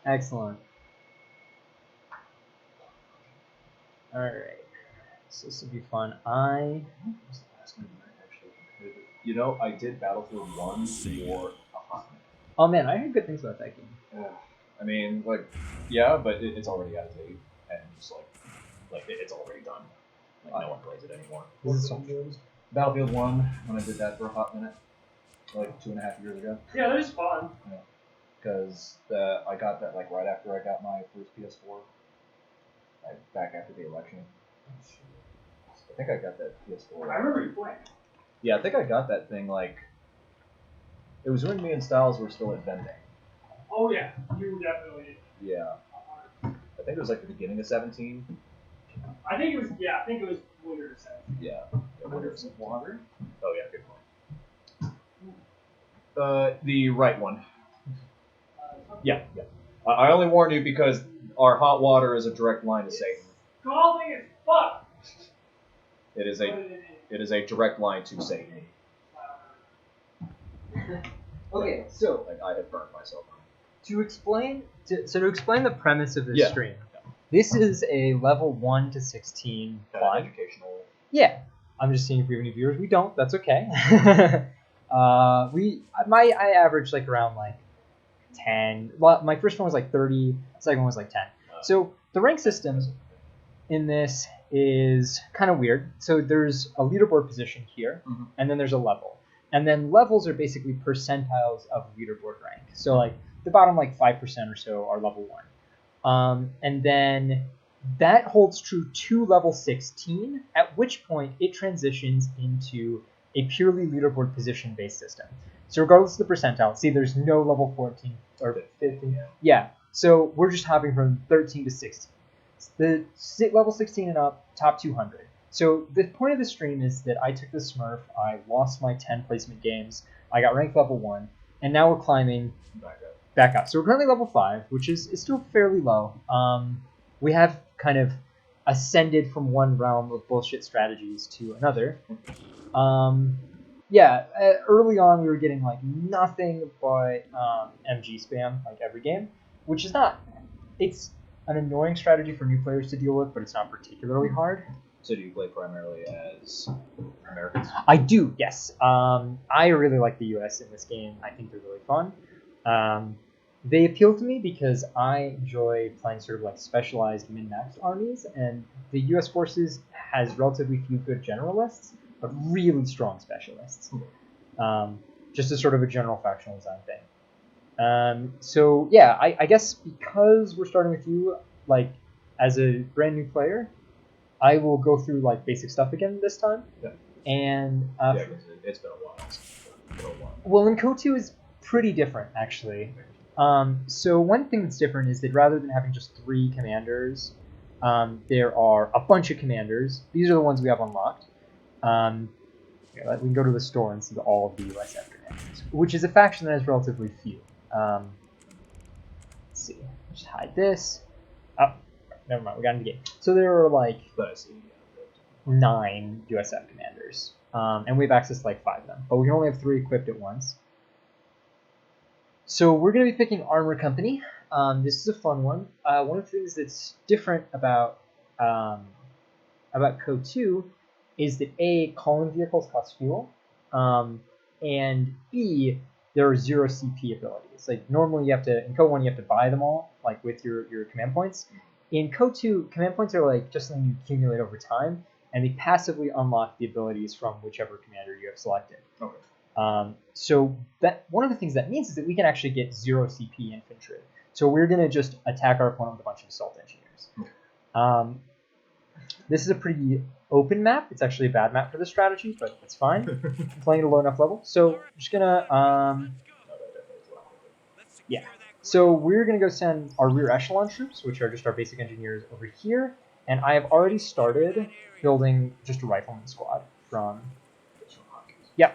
Excellent. All right. So this will be fun. When was the last time I actually competitive? You know, I did Battlefield 1 for a hot minute. Oh man, I heard good things about that game. I mean, like, yeah, but it's already out of date, and just like it's already done. Like, no one plays it anymore. Battlefield 1, when I did that for a hot minute, like 2.5 years ago. Yeah, that is fun. Yeah. Because I got that like right after I got my first PS4, like back after the election. I think I got that PS4. I remember you playing. Yeah, I think I got that thing like. It was when me and Styles were still at vending. Oh yeah, you definitely. Yeah. I think it was like the beginning of 17. I think it was. Yeah, I think it was winter of 17. Yeah. Winter of water. Oh yeah, good point. The right one. Yeah. I only warn you because our hot water is a direct line to Satan. Scalding as fuck. It is a direct line to Satan. Okay, so Like I have burned myself on it. to explain the premise of this stream, this is a level 1 to 16 climb. Educational. Yeah, I'm just seeing if we have any viewers. We don't. That's okay. I averaged like around like 10. Well, my first one was like 30. Second one was like 10. So the rank system in this is kind of weird. So there's a leaderboard position here, and then there's a level. And then levels are basically percentiles of leaderboard rank. So like the bottom like 5% or so are level 1. And then that holds true to level 16, at which point it transitions into a purely leaderboard position based system. So regardless of the percentile, see there's no level 14 or 15. Yeah, so we're just hopping from 13 to 16. The level 16 and up, top 200. So the point of the stream is that I took the Smurf, I lost my 10 placement games, I got ranked level 1, and now we're climbing back up. So we're currently level 5, which is still fairly low. We have kind of ascended from one realm of bullshit strategies to another. Early on we were getting like nothing but MG spam like every game, which is not. It's an annoying strategy for new players to deal with, but it's not particularly hard. So do you play primarily as Americans? I do, yes. I really like the US in this game. I think they're really fun. They appeal to me because I enjoy playing sort of like specialized min-max armies, and the US forces has relatively few good generalists, but really strong specialists. Just as sort of a general factional design thing. I guess because we're starting with you, like as a brand new player, I will go through like basic stuff again this time. Yeah. And it's been a while. Well, in KO2 is pretty different actually. So one thing that's different is that rather than having just 3 commanders, there are a bunch of commanders. These are the ones we have unlocked. We can go to the store and see all of the USF commanders, which is a faction that has relatively few. Let's see. Just hide this. Oh, never mind. We got into the game. So there are like 9 USF commanders, and we have access to like 5 of them, but we can only have 3 equipped at once. So we're going to be picking Armor Company. This is a fun one. One of the things that's different about KO2 is that A, calling vehicles cost fuel, and B, there are 0 CP abilities. Like normally you have to, in KO1 you have to buy them all, like with your command points. In KO2, command points are like just something you accumulate over time, and they passively unlock the abilities from whichever commander you have selected. Okay. So that one of the things that means is that we can actually get 0 CP infantry. So we're going to just attack our opponent with a bunch of assault engineers. This is a pretty open map. It's actually a bad map for this strategy, but it's fine. Playing at a low enough level. So I'm just going to... So we're going to go send our rear echelon troops, which are just our basic engineers, over here. And I have already started building just a rifleman squad from...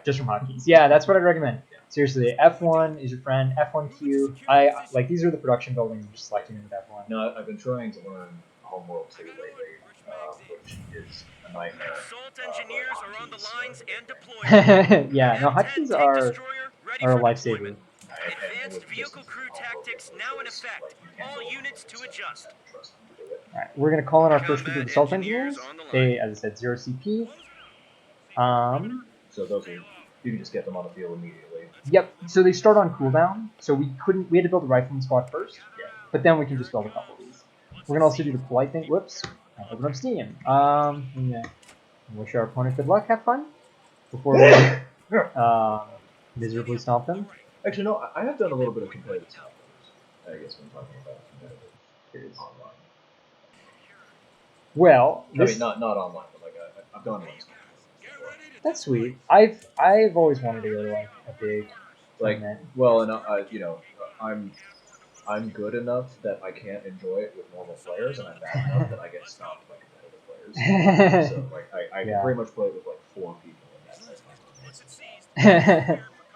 just from hotkeys. Yeah, that's what I'd recommend. Seriously, F1 is your friend. F1Q. These are the production buildings. Just selecting them with F1. No, I've been trying to learn Homeworld 2 lately, which is a nightmare. Assault engineers are on the lines and deployed. Yeah, no, hotkeys are a lifesaver. Advanced vehicle crew tactics now in effect. All units to adjust. Alright, we're gonna call in our first group of assault engineers. They, as I said, 0 CP. So those are, you can just get them on the field immediately. Yep. So they start on cooldown. So we had to build a rifleman squad first. Yeah. But then we can just build a couple of these. We're gonna also do the polite thing. Whoops. I open up Steam. Yeah. Wish our opponent good luck. Have fun. Before we miserably stomp them. Actually, no, I have done a little bit of competitive stuff. I guess when talking about competitive, it is online. Well, I mean, not online, but like I've done ones. That's sweet. I've always wanted to go to like a big tournament. Well, and you know, I'm good enough that I can't enjoy it with normal players, and I'm bad enough that I get stopped by competitive players. So like I can pretty much play it with like 4 people, and that's my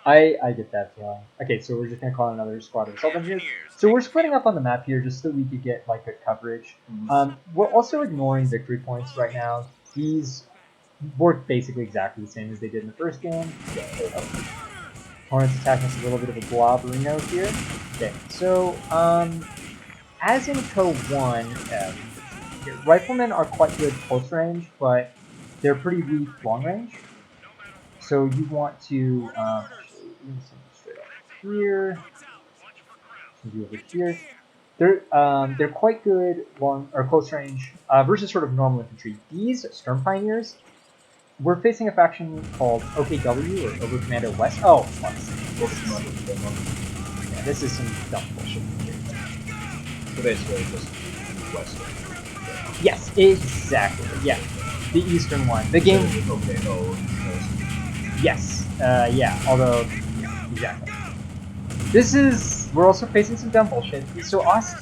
I get that feeling. Okay, so we're just gonna call another squad of assault engineers. So we're splitting up on the map here just so we could get like good coverage. We're also ignoring victory points right now. These work basically exactly the same as they did in the first game. Opponent's attacking us a little bit of a blobberino here. Okay, so as in Co 1, riflemen are quite good close range, but they're pretty weak long range. So you want to actually straight up here. Maybe over here. They're quite good long or close range versus sort of normal infantry. These Sturm Pioneers, we're facing a faction called OKW or Over Commando West. Oh, yeah, this is some dumb bullshit. So basically, just Western. Yes, exactly. Yeah, the Eastern one. The game. Yes. Yeah. Although, yeah, exactly. This is. We're also facing some dumb bullshit. So us.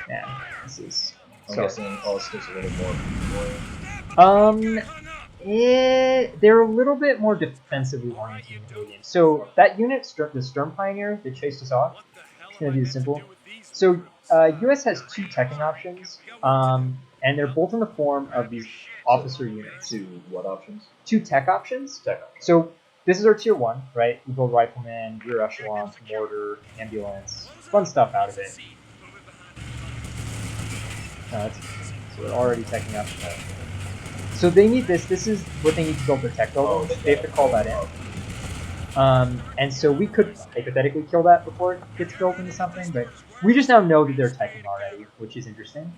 Yeah. This is. I'm guessing Ost is a little more. They're a little bit more defensively oriented in the game. So that unit, the Sturm Pioneer that chased us off, it's gonna do simple. So US has 2 teching options, and they're both in the form of these officer units. 2 what options? 2 tech options. So this is our tier 1, right? We build riflemen, rear echelon, mortar, ambulance, fun stuff out of it. So we're already teching up. So they need this. This is what they need to build their tech buildings. They have to call that in. And so we could hypothetically kill that before it gets built into something, but we just now know that they're teching already, which is interesting.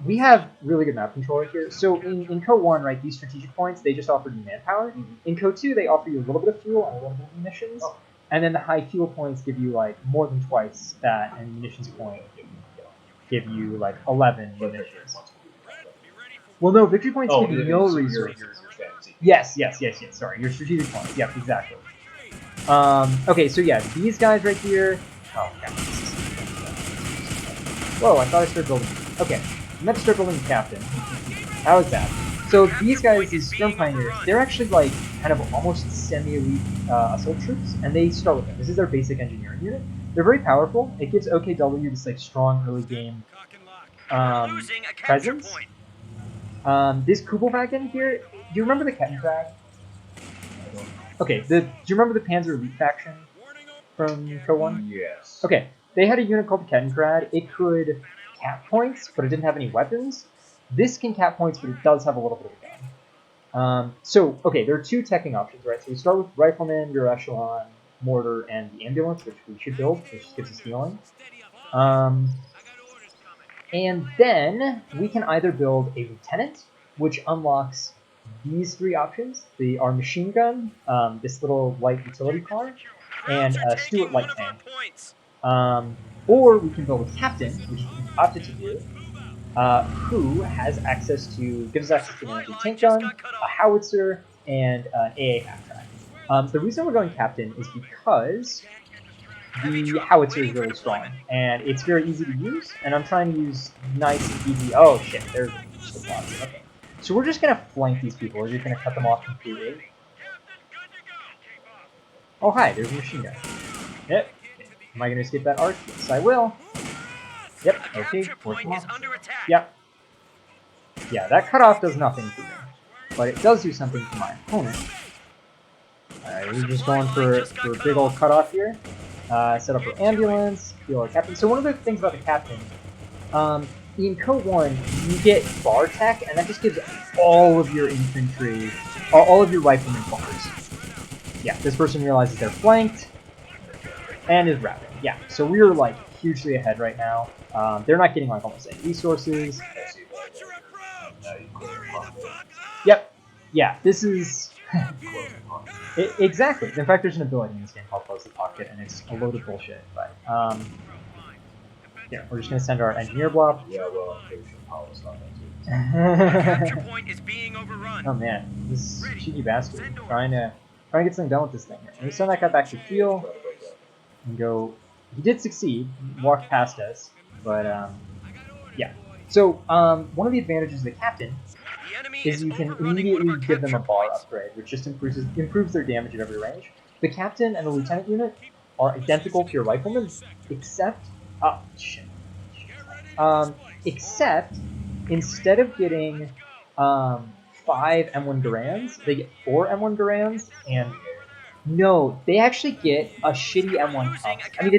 We have really good map control here. So in Co 1, right, these strategic points, they just offer you manpower. In Co 2, they offer you a little bit of fuel and a little bit of munitions. And then the high fuel points give you like more than twice that, and munitions point give you like 11 munitions. Well, no, victory points give you no resources. Yes. Sorry, your strategic points. Yep, exactly. Okay, so yeah, these guys right here. Oh god. Whoa, I thought I started building. Okay, I meant to start building the captain. How is that? So these guys, these Sturm Pioneers, they're actually like kind of almost semi-elite assault troops, and they start with them. This is their basic engineering unit. They're very powerful. It gives OKW this like strong early game presence. This Kubelwagen here, do you remember the Kettenkrag? Okay, do you remember the Panzer Elite faction from Co 1? Yes. Okay, they had a unit called the Kettenkrag. It could cap points, but it didn't have any weapons. This can cap points, but it does have a little bit of a gun. So, okay, there are 2 teching options, right? So we start with Rifleman, Rear Echelon, Mortar, and the Ambulance, which we should build, which gives us healing. And then we can either build a Lieutenant, which unlocks these 3 options. Our machine gun, this little light utility car, and a Stuart light tank. Or we can build a Captain, which we opted to do, who has access to, gives us access to an anti-tank gun, a howitzer, and an AA half-track. The reason we're going Captain is because the howitzer is really strong, and it's very easy to use, and I'm trying to use nice and easy. Oh shit, there's just a block. Okay. So we're just gonna flank these people. We're just gonna cut them off completely. Oh hi, there's a machine gun. Yep. Am I gonna escape that arc? Yes, I will. Yep, okay, work them off. Yep. Yeah, that cutoff does nothing for me, but it does do something for my opponent. we're just going for a big old cutoff here. Set up our ambulance, heal our captain. So one of the things about the captain, in Code 1, you get bar tech, and that just gives all of your infantry, all of your riflemen bars. Yeah, this person realizes they're flanked, and is routed. Yeah, so we're like hugely ahead right now. They're not getting like almost any resources. Yep. Yeah, this is exactly. In fact, there's an ability in this game called Close the Pocket, and it's a load of bullshit. But yeah, we're just gonna send our engineer blob. Yeah, well, I'm pretty sure Paul was not Capture point is being overrun. Oh man, this cheeky bastard trying to get something done with this thing here. And we send that guy back to heal and go. He did succeed, walked past us, but yeah. So one of the advantages of the captain is you can immediately give them a bar upgrade, which just improves their damage at every range. The captain and the lieutenant unit are identical to your riflemen, except except instead of getting 5 M1 Garands, they get 4 M1 Garands, and no, they actually get a shitty M1 pump. I mean,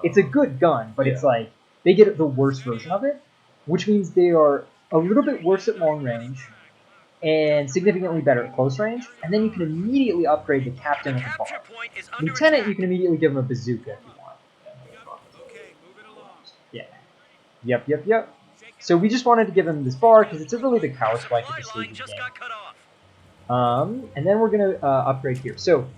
it's a good gun, but it's like they get the worst version of it, which means they are a little bit worse at long range and significantly better at close range. And then you can immediately upgrade the captain with a bar. Lieutenant, you can immediately give him a bazooka if you want. Yeah. Yep. So we just wanted to give him this bar because it's a really big power spike at this stage of the game. And then we're gonna upgrade here. So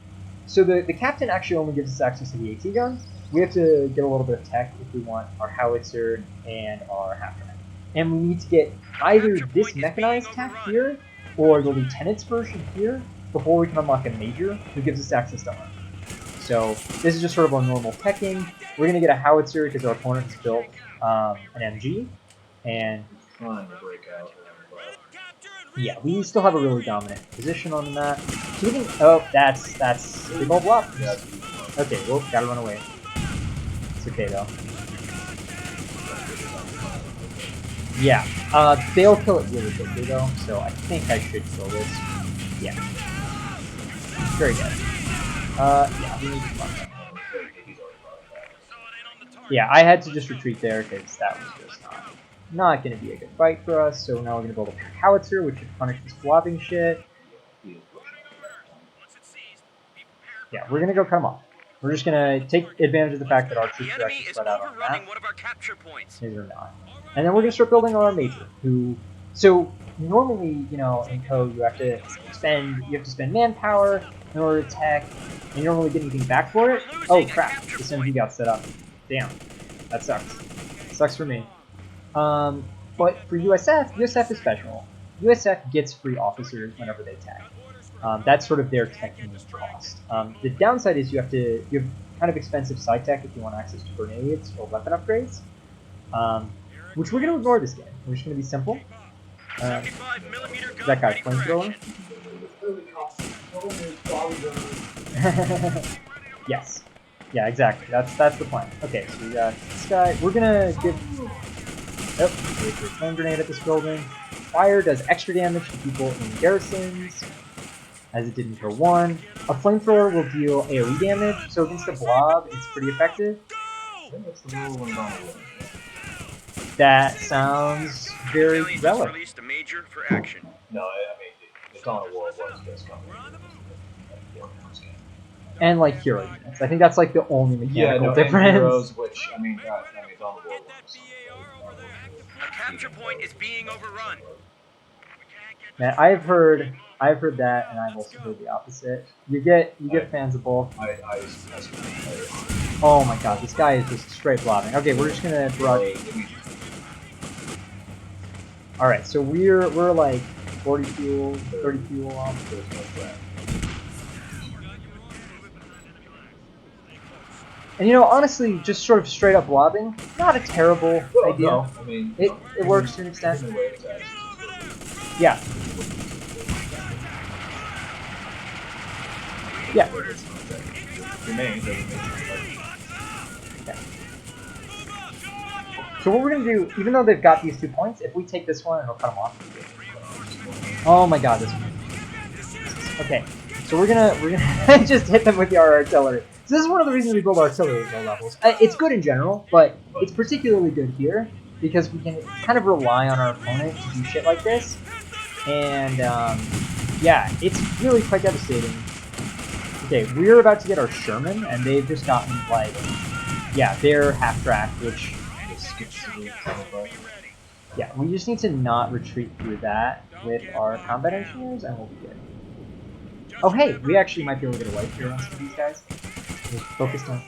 the captain actually only gives us access to the AT gun. We have to get a little bit of tech if we want our howitzer and our half grenade. And we need to get either this mechanized tech here or the lieutenant's version here before we can unlock a major who gives us access to armor. So this is just sort of our normal teching. We're gonna get a howitzer because our opponent has built an MG, and trying to break out. yeah, we still have a really dominant position on the map. So we can, oh, that's a big old block. Okay, well, gotta run away. It's okay though. Yeah, they'll kill it really quickly though, so I think I should kill this. Yeah. Very good. Yeah, we need to run that. Yeah, I had to just retreat there because that was just not going to be a good fight for us. So now we're going to build a howitzer, which should punish this blobbing shit. Yeah, we're going to go cut them off. We're just going to take advantage of the fact that our troops are actually spread out on the map. Maybe they're not. And then we're going to start building our major, who... So normally, you know, in code, you have to spend manpower in order to tech, and you don't really get anything back for it. Oh crap! This MG got set up. Damn, that sucks. Sucks for me. But for USF is special. USF gets free officers whenever they tech. That's sort of their technique cost. The downside is you have kind of expensive side tech if you want access to grenades or weapon upgrades, which we're going to ignore this game. We're just going to be simple. That guy's flamethrower. Yes. Yeah, exactly. That's the plan. Okay, so we got this guy. We're gonna give. Oh, there's a flame grenade at this building. Fire does extra damage to people in garrisons, as it did in Tier 1. A flamethrower will deal AoE damage, so against the blob, it's pretty effective. That sounds very relevant. No, I mean, it's on a war was just coming. And like hero units. I think that's like the only mechanical difference. Heroes, which I mean, it's on the war was. A capture point is being overrun. Man, I've heard that, and I've also heard the opposite. You get fans of both. Oh my god, this guy is just straight blobbing. Okay, we're just gonna brush. All right, so we're like 30 fuel off. And you know, honestly, just sort of straight up blobbing, not a terrible idea. No, I mean, it works to an extent. Yeah. Yeah. Okay. So what we're gonna do, even though they've got these 2 points, if we take this one, it'll cut them off. Oh my god, this one. Okay. So we're gonna just hit them with our artillery. So this is one of the reasons we build artillery at low levels. It's good in general, but it's particularly good here because we can kind of rely on our opponent to do shit like this. And yeah, it's really quite devastating. Okay, we're about to get our Sherman, and they've just gotten like, yeah, they're half track, which yeah, we just need to not retreat through that with our combat engineers, and we'll be good. Oh hey, we actually might be able to get a wipe here on some of these guys. Just focused on.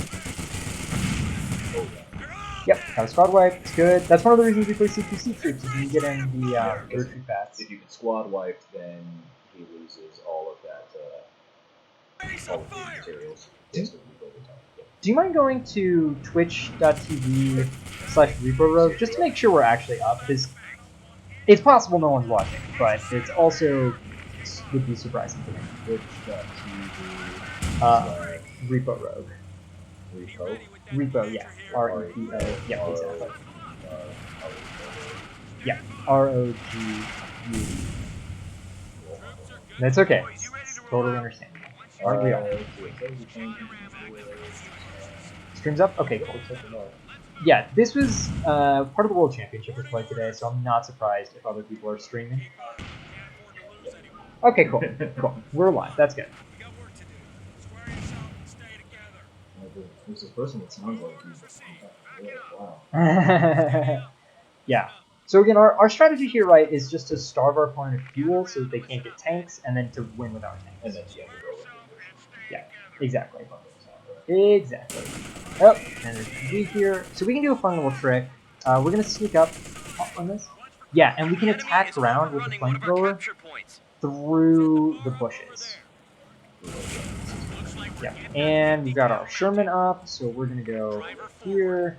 Yep, got a squad wipe. It's good. That's one of the reasons we play CQC troops, is when you get in the retreat paths. If you can squad wipe, then he loses all of that, all of the materials. Do you mind going to twitch.tv/RepoRogue just to make sure we're actually up? Because it's possible no one's watching, but it's also would be surprising to me. Twitch.tv RepoRogue. Repo? Repo, yeah. R-E-P-O. Yeah, exactly. Yeah, R-O-G-U. That's okay. It's totally understandable. Aren't we all? Streams up? Okay, cool. Yeah, this was part of the World Championship we played today, so I'm not surprised if other people are streaming. Okay, cool. Cool. We're live. That's good. There's this person that sounds like he's... Wow. Yeah. So again, our strategy here, right, is just to starve our opponent of fuel so that they can't get tanks, and then to win without tanks. And then yeah, exactly. Exactly. Oh, and there's B here. So we can do a fun little trick. We're going to sneak up on this. Yeah, and we can attack ground with the flamethrower through the bushes. Yeah, and we've got our Sherman up, so we're going to go here.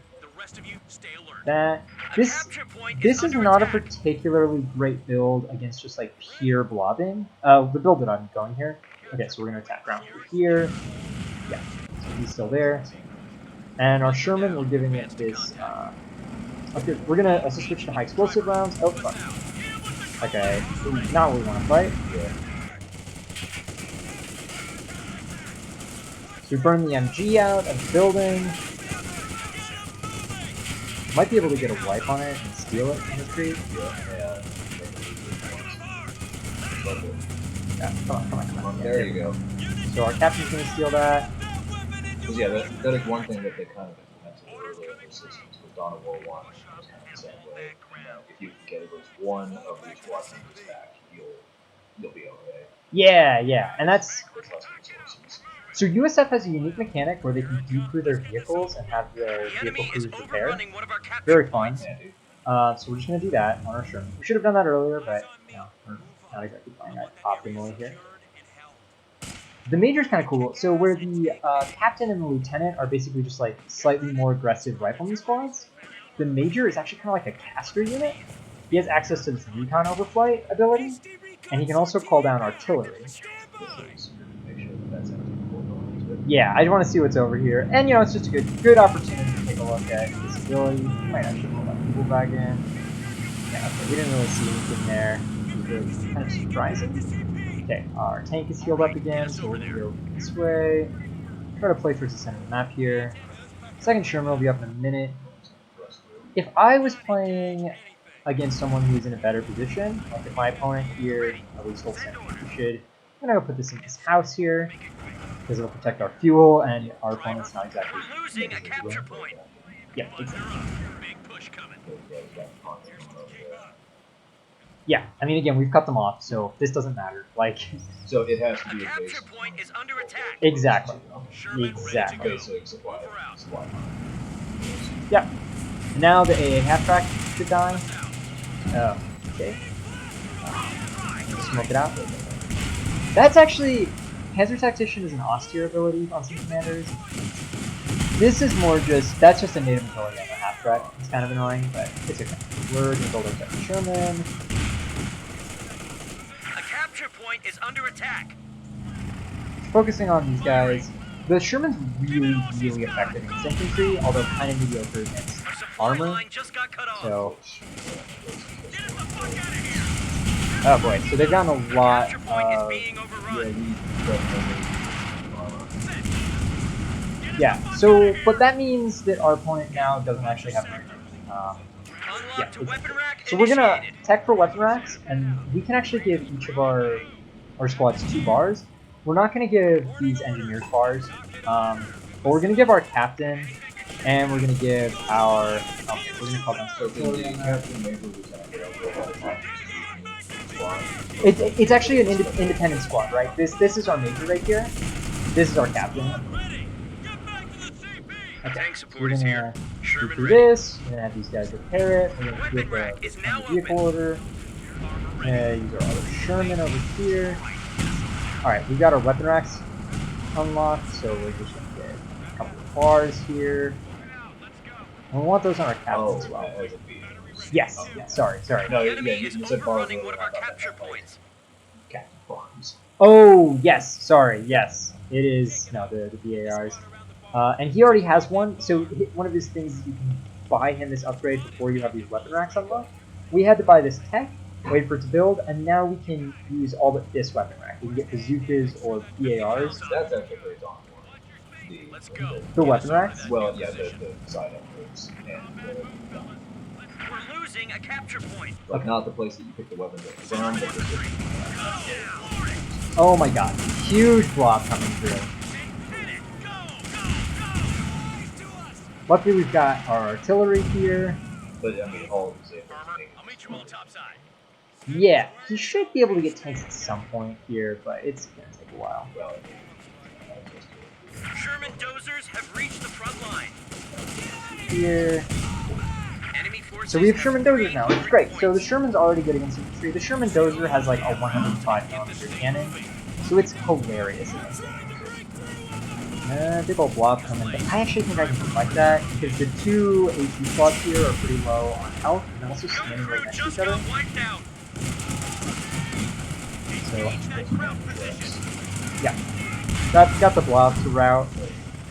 That this is not a particularly great build against just like pure blobbing. The build that I'm going here. Okay, so we're gonna attack ground through here. Yeah, so he's still there. And our Sherman, we're giving it this. Okay, we're gonna also switch to high explosive rounds. Oh fuck. Okay, not what we want to fight. Yeah. So we burn the MG out of the building. Might be able to get a wipe on it and steal it in the tree. Yeah, come on. There you go. So our captain's gonna steal that. Because yeah, that is one thing that they kind of implemented early in their systems. With Dawn of War 1, was kind of the same way. If you can get at least one of these squads stacked, you'll be okay. Yeah, and that's. So USF has a unique mechanic where they can decrew their vehicles and have their vehicle crews repair. Very fun. So we're just going to do that on our Sherman. We should have done that earlier, but you know, we're not exactly playing that optimally here. The Major's kind of cool. So where the captain and the lieutenant are basically just like slightly more aggressive rifleman squads, the Major is actually kind of like a caster unit. He has access to this recon overflight ability, and he can also call down artillery. Yeah, I just want to see what's over here, and you know, it's just a good opportunity to take a look at this ability. Might actually pull that people back in. Yeah, okay, we didn't really see anything there. It was really kind of surprising. Okay, our tank is healed up again, so we're gonna go this way. Try to play towards the center of the map here. Second Sherman will be up in a minute. If I was playing against someone who's in a better position, like if my opponent here, at least whole center, I'm gonna go put this in this house here. Because it'll protect our fuel, and our opponent's not exactly. We're losing a capture point. Yeah, exactly. Big push coming. Yeah, I mean, again, we've cut them off, so this doesn't matter. Like, so it has to be a capture point is under attack. Exactly. Exactly. Yeah. And now the AA half track should die. Oh, okay. Smoke it out. That's actually. Panzer Tactician is an austere ability on some commanders. This is more just, that's just a native ability on the half track. It's kind of annoying, but it's okay. We're gonna build our second Sherman. A capture point is under attack. Focusing on these guys. The Sherman's really effective against infantry, although kind of mediocre against armor. Just got cut off. So, Oh boy, so they've gotten a lot Capture point is of... being Yeah, overrun. we definitely. Yeah, so, but that means that our opponent now doesn't actually have very many. Unlock Yeah, to exactly. weapon rack So we're gonna initiated. tech for weapon racks, and we can actually give each of our squads 2 bars. We're not gonna give these engineers bars, but we're gonna give our captain, and we're gonna give our we're gonna call them So can artillery the on that. captain, major, lieutenant, whatever, squad? It's actually an independent squad, right? This is our major right here. This is our captain. Okay, Tank so support we're is gonna here. Sherman do ready. this. We're gonna have these guys repair it. We're gonna Weapon give rack the is now vehicle open. order. Use our other Sherman over here. Alright, we got our weapon racks unlocked, so we're just gonna get a couple of bars here. And we want those on our captain Oh, as well. as a B. Yes, sorry. No, The yeah, enemy you is said bars overrunning one earlier, of I our thought that capture meant, like, points. captain bars. Oh, yes, sorry, yes. It is, no, the BARs. And he already has one, so one of his things is you can buy him this upgrade before you have these weapon racks unlocked. We had to buy this tech, wait for it to build, and now we can use all but this weapon rack. We can get bazookas or BARs. That's actually pretty darn cool. Let's go. The weapon racks? Well, yeah, the side upgrades and the gun. We're losing a capture point. Like, not the place that you pick the weapons up from, but the Oh my god, huge block coming through. Luckily we've got our artillery here. But, I mean, all of these I'll meet you all topside. Yeah, he should be able to get tanks at some point here, but it's gonna take a while. well, Sherman dozers have reached the front line. Here. Enemy forces So we have Sherman dozers now, it's great. So the points. Sherman's already good against infantry. The Sherman dozer has like a 105mm cannon, so it's hilarious against infantry. Big old blob coming, but I actually think I can fight that, because the two AT squads here are pretty low on health, and they're also standing right next to each other. So, yeah. Got the blob to route.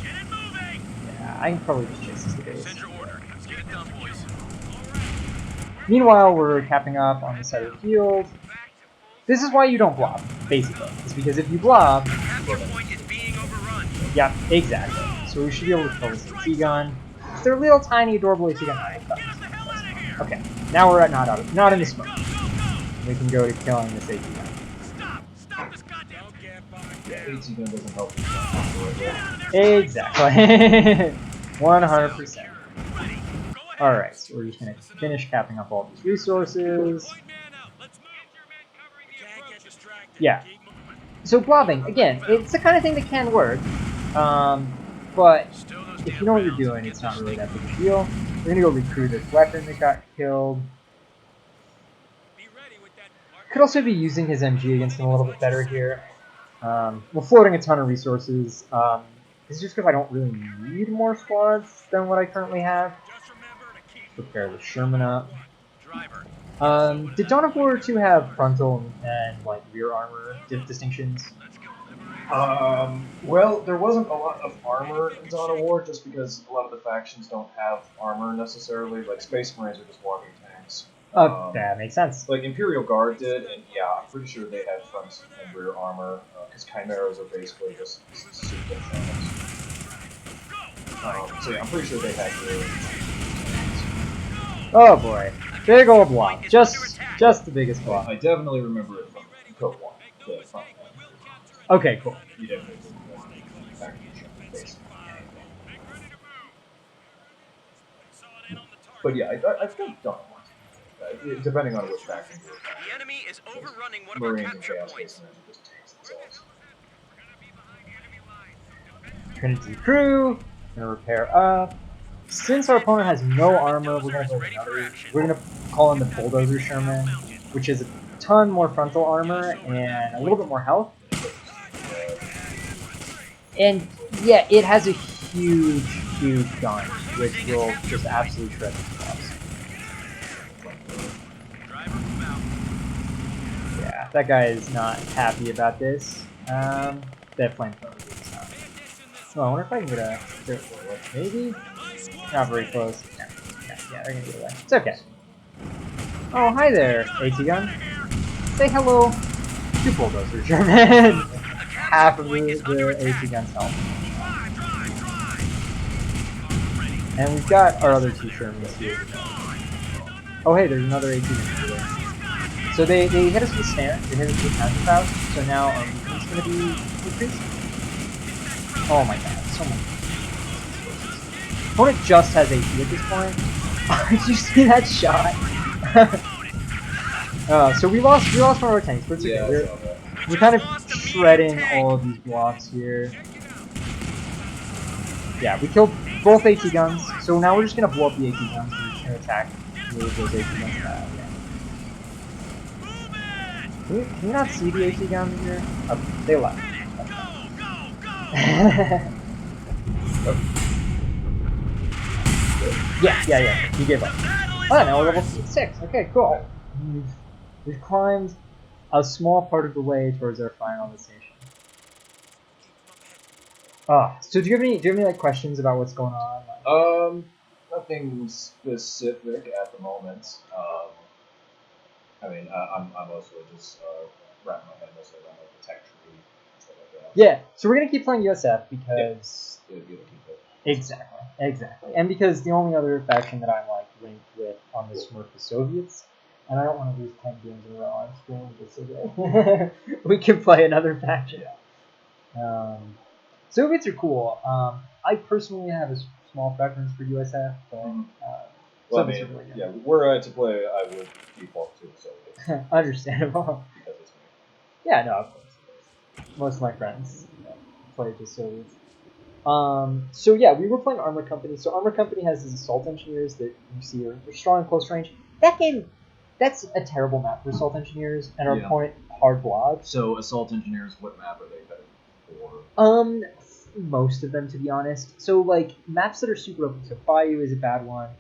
Yeah, I can probably just chase this to base. Meanwhile, we're capping up on the side of the field. This is why you don't blob, basically. It's because if you blob... Capture point is being overrun. Yeah, exactly. So we should be able to kill this AT gun. They're little tiny adorable AT gun. Okay, now we're at not in the smoke. We can go to killing this AT gun. yeah, AT gun doesn't help. Exactly. 100%. Alright, so we're just gonna finish capping up all these resources. Yeah. So blobbing, again, it's the kind of thing that can work. But if you know what you're doing, it's not really that big a deal. We're gonna go recruit this weapon that got killed. Could also be using his MG against him a little bit better here. We're floating a ton of resources. This is just because I don't really need more squads than what I currently have. Prepare the Sherman up. Did Dawn of War 2 have frontal and like rear armor distinctions? Well, there wasn't a lot of armor in Dawn of War, just because a lot of the factions don't have armor necessarily. Like, Space Marines are just walking tanks. That makes sense. Like, Imperial Guard did, and yeah, I'm pretty sure they had front and rear armor, because Chimeras are basically just super shamans. So yeah, I'm pretty sure they had rear. Oh boy, big old block. Just the biggest block. I definitely remember it from Code 1, the front end. Okay, cool. You definitely did more faction based. But yeah, I think Dawn of War, depending on which faction you're The enemy is overrunning one of our Marines and capture Chaos points. Space Marines are just tanks themselves. Trinity crew. Gonna repair up. Since our opponent has no armor, we're gonna build another. We're gonna call in the Bulldozer Sherman, which is a ton more frontal armor and a little bit more health. And yeah, it has a huge gun, which will just absolutely shred the crops. Yeah, that guy is not happy about this. That flamethrower is not. Oh, I wonder if I can get a... Maybe? Not very close. Yeah, they're gonna get away. It's okay. Oh, hi there, AT gun. say hello to Bulldozer German. Half of the AT guns help. And we've got our other 2 Shermans here. Oh hey, there's another AT gun over there. So they hit us with a snare, they hit us with a counter crouch, so now our movement's going to be increased. Oh my god, so much. Opponent just has AT at this point. Did you see that shot? So we lost one of our tanks, but it's okay. We're kind of shredding all of these blocks here. Yeah, we killed both AT guns, so now we're just gonna blow up the AT guns and we're just gonna attack with those AT guns. Can you not see the AT guns here? Oh, they left. Yeah. He gave up. Oh, now we're level 6. Okay, cool. We've climbed a small part of the way towards our final destination. So do you have any like questions about what's going on? Nothing specific at the moment. I mean, I'm mostly just wrapping my head mostly around like the tech tree and stuff like that. Yeah, so we're gonna keep playing USF because Exactly, and because the only other faction that I'm like linked with on this Smurf is Soviets, and I don't want to lose 10 games in a row on stream just so that we can play another faction. Soviets are cool. I personally have a small preference for USF, but well, I mean, really good. yeah, were I to play, I would default to the Soviets. Understandable. Because it's me. Yeah, no, of course. Most of my friends play the Soviets. So yeah, we were playing Armor Company. So Armor Company has these assault engineers that you see are strong in close range. That game, that's a terrible map for assault engineers, and our opponent hard blocks. So assault engineers, what map are they better for? Most of them, to be honest. So like maps that are super open. So Bayou is a bad one.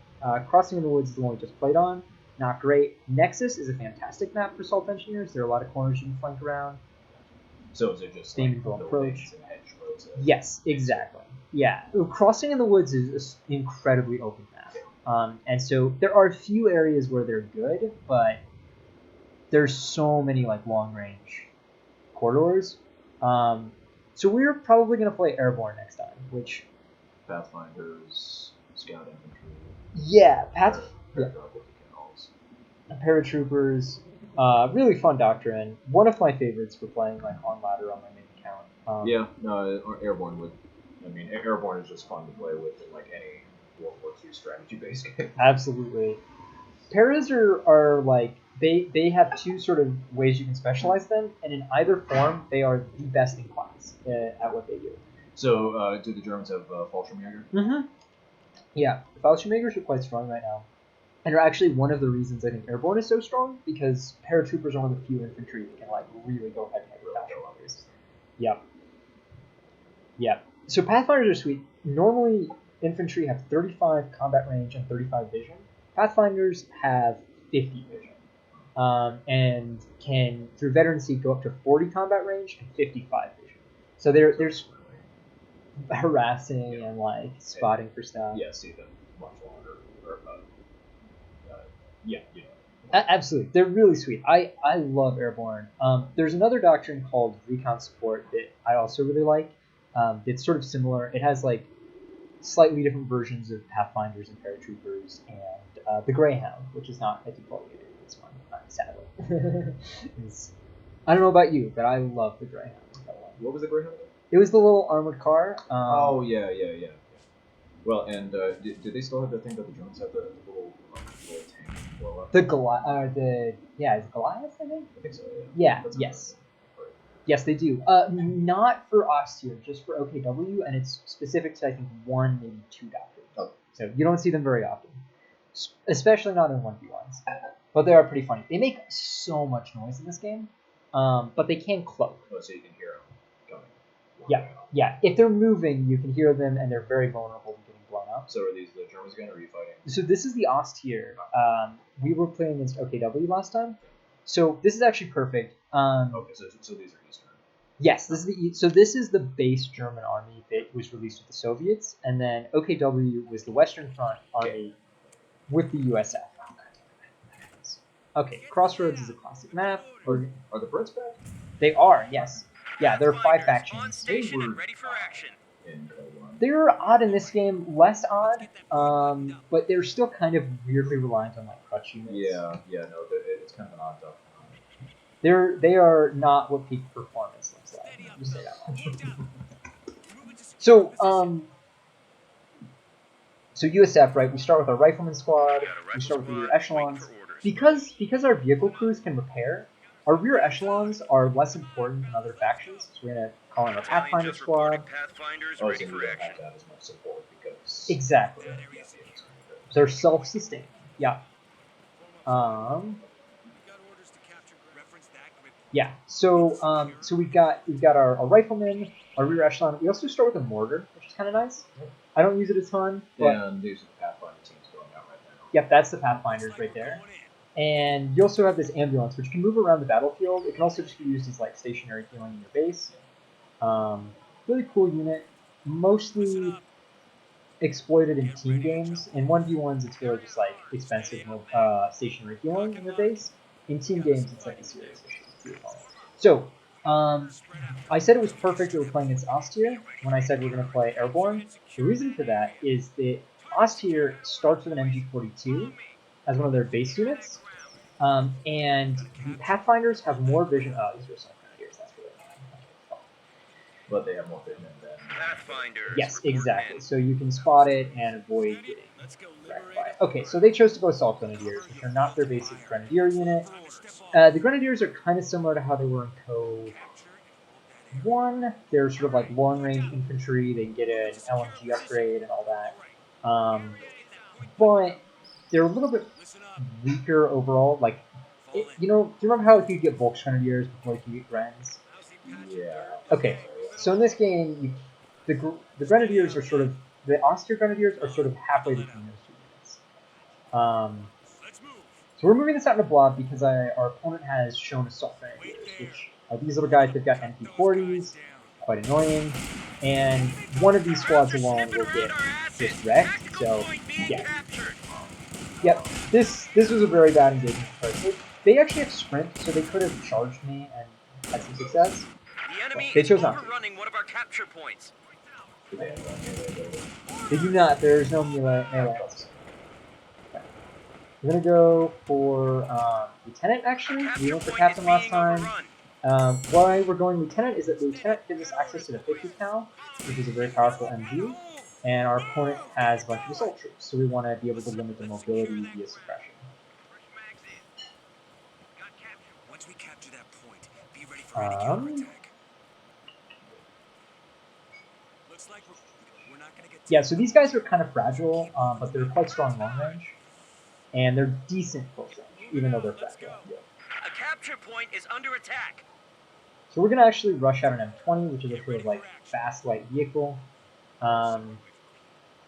Crossing in the Woods is the one we just played on. Not great. Nexus is a fantastic map for assault engineers. There are a lot of corners you can flank around. So is it just like approach? And hedge roads? Yes, exactly. Yeah, Crossing in the Woods is an incredibly open map, and so there are a few areas where they're good, but there's so many like long range corridors. So we're probably gonna play Airborne next time, which Pathfinders, Scout Infantry. Yeah, Paratroopers. Really fun doctrine. One of my favorites for playing like on ladder on my main account. Airborne would. I mean, Airborne is just fun to play with in like any World War II strategy-based game. Absolutely. Paras are like they have 2 sort of ways you can specialize them, and in either form, they are the best in class at what they do. So, do the Germans have Fallschirmjäger? Mm-hmm. Yeah, the Fallschirmjägers are quite strong right now, and are actually one of the reasons I think Airborne is so strong, because Paratroopers are one of the few infantry that can like really go head to head with Fallschirmjägers. Yep. So Pathfinders are sweet. Normally, infantry have 35 combat range and 35 vision. Pathfinders have 50 vision, and can, through veterancy, go up to 40 combat range and 55 vision. So there's harassing and like spotting for stuff. Yeah, see them much longer. Absolutely, they're really sweet. I love Airborne. There's another doctrine called Recon Support that I also really like. It's sort of similar. It has like slightly different versions of Pathfinders and Paratroopers, and the Greyhound, which is not a default unit in this one, sadly. I don't know about you, but I love the Greyhound. What was the Greyhound? It was the little armored car. Yeah. Well, and did they still have the thing that the Germans have, the little tank blow up? Is it Goliath, I think? I think so, yeah. Yes. Yes, they do. Not for us here, just for OKW, and it's specific to, I think, 1, maybe 2 doctrines. Oh. So you don't see them very often, especially not in 1v1s. But they are pretty funny. They make so much noise in this game, but they can cloak. Oh, so you can hear them coming. Yeah. If they're moving, you can hear them, and they're very vulnerable to getting blown up. So are these the Germans again, or are you fighting? So this is the Ost here. We were playing against OKW last time. So this is actually perfect. Okay, so these are Eastern. Yes, this is the base German army that was released with the Soviets, and then OKW was the Western Front army with the USF. Okay, Crossroads is a classic map. Are the Brits back? They are, yes. Yeah, there are 5 On factions. station were and ready for action. In Code 1. They're odd in this game, less odd, but they're still kind of weirdly reliant on like crutch units. Yeah, no, it's kind of an odd duck. They are not what peak performance looks like. Let me say that much. So so USF, right? We start with our rifleman squad. We start with the rear echelons. Because our vehicle crews can repair, our rear echelons are less important than other factions. So we're gonna call in our Pathfinder squad. Pathfinders Oh, ready so for you don't action. have to have as much support because Exactly. yeah, it's kind of good. They're self-sustaining. Yeah. Yeah. So so we've got our riflemen, our rear echelon. We also start with a mortar, which is kind of nice. I don't use it a ton, but And these are the Pathfinder teams going out right now. yep, that's the Pathfinders right there. And you also have this ambulance, which can move around the battlefield. It can also just be used as like stationary healing in your base. Really cool unit, mostly exploited in team games. In 1v1s, it's really just like expensive stationary healing in your base. In team games, it's like a serious issue to your opponent. So, I said it was perfect that we're playing against Austere when I said we're going to play Airborne. The reason for that is that Austere starts with an MG42 as one of their base units, and the Pathfinders have more vision. Oh, these are some grenadiers. That's really annoying. But they have more vision than Pathfinders. Yes, exactly. So you can spot it and avoid getting wrecked by it. Okay, so they chose to go Assault Grenadiers, which are not their basic Grenadier unit. The Grenadiers are kind of similar to how they were in Code 1. They're sort of like long-range infantry. They can get an LMG upgrade and all that. But they're a little bit weaker overall. Like, do you remember how you get Volks Grenadiers before you get Grens? yeah. Okay, so in this game, the Grenadiers are sort of the Austere Grenadiers are sort of halfway between those two units. So we're moving this out in a blob because our opponent has shown Assault Grenadiers, which are these little guys. They've got MP40s, quite annoying, and one of these squads alone will get just wrecked. So yeah, yep. This was a very bad engagement for They actually have sprint, so they could have charged me and had some success. The enemy They is chose not to. overrunning one of our capture points. They do not. There's no melee. Okay. We're gonna go for lieutenant. Actually, we went for captain last time. Why we're going lieutenant is that the lieutenant gives us access to the 50 cal, which is a very powerful MG, and our opponent has a bunch of assault troops, so we want to be able to limit the mobility via suppression. Once we capture that point, be ready for any counterattack. Looks like we're not gonna get. Yeah, so these guys are kind of fragile, but they're quite strong long range, and they're decent close range, even though they're fragile. Yeah. A capture point is under attack. So we're gonna actually rush out an M20, which is a sort of like fast light vehicle.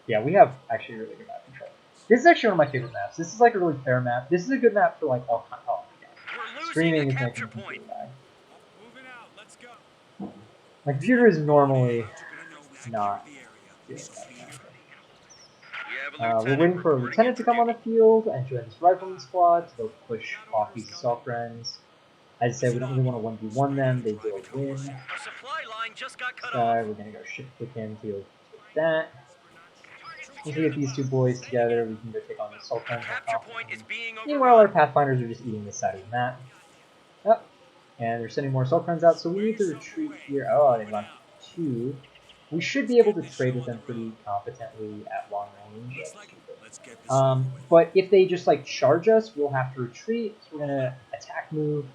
Yeah, we have actually really good map control. This is actually one of my favorite maps. This is like a really fair map. This is a good map for like all kinds. Oh my god, streaming is making me completely lag. My computer is normally not doing that. We're waiting for a lieutenant to come on the field and join this rifleman squad to go push off these assault friends. As I said, we don't really want to 1v1 them. They will win. A supply line just got cut We're gonna go shift click in to go take that. Once we get these two boys together, we can go take on the assault friends. Meanwhile, our Pathfinders are just eating this side of the map. Oh, and they're sending more assault friends out, so we need to retreat here. Oh, they've gone 2. We should be able to trade with them pretty competently at long range. But if they just like charge us, we'll have to retreat. So we're gonna attack move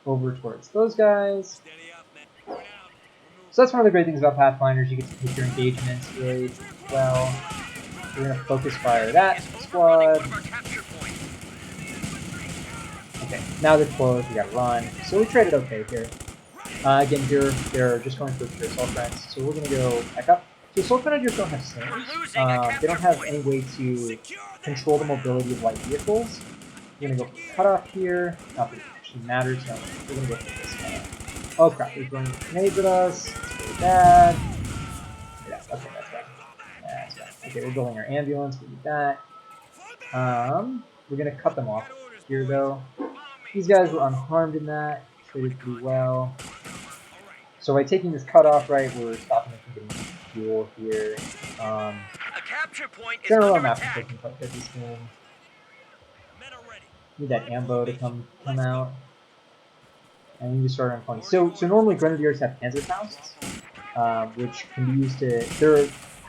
over towards those guys. So that's one of the great things about Pathfinders. You get to pick your engagements really well. We're gonna focus fire that squad. Okay, now they're close. We gotta run. So we traded okay here. Again, here they're just going for pure assault friends. So we're gonna go back up. So assault grenadiers don't have slingers. They don't have any way to control the mobility of light vehicles. We're gonna go for cutoff here. Not that it actually matters. No, we're gonna go for this guy. Oh crap! They're throwing grenades at us. It's really bad. Yeah, okay, that's bad. That's bad. Okay, we're building our ambulance. We need that. We're gonna cut them off. here though. These guys were unharmed in that. Traded pretty well. So by taking this cutoff right, we're stopping them from getting fuel here. A capture point is General under map is attack. looking quite good this game. Need that ambo to come out. And we just start on 20. So normally Grenadiers have Panzer Fausts, which can be used to.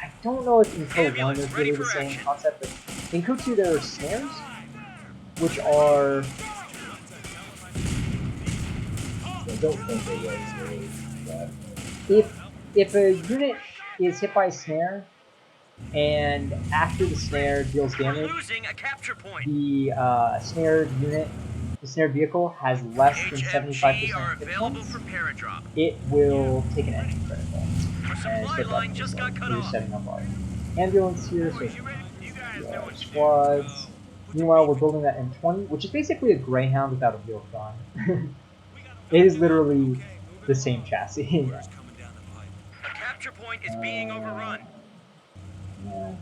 I don't know if in Code 1 there's really the same concept, but in Code 2 there are snares, which are. I don't think there was really that. If a unit is hit by a snare, and after the snare deals We're damage, losing a capture point. the snared unit, the snared vehicle has less than HMG are 75% hit available points, for paradrop. it will take an enemy critical. Our supply line just got cut We're off. setting up our ambulance here, so You guys know what to do. squads. Meanwhile, we're building that M20, which is basically a Greyhound without a wheel gun. It is literally the same chassis. A capture point is being overrun. Yeah.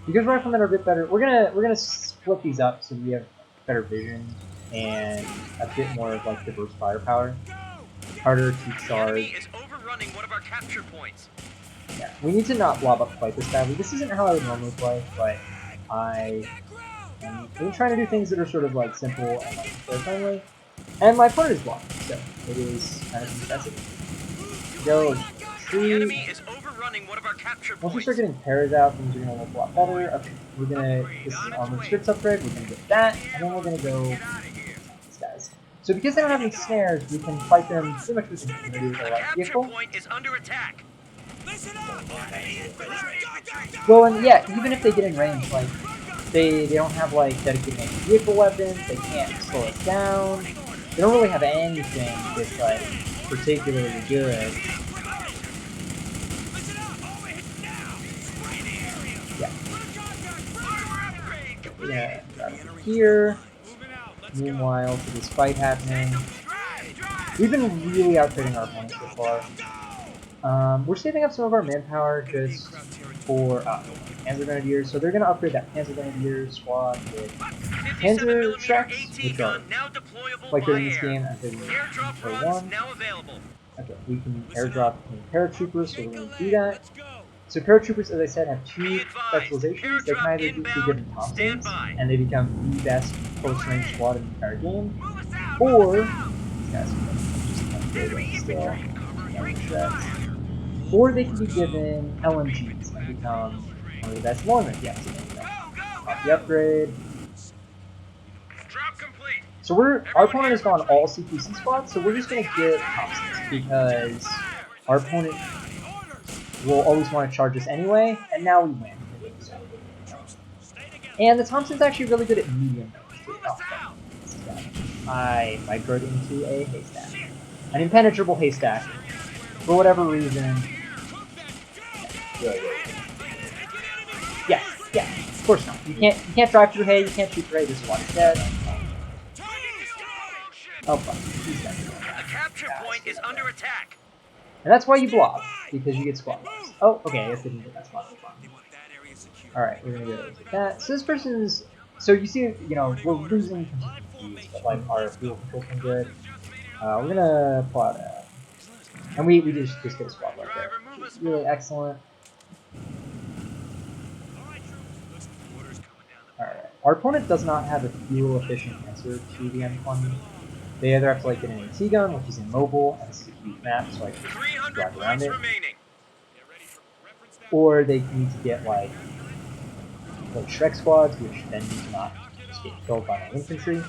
Because riflemen are a bit better, we're gonna split these up so we have better vision and a bit more of like diverse firepower. Harder to The charge. enemy is overrunning one of our capture points. Yeah, we need to not blob up quite this badly. This isn't how I would normally play, but I'm trying to do things that are sort of like simple and like player friendly. And my opponent is blocking, so it is kind of expensive. Go The tree. enemy is overrunning one of our capture Once we points. start getting pairs out, things are gonna look a lot better. Okay, we're gonna. This is an armored strips upgrade. We're gonna get that, and then we're gonna go these guys. So because they don't have any snares, we can fight them pretty much with impunity with The our light capture vehicle. point is under attack. Well, and yeah, even if they get in range, like they don't have like dedicated anti-vehicle weapons. They can't slow us down. They don't really have anything that's like particularly good. Yeah, grab it here. Meanwhile, to this fight happening, we've been really outfitting our opponents so far. We're saving up some of our manpower just for Panzer Grenadiers, so they're going to upgrade that Panzer Grenadier squad with Panzer Shreks, which are now deployable quite good in by this air. game as they were Airdrop for runs one. now available. Okay, we can airdrop paratroopers, so we're going to do that. So paratroopers, as I said, have two Be advised, specializations. They can airdrop either be inbound, given stand Thompsons, by. and they become the best close-range squad in the entire game, Move us out, or move us out. these guys can just upgrade Enemy it still. infantry. Shreks. Or they can be given LMGs and become one of the best long-range. Yeah, so there you go. Copy upgrade. Drop complete. So our opponent has gone all CPC squads, so we're just gonna get Thompsons because our opponent will always want to charge us anyway, and now we win. So, and the Thompson's actually really good at medium range too. Oh, I migrated into a haystack. An impenetrable haystack. For whatever reason. Yes, yeah, of course not. You can't drive through hay, you can't shoot through hay, this is why it's dead. Oh fuck, these guys are A capture point is under attack. And that's why you block, because you get squad buffs. Oh, okay, I guess they didn't get that squad buff. Alright, we're gonna go with that. So this person's... So you see, you know, we're losing consistencies, but like our fuel control's been good. We're gonna pull out a... And we just get a squad buff there. Really excellent. Alright, our opponent does not have a fuel-efficient answer to the M20. They either have to like get an AT gun, which is immobile, and this is a huge map, so I can 300 drive around points it. remaining. Or they need to get like Shrek squads, which then need to not just get killed by my infantry.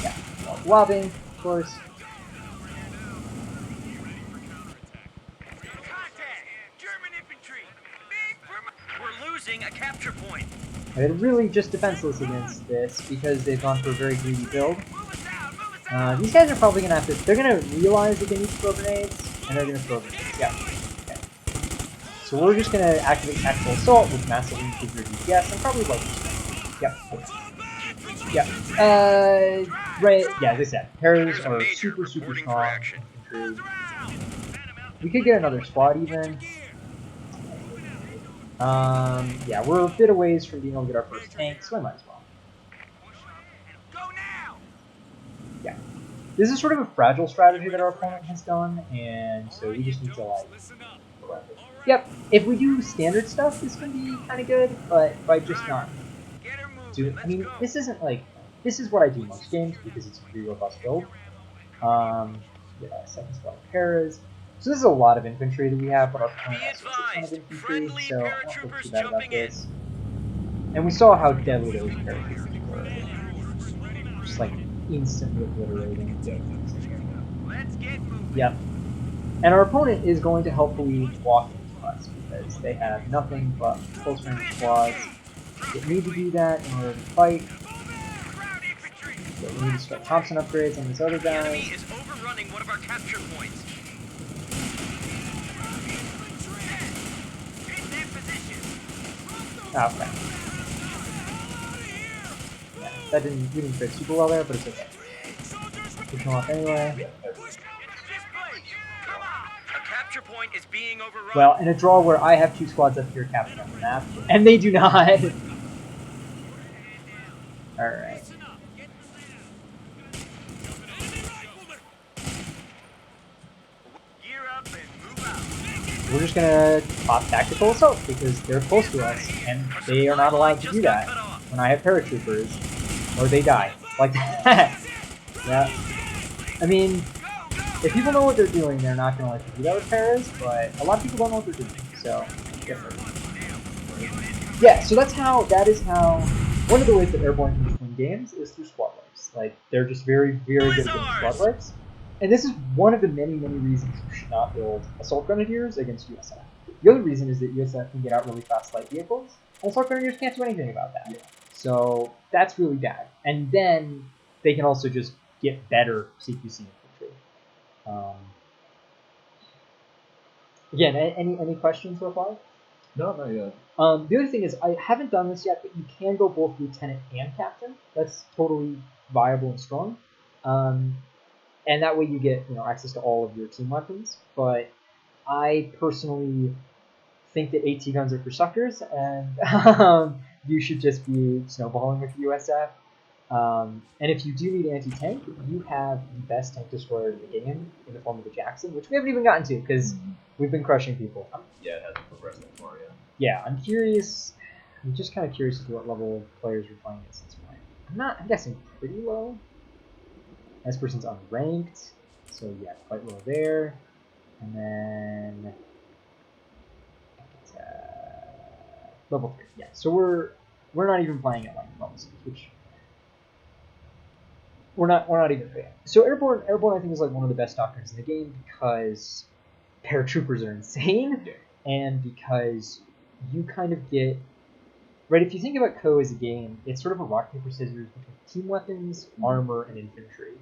Yeah, well, lobbing, of course. German infantry. We're losing a capture point. And they're really just defenseless against this because they've gone for a very greedy build. These guys are probably gonna have to. They're gonna realize that they need to throw grenades, and they're gonna throw grenades. Yeah. Okay. So we're just gonna activate tactical assault with massively improved DPS and probably like. Yep. Yeah. Right. Yeah, as I said, pairs are super strong. Infantry. We could get another squad even. Yeah, we're a bit a ways from being able to get our first tank, so I might as well. Go now! Yeah. This is sort of a fragile strategy that our opponent has done, and so we just need to, like... Yep, if we do standard stuff, this can be kind of good, but by just not Get her moving. doing... Let's I mean, go. this isn't, like... This is what I do most games, because it's a pretty robust build. Yeah, second spell paras. So this is a lot of infantry that we have, but our opponent Be has a ton of advised, infantry, friendly so I don't feel too paratroopers bad about jumping in. this. And we saw how deadly those paratroopers were. Just like instantly obliterating. Let's get moving. Yep. And our opponent is going to helpfully walk into us because they have nothing but close range squads that need to do that in order to fight. Ground infantry. So we need to start Thompson upgrades on these other The enemy guys. is overrunning one of our capture points. In their position. Okay. Yeah, that didn't we didn't fit super well there, but it's okay. Push them off anyway. Come on. A capture point is being overrun. Well, in a draw where I have 2 squads up here capturing on the map, and they do not. Alright. Gear up and move out. We're just gonna pop tactical assault because they're close to us, and they are not allowed to do that when I have paratroopers, or they die. Like that. Yeah. I mean, if people know what they're doing, they're not gonna let you do that with paras, but a lot of people don't know what they're doing, so get ready. Yeah, so that is how, one of the ways that Airborne can just win games is through squad wipes. Like, they're just very, very good at getting squad wipes. And this is one of the many, many reasons you should not build Assault Grenadiers against USF. The other reason is that USF can get out really fast light vehicles, and Assault Grenadiers can't do anything about that. Yeah. So that's really bad. And then they can also just get better CQC infantry. Again, any questions so far? No, not yet. The other thing is, I haven't done this yet, but you can go both lieutenant and captain. That's totally viable and strong. And that way you get access to all of your team weapons. But I personally think that AT guns are for suckers, and you should just be snowballing with USF. And if you do need anti-tank, you have the best tank destroyer in the game in the form of the Jackson, which we haven't even gotten to because we've been crushing people. Yeah, it hasn't progressed that far yet. Yeah, I'm curious. I'm just kind of curious as to what level of players we're playing at this point. I'm guessing pretty low. This person's unranked, so yeah, quite low there. And then level 3. Yeah, so we're not even playing at like level 6, which we're not even playing. So airborne I think is like one of the best doctrines in the game because paratroopers are insane, and because you kind of get right. If you think about KO as a game, it's sort of a rock paper scissors between team weapons, armor, and infantry.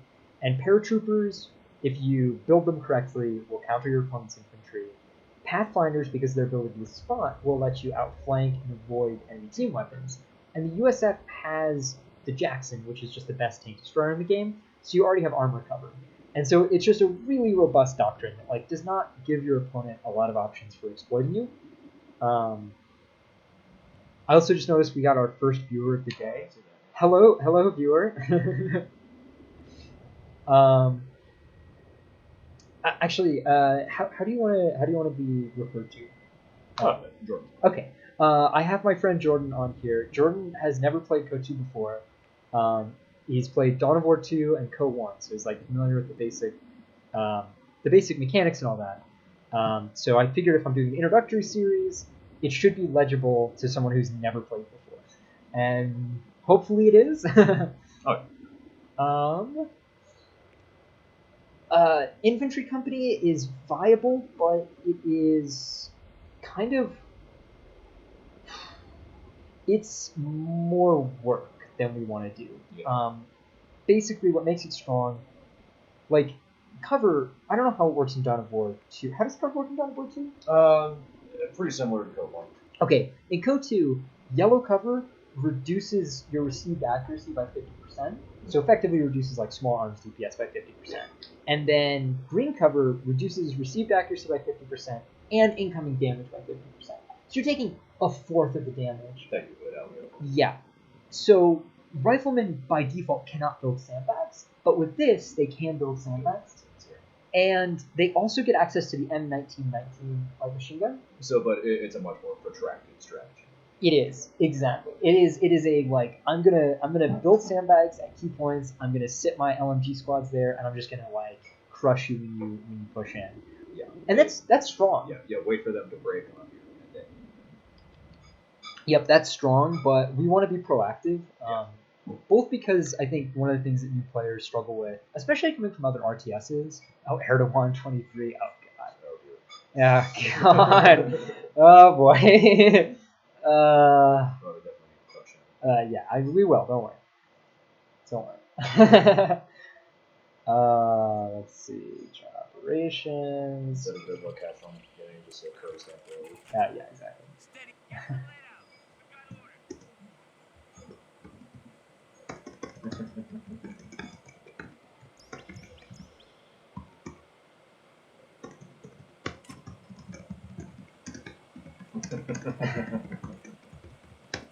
And paratroopers, if you build them correctly, will counter your opponent's infantry. Pathfinders, because their ability to spot, will let you outflank and avoid enemy team weapons. And the USF has the Jackson, which is just the best tank destroyer in the game, so you already have armor cover. And so it's just a really robust doctrine that like does not give your opponent a lot of options for exploiting you. I also just noticed we got our first viewer of the day. Hello, viewer. Actually, how do you want to be referred to? Jordan. Okay. I have my friend Jordan on here. Jordan has never played Co 2 before. He's played Dawn of War 2 and Co 1, so he's like familiar with the basic mechanics and all that. So I figured if I'm doing an introductory series, it should be legible to someone who's never played before, and hopefully it is. Infantry company is viable, but it is kind of it's more work than we want to do. Yeah. Basically, what makes it strong, like cover. I don't know how it works in Dawn of War 2. How does cover work in Dawn of War 2? Pretty similar to Co 1. Okay, in Co 2, yellow cover reduces your received accuracy by 50%. So effectively reduces like small arms DPS by 50%. And then green cover reduces received accuracy by 50% and incoming damage by 50%. So you're taking a fourth of the damage. That you would out there. Yeah. So riflemen by default cannot build sandbags, but with this they can build sandbags, and they also get access to the M1919 light machine gun. So, but it's a much more protracted strategy. It is, exactly. It is a like I'm gonna build sandbags at key points. I'm gonna sit my LMG squads there, and I'm just gonna like crush you when you push in. Yeah. And that's strong. Yeah. Wait for them to break on you, and then. Yep, that's strong, but we want to be proactive. Both because I think one of the things that new players struggle with, especially coming from other RTSs, Erdogan 23, oh god. Yeah, God. Oh boy. Yeah, we will. Don't worry. Don't worry. Let's see. Try operations. Instead of good luck catch on getting just a curse sample. Yeah, exactly.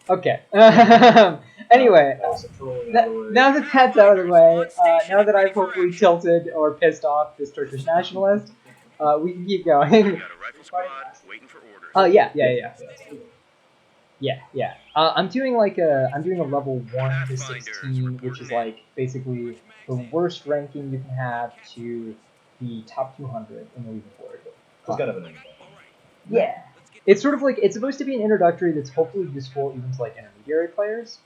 Okay. Anyway, now that that's out of the way, now that I've hopefully tilted or pissed off this Turkish nationalist, we can keep going. Got a rifle squad waiting for orders. Yeah. I'm doing a level 1 to 16, which is like basically the worst ranking you can have to the top 200 in the leaderboard. It's kind of an Yeah. It's sort of like, it's supposed to be an introductory that's hopefully useful even to like intermediary players.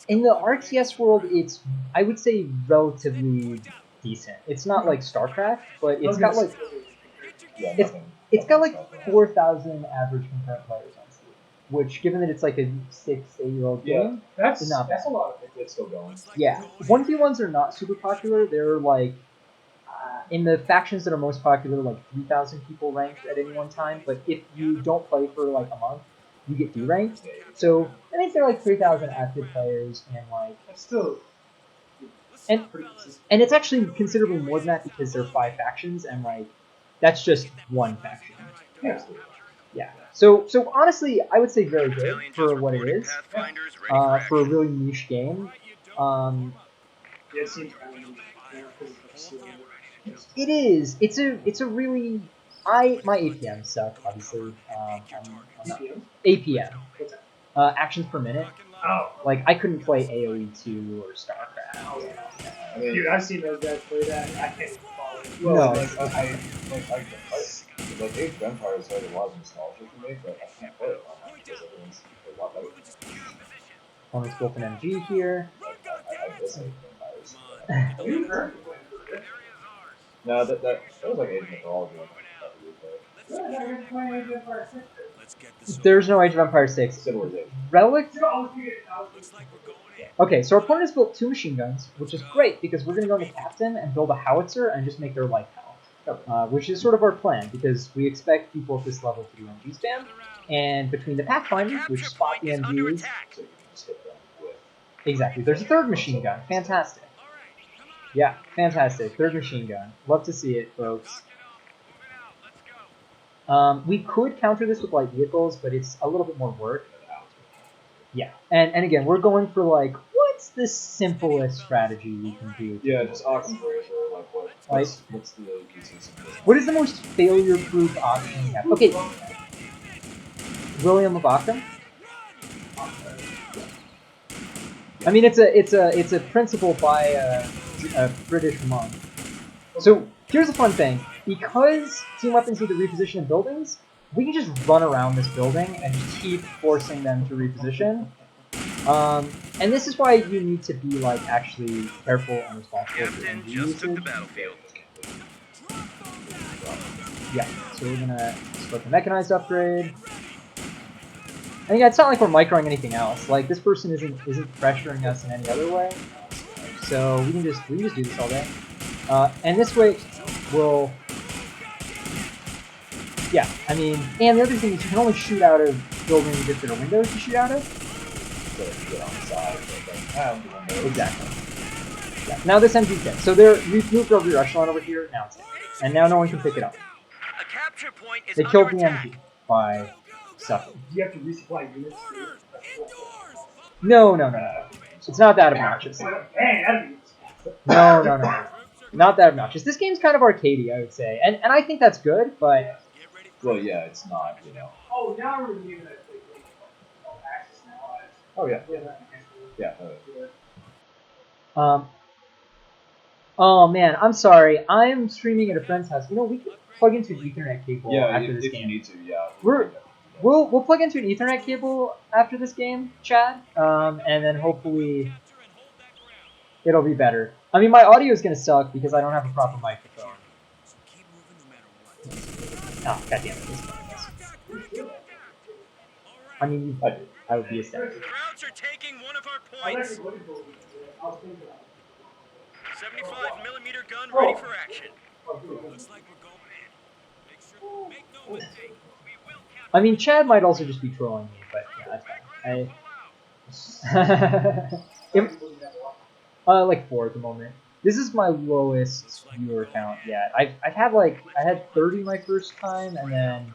In the RTS world, it's, I would say, relatively decent. It's not like StarCraft, but it's got like it's got like 4,000 average concurrent players on Steam, which, given that it's like a 6-8-year-old game, that's not bad. a lot. It's still going. Yeah, 1v1s are not super popular. They're like in the factions that are most popular, like 3,000 people ranked at any one time. But if you don't play for like a month, you get deranked. So I think there are like 3,000 active players, and like Still. and it's actually considerably more than that because there are 5 factions, and like that's just one faction. Yeah. So honestly, I would say very good for what it is. For a really niche game. It seems It is. It's a really. My APM suck, obviously. I'm not, APM. Actions per minute. Oh. Like I couldn't play AoE 2 or StarCraft. Dude, I've seen those guys play that. I can't follow it. Well, No. Like Age of Empires had a lot of nostalgia for me, but I can't play it on that because everyone's a lot better. Opponent's built an MG here. I miss Age of Empires. No, that was like Age of Mythology. There's no Age of Empires 6. Civilization. Relic. Okay, so our opponent has built 2 machine guns, which is great because we're going to go into Captain and build a howitzer and just make their life hell. Which is sort of our plan because we expect people at this level to do MG spam. And between the Pathfinders, which spot the MGs, exactly. There's a 3rd machine gun. Fantastic. Yeah, fantastic. 3rd machine gun. Love to see it, folks. We could counter this with light vehicles, but it's a little bit more work. Yeah, and again, we're going for like, what's the simplest strategy we can do? Yeah, just Occam's razor. Like what's the easiest? What is the most failure-proof option we have? Okay, William of Ockham. I mean, it's a principle by a British monk. So here's the fun thing: because team weapons need to reposition buildings, we can just run around this building and just keep forcing them to reposition. And this is why you need to be like actually careful and responsible with your MG usage. Yeah, so we're gonna start the mechanized upgrade. And yeah, it's not like we're microing anything else. Like this person isn't pressuring us in any other way. So we can just do this all day. And this way we'll. Yeah, I mean, and the other thing is you can only shoot out of buildings if there are windows to shoot out of. Get on the side. Exactly. Yeah, now this MG's dead. So we've moved over your echelon over here. Now it's dead. And now no one can pick it up. A capture point is They under killed the attack. MG by sucking. Do you have to resupply units? No. It's not that obnoxious. Dang, that'd be. No. Not that obnoxious. This game's kind of arcadey, I would say. And I think that's good, but... Well, yeah, it's not, you know. Oh, now I remember you that. Access now. Oh, yeah. Yeah, that. Yeah. Oh man, I'm sorry. I'm streaming at a friend's house. You know, we could plug into an Ethernet cable Yeah, after if this you game. need to, yeah. We'll plug into an Ethernet cable after this game, Chad. And then hopefully it'll be better. I mean, my audio is gonna suck because I don't have a proper microphone. Oh, goddamn it! I mean, I would be ecstatic. Crowds are taking one of our points. 75mm gun ready for action. Looks like we're going in. Make no mistake, we will capture. I mean, Chad might also just be trolling me, but yeah, that's fine. Like 4 at the moment. This is my lowest viewer count yet. I had 30 my first time, and then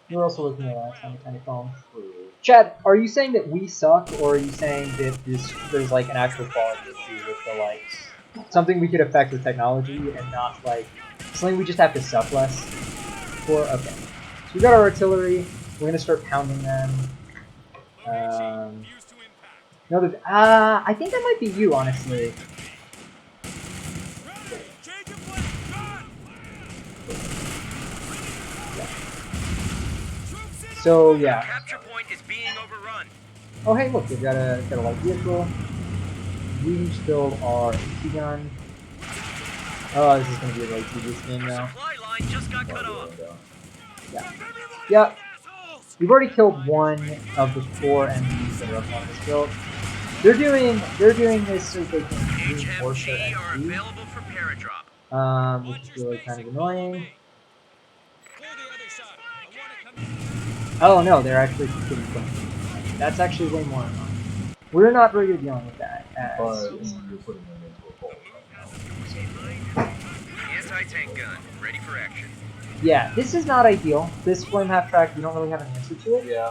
we were also looking at last time, kind of calm. Chad, are you saying that we suck, or are you saying that there's like an actual quality issue with the likes? Something we could affect with technology and not like something we just have to suck less for? Okay. So we got our artillery. We're gonna start pounding them. No, I think that might be you, honestly. So yeah. Capture point is being overrun. Oh hey, look, we've got a light vehicle. We just build our AT gun. Oh, this is gonna be a really tedious game now. Supply line just got cut off. Yeah. We've already killed one of the 4 enemies that are up on this build. They're doing this so they can reinforce their HMG are MG. available for paradrop. Which is really kind of annoying. Oh no, they're actually getting close. That's actually way more annoying. We're not very good dealing with that. But you're putting them into a hole right now. Anti-tank gun ready for action. Yeah, this is not ideal. This flame half track, we don't really have an answer to it. Yeah.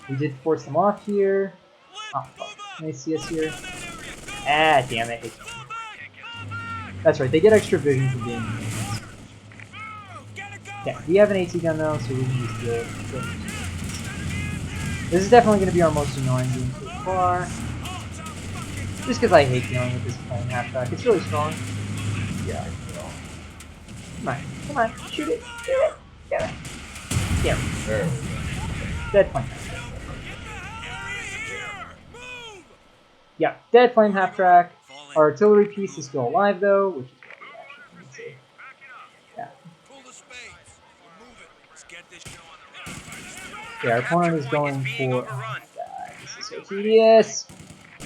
We did force them off here. Oh, fuck. Can they see us here? Ah, damn it. That's right, they get extra vision for being units. Yeah, we have an AT gun though, so we can just do it. This is definitely going to be our most annoying game so far. Just because I hate dealing with this flame half track. It's really strong. Yeah. Come on, shoot it, get it. Yeah, There we go. dead flame. Yeah, dead flame half track. Our artillery piece is still alive though, which is what we actually need to see. Yeah. Yeah, our opponent is going for. Oh my god, this is so tedious.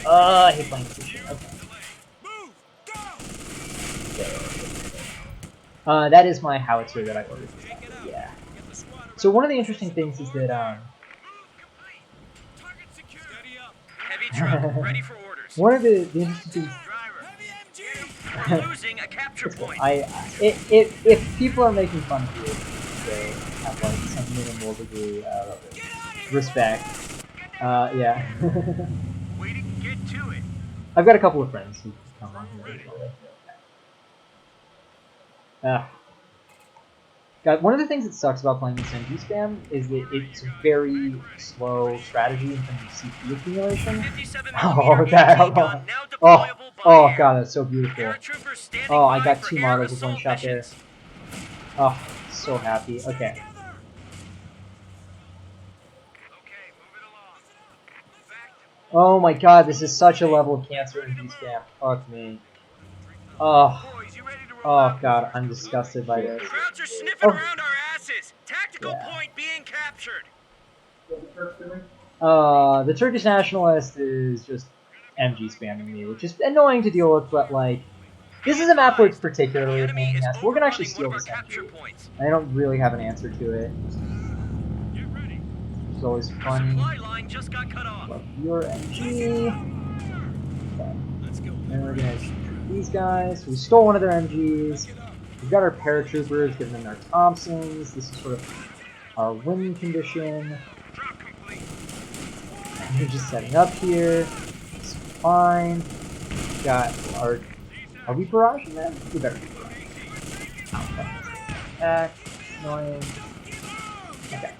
I hate playing this shit. Okay. That is my howitzer that I ordered. Yeah. So one of the interesting things is that Heavy truck ready for orders. one of the interesting things. We're losing a capture point. If people are making fun of you, they have like some minimal degree of respect. Yeah. Way to get to it. I've got a couple of friends who come on here occasionally. God, one of the things that sucks about playing this MG spam is that it's very slow strategy in terms of CPU accumulation. Oh, that! Oh god, that's so beautiful. Oh, I got 2 models with 1 shot there. Oh, so happy. Okay. Oh my god, this is such a level of cancer in MG spam. Fuck me. Oh. Oh god, I'm disgusted by this. Crowds are sniffing around our asses. Tactical point being captured. The Turkish nationalist is just MG spamming me, which is annoying to deal with, but like, this is a map where it's particularly a pain in the ass. We're gonna actually steal this MG. I don't really have an answer to it. It's always funny. Supply line just got cut off. Love your MG. Let's go. And we're gonna shoot these guys. We stole one of their MGs. We've got our paratroopers, giving them their Thompsons. This is sort of our win condition. Drop complete. And we're just setting up here. It's fine. We've got our. Are we barraging them? We better be barraging. Attack. Annoying. Okay.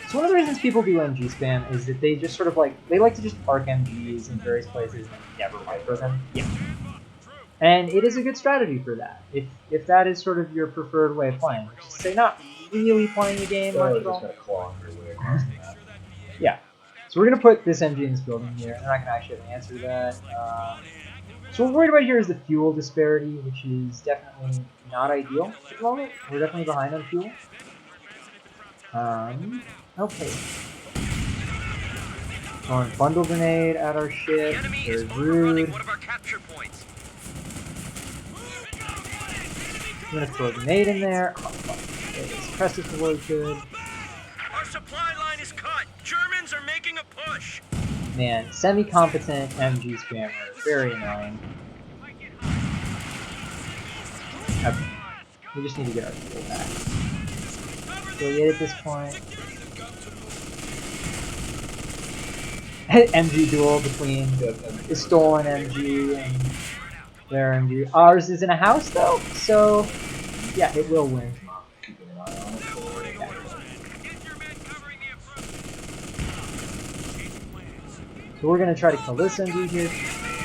So one of the reasons people do MG spam is that they just sort of they like to just park MGs in various places and never micro them. Yeah. And it is a good strategy for that. If that is sort of your preferred way of playing. Just say not really playing the game much at all. Just gotta claw your way across the map. Yeah. So we're gonna put this MG in this building here. They're not gonna actually answer that. So what we're worried about here is the fuel disparity, which is definitely not ideal at the moment. We're definitely behind on fuel. Okay. Throwing bundle grenade at our The ship. enemy Very is overrunning rude. one of our capture points. I'm gonna throw a grenade in there. Oh, fuck. This press is really good. Our supply line is cut. Germans are making a push. Man, semi-competent MG spammer. Very annoying. Okay. We just need to get our fuel back. Affiliate at this point. MG duel between the stolen MG and their MG. Ours is in a house though, so yeah, it will win. Keeping an eye on it. So we're gonna try to kill this MG here.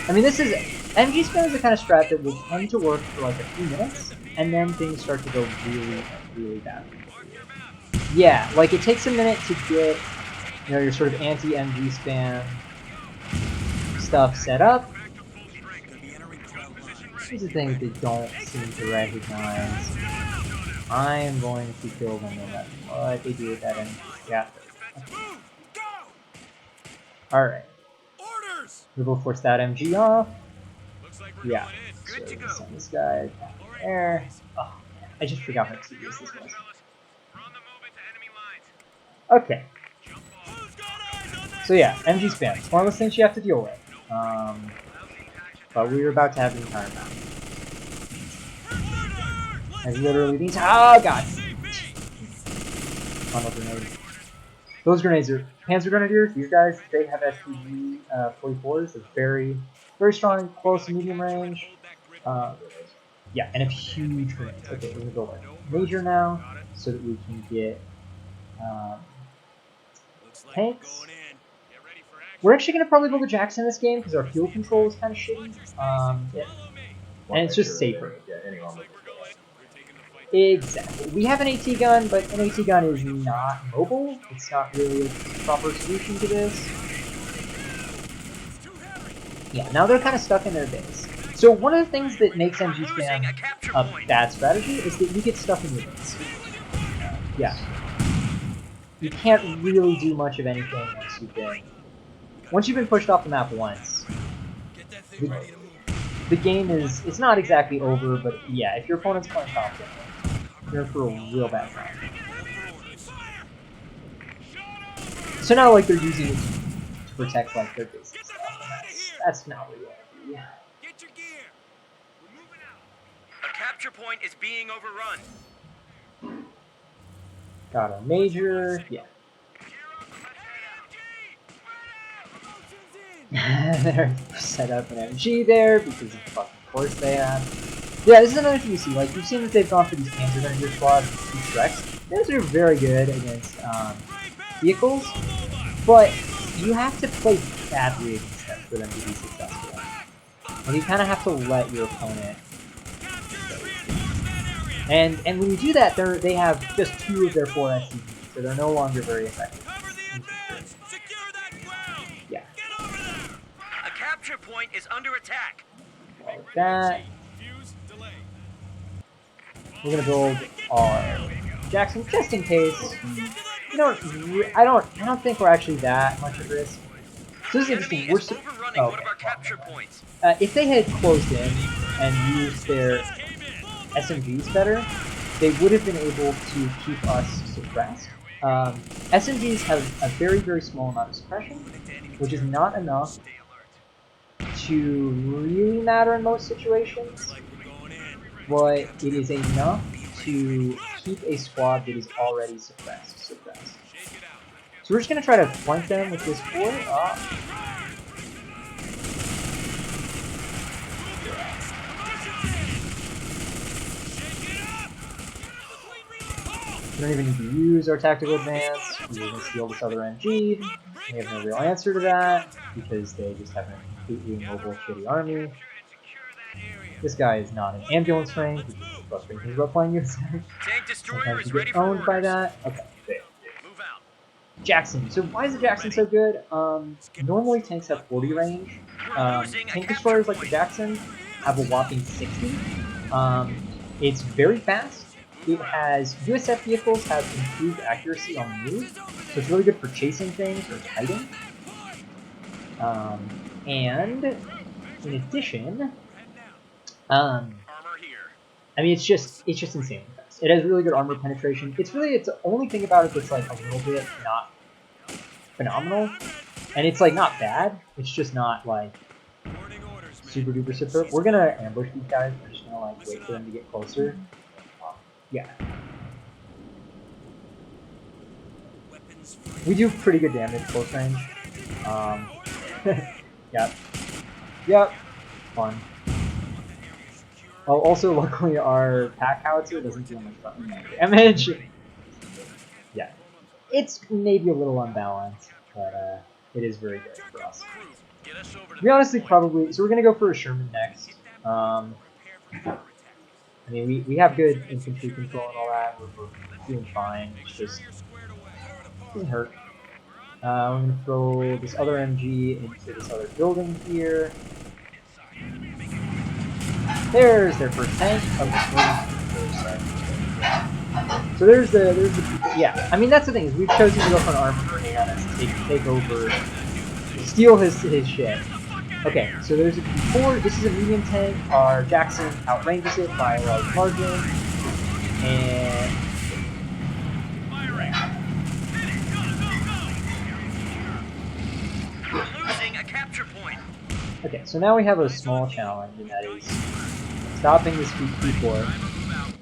I mean, this is MG spam is the kind of strat that will tend to work for like a few minutes, and then things start to go really, really bad. Yeah, like it takes a minute to get, you know, your sort of anti-MG spam stuff set up. Here's the thing that they don't seem to recognize. I am going to kill them no matter what they do with that MG. Yeah. Alright. We will force that MG off. Yeah. So send this guy down there. Oh, man. I just forgot how tedious this was. Okay. So yeah, MG spam. It's one of those things you have to deal with. But we were about to have the entire map. Like literally the entire. Oh god! Funnel grenade. Those grenades are Panzer Grenadiers. These guys, they have SPG 44s. They're very, very strong, close to medium range. Yeah, and have huge grenades. Okay, we're gonna go like major now, so that we can get tanks. We're actually gonna probably build a Jackson in this game because our fuel control is kind of shitty. Yeah. And it's just safer. Exactly. We have an AT gun, but an AT gun is not mobile. It's not really a proper solution to this. Yeah, now they're kind of stuck in their base. So one of the things that makes MG spam a bad strategy is that you get stuck in your base. Yeah. You can't really do much of anything once you've been pushed off the map once. The game is, it's not exactly over, but yeah, if your opponent's playing confidently, you're in for a real bad time. So now, like, they're using it to protect, like, their base and stuff. That's not what you want to do. Get your gear. We're moving out. A capture point is being overrun. Got a major, yeah. They're set up an MG there because of fucking course they have. Yeah, this is another thing you see. Like, you've seen that they've gone for these Panzer Grenadier squads, these Shreks. Those are very good against vehicles, but you have to play badly against them for them to be successful. And you kind of have to let your opponent. And when you do that, they have just 2 of their 4 SCVs, so they're no longer very effective. Yeah. A capture point is under attack. Like that. We're gonna build our Jackson just in case. I don't think we're actually that much at risk. So this is interesting. We're overrunning one of our capture points. If they had closed in and used their SMGs better, they would have been able to keep us suppressed. SMGs have a very, very small amount of suppression, which is not enough to really matter in most situations, but it is enough to keep a squad that is already suppressed. So we're just going to try to flank them with this 4. We don't even need to use our tactical advance. We're going to steal this other MG. We have no real answer to that because they just have a completely immobile, shitty army. This guy is not an ambulance rank, which is the frustrating thing about playing USF. Tank destroyer Sometimes is you ready get for owned by orders. that. Okay. Move out. Jackson. So why is the Jackson so good? Normally tanks have 40 range. Tank destroyers like the Jackson have a whopping 60. It's very fast. It has USF vehicles have improved accuracy on the move, so it's really good for chasing things or kiting. And in addition, Armor here. I mean, it's just insanely fast. It has really good armor penetration. It's the only thing about it that's like a little bit not phenomenal, and it's like not bad. It's just not like super duper superb. We're gonna ambush these guys. We're just gonna like wait for them to get closer. Yeah. We do pretty good damage close range. Yep. Fun. Oh, also, luckily our pack howitzer doesn't deal much fucking damage. Yeah. It's maybe a little unbalanced, but it is very good for us. We honestly probably... So we're going to go for a Sherman next. I mean, we have good infantry control and all that. We're doing fine. It's just... It doesn't hurt. We're going to throw this other MG into this other building here. There's their first tank. So there's the yeah. I mean, that's the thing, is we've chosen to go for an armor grenade on us to take over, steal his shit. Okay, so there's a P4. This is a medium tank. Our Jackson outranges it by a large margin, and Losing a capture point. okay, so now we have a small challenge, and that is stopping this P4.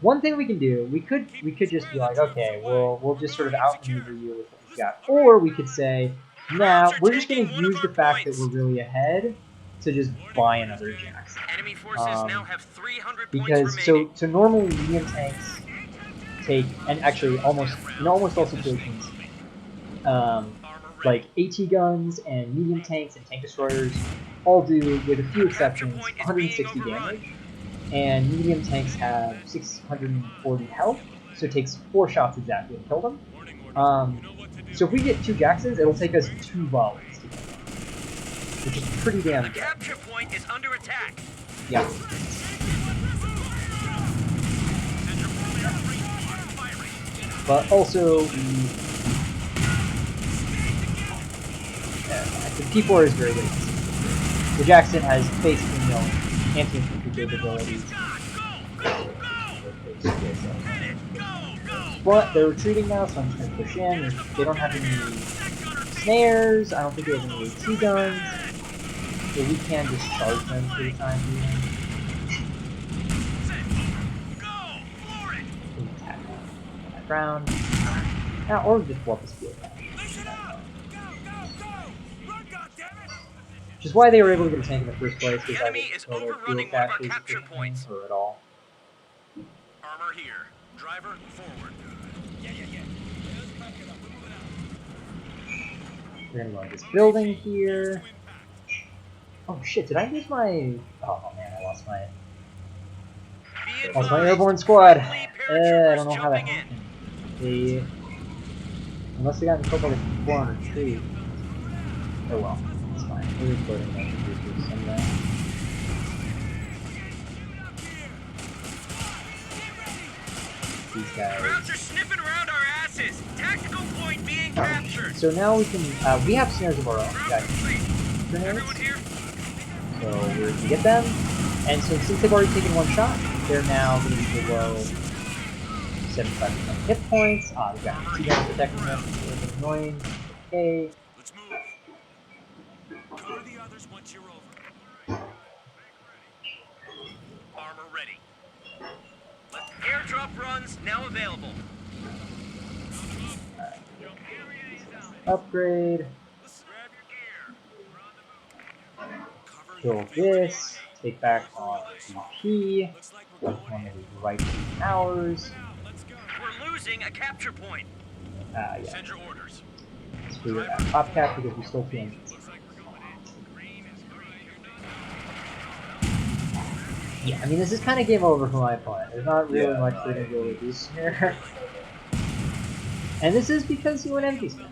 One thing we can do, we could just be like, okay, we'll just sort of outmaneuver you with what we've got, or we could say, nah, we're just going to use the fact that we're really ahead to just buy another Jackson. Enemy forces now have 300 because points remaining. so normally medium tanks take, and actually in almost all situations, like AT guns and medium tanks and tank destroyers all do, with a few exceptions, 160 damage. And medium tanks have 640 health, so it takes 4 shots exactly to kill them. So if we get 2 Jacksons, it'll take us 2 volleys to kill them, which is pretty damn good. The capture point is under attack. Yeah. But also, the P4 is very good. The Jackson has basically no anti-infantry capabilities. But they're retreating now, so I'm just going to push in. They don't have any snares. I don't think they have any AT guns. So we can just charge them for the time being. Attack that ground. Now, or just blow up this field cache. Which is why they were able to get a tank in the first place. The enemy is overrunning one of our capture points. Or at all. Armor here. Driver forward. We're gonna go into this building here. Oh shit, did I lose my... Oh man, I lost my airborne squad. I don't know how that happened. Unless they got in trouble with 400 trees. Oh well, it's fine. We're recording that producers anyway. These guys. Crowds are sniffing around our asses. Tactical point being captured. So now we can, we have snares of our own. We got grenades. So we're going to get them. And so since they've already taken 1 shot, they're now going to be below 75% hit points. We got two guys protecting us. It's a little bit annoying. Okay. Let's move. Cover the others once you're over. Armor ready. Airdrop runs now available. Upgrade. Grab your gear. Cover Kill your field this. fire. Take back our VP. Looks like we're going One in. of these right ours. Moving out. Let's go. We're losing a capture point. Yeah. Send your orders. Screw that top cap because we stole 2 engines. Looks like we're going in. Green is green. Yeah, I mean, this is kind of game over for my opponent. There's not really Yeah, much no, they're going to be able to do here. Really? And this is because he went empty spin.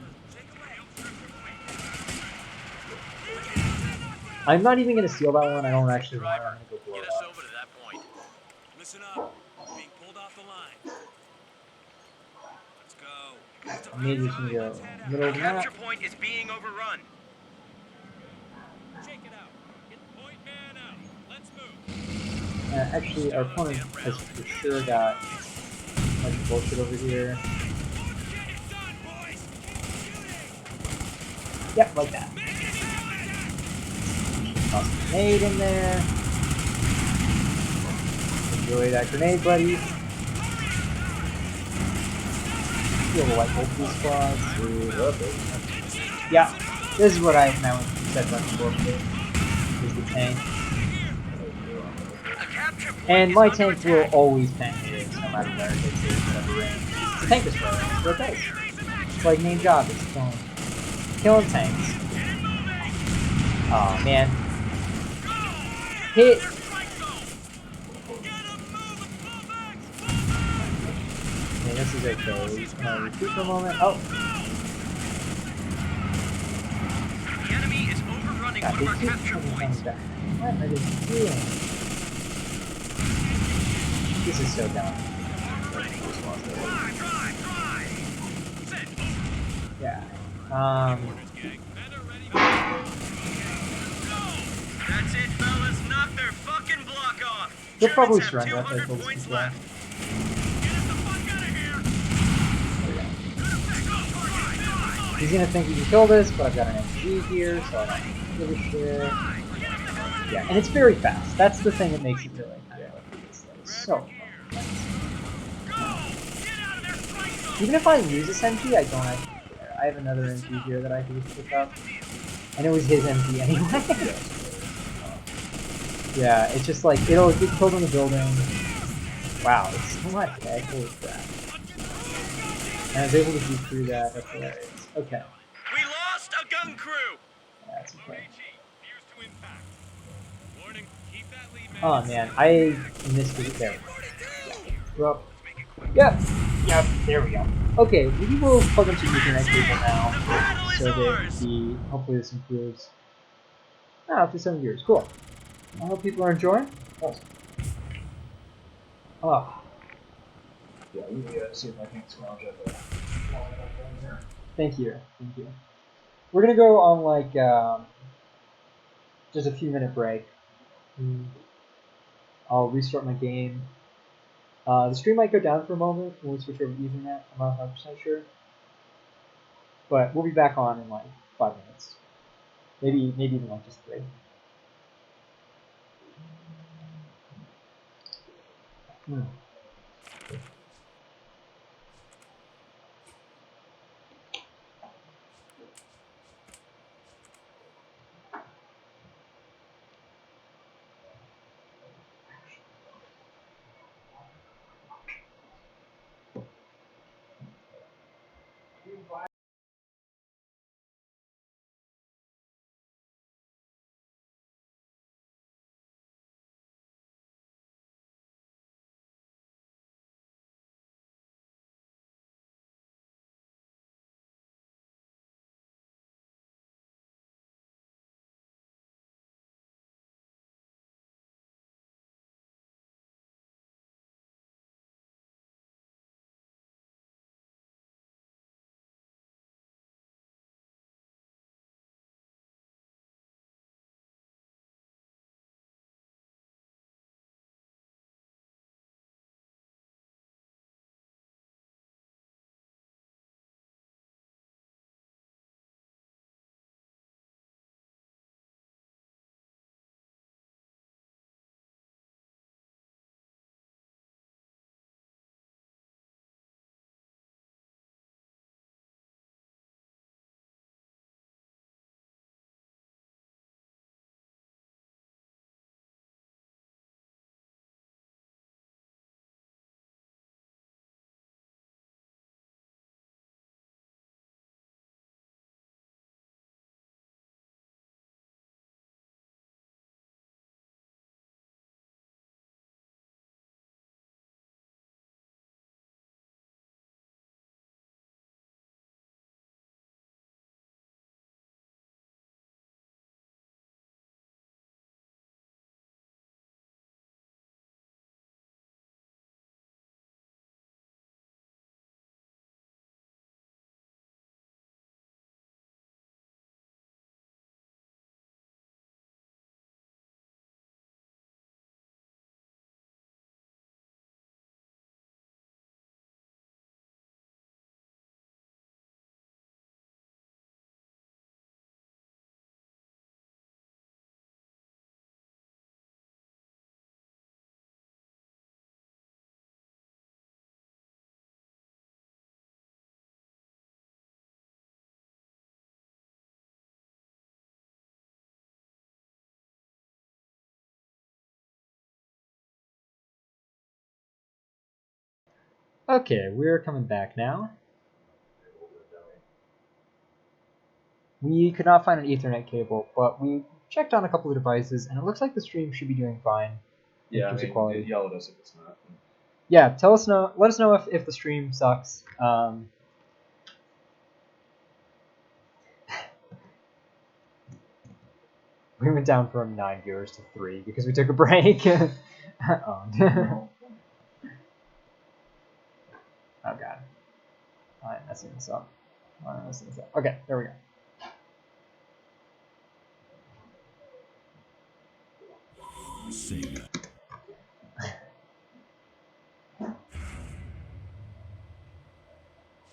I'm not even going to steal that one. I don't actually want it. I'm going to go blow Get it us up. over to that point. Listen up. We're being pulled off the line. Let's go. I'm maybe just going to go middle of the map. Capture point is being overrun. Check it out. Get the point man out. Let's move. Actually, our opponent has for sure got a bunch of bullshit over here. Get it done, boys. Shooting. Yep, like that. Toss a grenade in there. Enjoy that grenade, buddy. Feel the white multiple squads. Yeah, this is what I meant when you said bunch of bullshit. Is the tank. A capture point And is my under tank will attack. always tank it, no matter where it is, whatever range. It's a tank destroyer, that's what it does. It's like main job, it's killing tanks. Oh man. Hit! Man, this is okay. He's gonna retreat for a moment. Oh! The enemy is overrunning God, one of our they keep capture coming points. back. What are they doing? This is so dumb. Yeah. That's it, fellas. Knock their fucking block off. He'll probably Germans have surrender after I 200 kill this points people. left. He's gonna think he can kill this, but I've got an MG here, so I don't give a shit. Yeah, and it's very fast. That's the thing that makes it really kind of like it's so fast. Even if I lose this MG, I don't actually care. I have another MG here that I can just pick up. And it was his MG anyway. Yeah, it's just like, it'll get killed in the building. Wow, it's so much, guys. Holy crap. And I was able to get through that. That's hilarious. Okay. We lost a gun crew. That's okay. Warning, keep that lead man. Oh man, I missed it there. Well, yep, there we go. Okay, we will plug in some Ethernet cable now, so that hopefully this improves. Ah, up to 7 viewers, cool. I hope people are enjoying. Awesome. Oh, Yeah, let me see if I can scrounge up a. thank you. We're gonna go on like just a few minute break. I'll restart my game. The stream might go down for a moment when we switch over to Ethernet. I'm not 100% sure. But we'll be back on in like 5 minutes. Maybe even like just 3. Okay, we're coming back now. We could not find an Ethernet cable, but we checked on a couple of devices, and it looks like the stream should be doing fine. Yeah, terms of quality. yell at us if it's not. Yeah, let us know if the stream sucks. We went down from 9 viewers to 3 because we took a break. Oh god. I'm messing this up. Okay, there we go. Sega.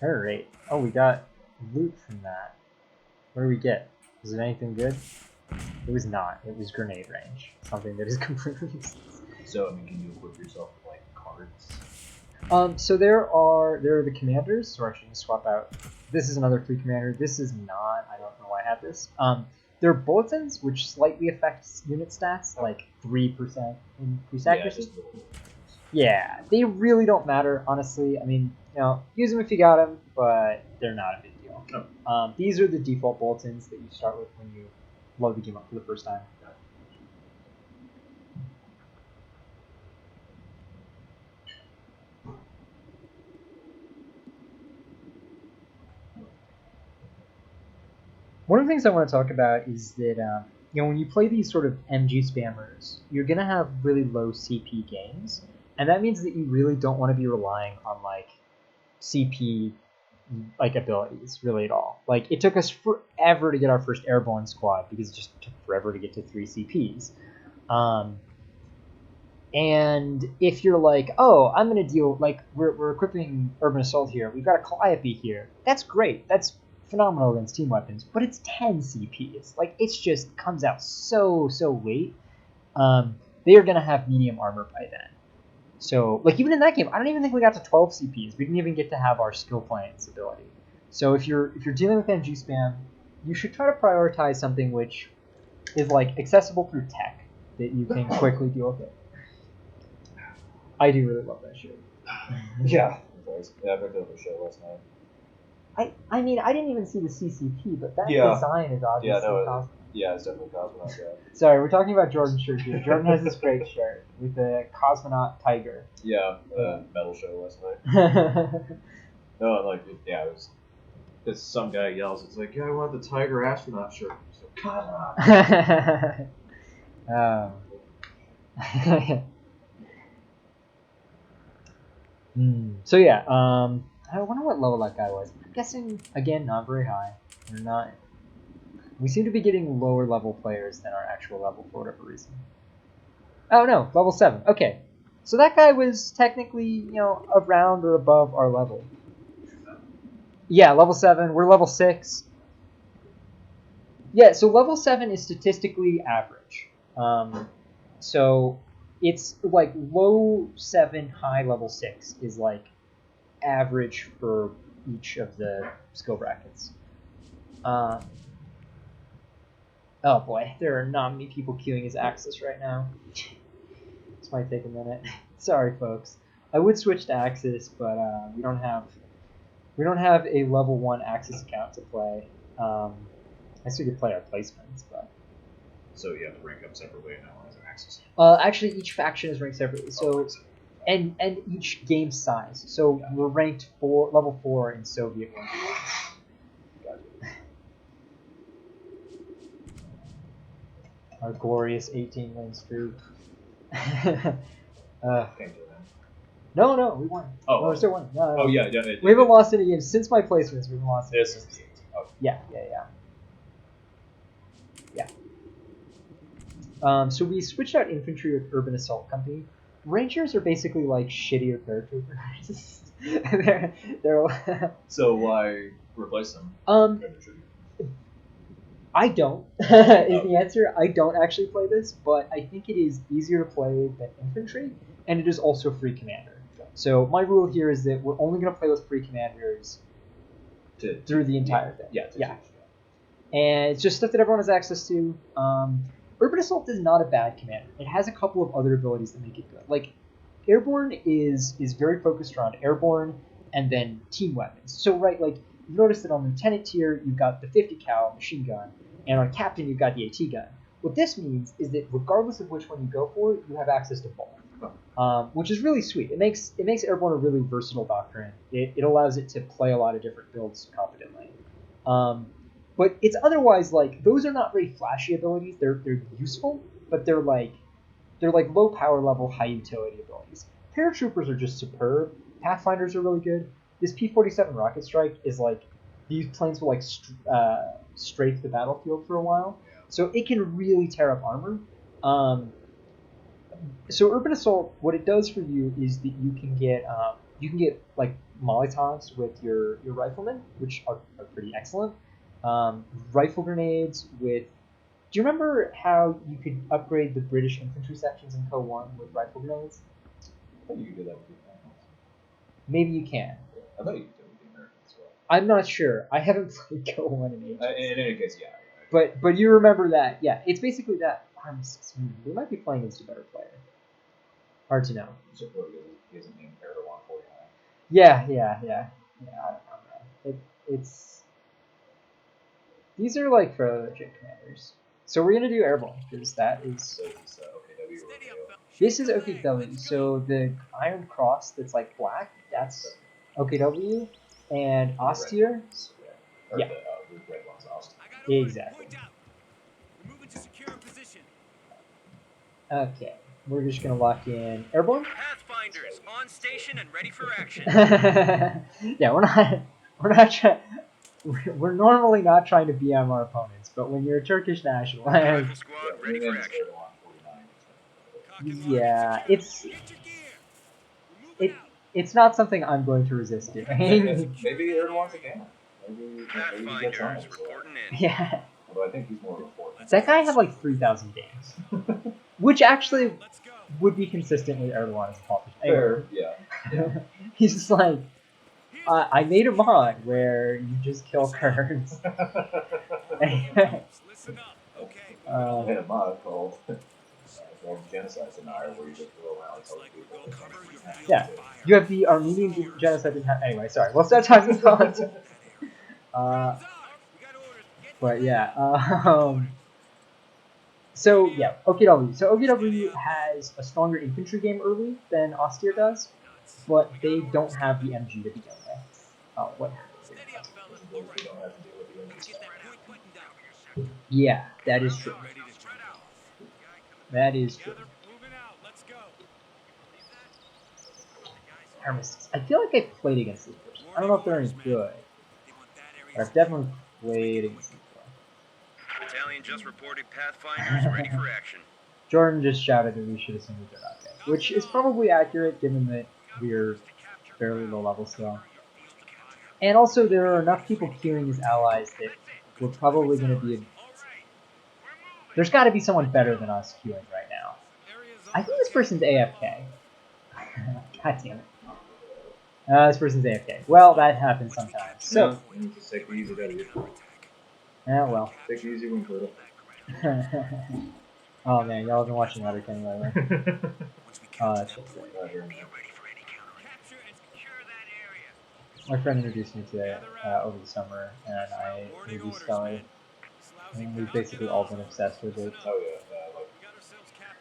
Alright. Oh, we got loot from that. What do we get? Was it anything good? It was not. It was grenade range. Something that is completely useless. So, I mean, can you equip yourself with, like, cards? So there are the commanders, so I should just swap out. This is another free commander. This is not. I don't know why I have this. There are bulletins, which slightly affects unit stats, like 3% increased accuracy. Yeah, they really don't matter, honestly. I mean, use them if you got them, but they're not a big deal. No. These are the default bulletins that you start with when you load the game up for the first time. One of the things I want to talk about is that when you play these sort of MG spammers, you're gonna have really low CP games, and that means that you really don't want to be relying on like CP like abilities really at all. Like it took us forever to get our first airborne squad because it just took forever to get to 3 CPs. And if you're like, oh, I'm gonna deal like we're equipping urban assault here, we've got a Calliope here. That's great. That's phenomenal against team weapons, but it's 10 CPs. Like it's just comes out so late. They are gonna have medium armor by then. So like even in that game, I don't even think we got to 12 CPs. We didn't even get to have our skill points ability. So if you're dealing with MG spam, you should try to prioritize something which is like accessible through tech that you can quickly deal with it. I do really love that shit. Yeah. Yeah, I picked up a show last night. I mean, I didn't even see the CCP, but that Yeah. design is obviously Cosmo. Yeah, it's definitely Cosmonaut, yeah. Sorry, we're talking about Jordan's shirt here. Jordan has this great shirt with the Cosmonaut Tiger. Yeah, the metal show last night. No, like, yeah, it was... Because some guy yells, it's like, yeah, I want the Tiger astronaut shirt. So, Cosmonaut! So yeah, I wonder what level that guy was. I'm guessing, again, not very high. We're not... We seem to be getting lower level players than our actual level for whatever reason. Oh no, level 7. Okay. So that guy was technically, around or above our level. Yeah, level 7. We're level 6. Yeah, so level 7 is statistically average. So it's like low 7, high level 6 is like average for each of the skill brackets. Oh boy, there are not many people queuing his Axis right now. This might take a minute. Sorry, folks. I would switch to Axis, but we don't have a level 1 Axis account to play. I guess we could play our placements, but. So you have to rank up separately and analyze their axis. Actually, each faction is ranked separately. So, and each game size. So we're ranked level 4 in Soviet War. Our glorious 18-win streak. No, we won. Oh, no, we still won. No. Oh yeah. We haven't lost any games since my placements. We haven't lost any games. Oh. Yeah. So we switched out infantry with urban assault company. Rangers are basically like shittier paratroopers. they're So why replace them? I don't is the answer. I don't actually play this, but I think it is easier to play than infantry, and it is also free commander. So my rule here is that we're only going to play with free commanders through the entire thing. Yeah. And it's just stuff that everyone has access to. Urban Assault is not a bad commander. It has a couple of other abilities that make it good. Like, Airborne is very focused around airborne and then team weapons. So right, like you've noticed that on lieutenant tier you've got the 50 cal machine gun, and on captain you've got the AT gun. What this means is that regardless of which one you go for, you have access to both, which is really sweet. It makes airborne a really versatile doctrine. It allows it to play a lot of different builds competently. But it's otherwise like those are not very flashy abilities. They're useful, but they're like low power level, high utility abilities. Paratroopers are just superb. Pathfinders are really good. This P-47 rocket strike is like these planes will like strafe the battlefield for a while, so it can really tear up armor. So urban assault, what it does for you is that you can get like Molotovs with your riflemen, which are pretty excellent. Rifle grenades with. Do you remember how you could upgrade the British infantry sections in Co 1 with rifle grenades? I thought you could do that with the Americans. Maybe you can. I thought you could do it with the Americans as well. I'm not sure. I haven't played Co 1 in ages. In any case, yeah. But you remember that. Yeah, it's basically that. Armistice. We might be playing against a better player. Hard to know. So he isn't named Erdogan 49. Yeah, I don't know. It's these are like for legit commanders. So we're gonna do airborne because that is. So he's OKW. This is OKW. So the Iron Cross that's like black, that's OKW, and Austere. Yeah. The red one's Austere. Exactly. We're moving to secure a position. Okay, we're just gonna lock in airborne. Pathfinders on station and ready for action. Yeah, we're not trying. We're normally not trying to BM our opponents, but when you're a Turkish national, Rifle squad ready for action. yeah, it's not something I'm going to resist doing. Maybe Erdogan's a gamer. Maybe he gets on Pathfinders it. reporting in. Yeah, Although I think he's more of a forward. that guy had like 3,000 games, which actually would be consistent with Erdogan as a politician. Fair, yeah. He's just like, I made a mod where you just kill Kurds. Listen up. Okay. I made a mod called Genocide Denier where you just go around and tell people. Yeah, you have the Armenian genocide. Anyway, sorry. We'll start talking politics. But yeah. So yeah, OKW. So OKW has a stronger infantry game early than Austere does, but they don't have the MG to begin with. What happened? Yeah, that is true. That is true. Armistice. I feel like I've played against this person. I don't know if they're any good, but I've definitely played against them before. Battalion just reported Pathfinders ready for action. Jordan just shouted that we should have singled it out there, which is probably accurate given that we're fairly low level still. And also, there are enough people queuing as allies that we're probably going to be. There's got to be someone better than us queuing right now. I think this person's AFK. God damn it. This person's AFK. Well, that happens sometimes. So. No, just take the easy W. Yeah, well. Take the easy win, Pluto. Oh man, y'all have been watching Epic anyway, right? Oh, that's so sick. My friend introduced me to it over the summer, and I introduced Scully, and we've basically all been obsessed with it. Oh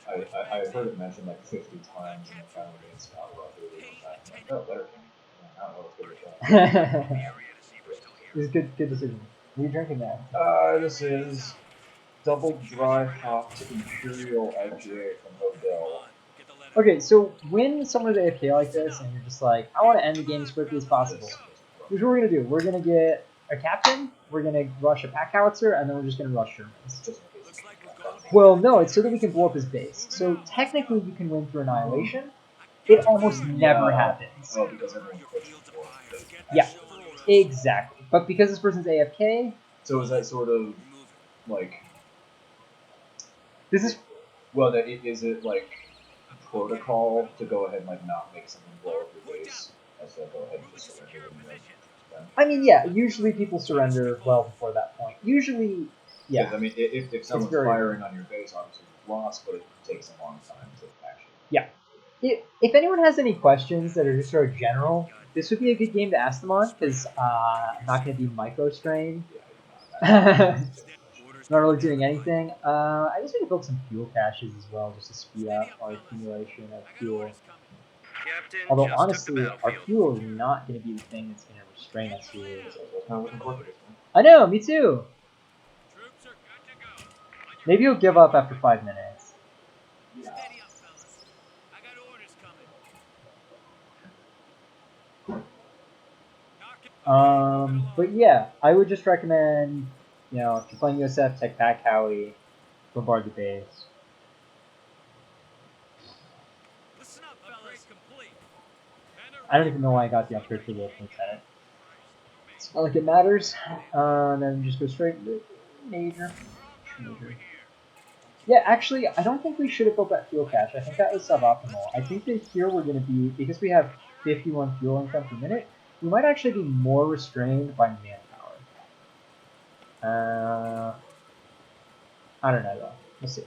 yeah, I heard it mentioned like 50 times in the final games about oh, better. I don't know what's good It was a good decision. What are you drinking now? This is double dry hopped Imperial IPA from Odell. Okay, so when someone's AFK like this, and you're just like, I want to end the game as quickly as possible, here's what we're going to do. We're going to get a captain, we're going to rush a pack howitzer, and then we're just going to rush Germans. Well, no, it's so that we can blow up his base. So technically you can win through annihilation. It almost never happens. Oh, because everyone's pushing for it. Yeah, exactly. But because this person's AFK... So is that sort of, like... This is... Well, is it, like, protocol to go ahead and, like, not make someone blow up your base? As to go ahead and just surrender them? I mean, yeah, usually people surrender well before that point. Usually, yeah. I mean, if someone's firing on your base, obviously you've lost, but it takes a long time to actually... Yeah. if anyone has any questions that are just sort of general, this would be a good game to ask them on because I'm not going to be micro-strained. Not really doing anything. I just need to build some fuel caches as well, just to speed up our accumulation of fuel. Captain Although just took the honestly, our battlefield. fuel is not going to be the thing that's going to restrain us here. So that's kind of looking forward to this one. I know, me too. Troops are good to go. On your Maybe you'll give up after 5 minutes. Steady up, fellas. I got orders coming. Knock it. Okay, moving But along. yeah, I would just recommend, if you're playing USF, take back Howie, bombard the base. Listen up, fellas. Complete. I don't even know why I got the upgrade for the lieutenant. It's not like it matters. Then just go straight to major. Yeah, actually, I don't think we should have built that fuel cache. I think that was suboptimal. I think that here we're going to be, because we have 51 fuel income per minute, we might actually be more restrained by manpower. I don't know though. Let's see.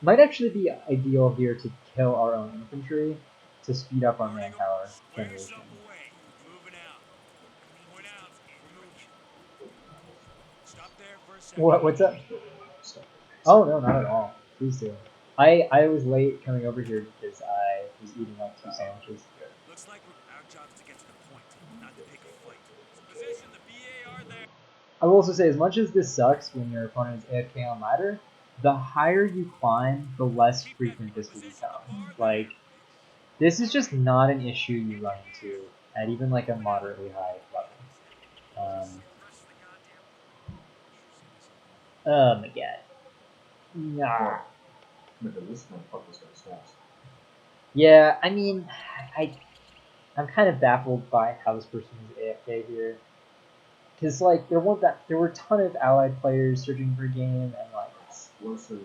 Might actually be ideal here to kill our own infantry to speed up our manpower Square generation. yourself away. Moving out. Point out. We're moving. Stop there for a second. What's up? Oh no, not at all. Please do. I was late coming over here because I was eating like 2 sandwiches. Looks like our job is to get to the point, not to pick a fight. Position the BAR there. I will also say, as much as this sucks when your opponent is AFK on ladder, the higher you climb, the less frequent this will become. Like, this is just not an issue you run into at even like a moderately high level. Oh my god. Nah. Yeah, I mean, I'm kind of baffled by how this person is AFK here. Because like there were a ton of allied players searching for a game and like Explosive.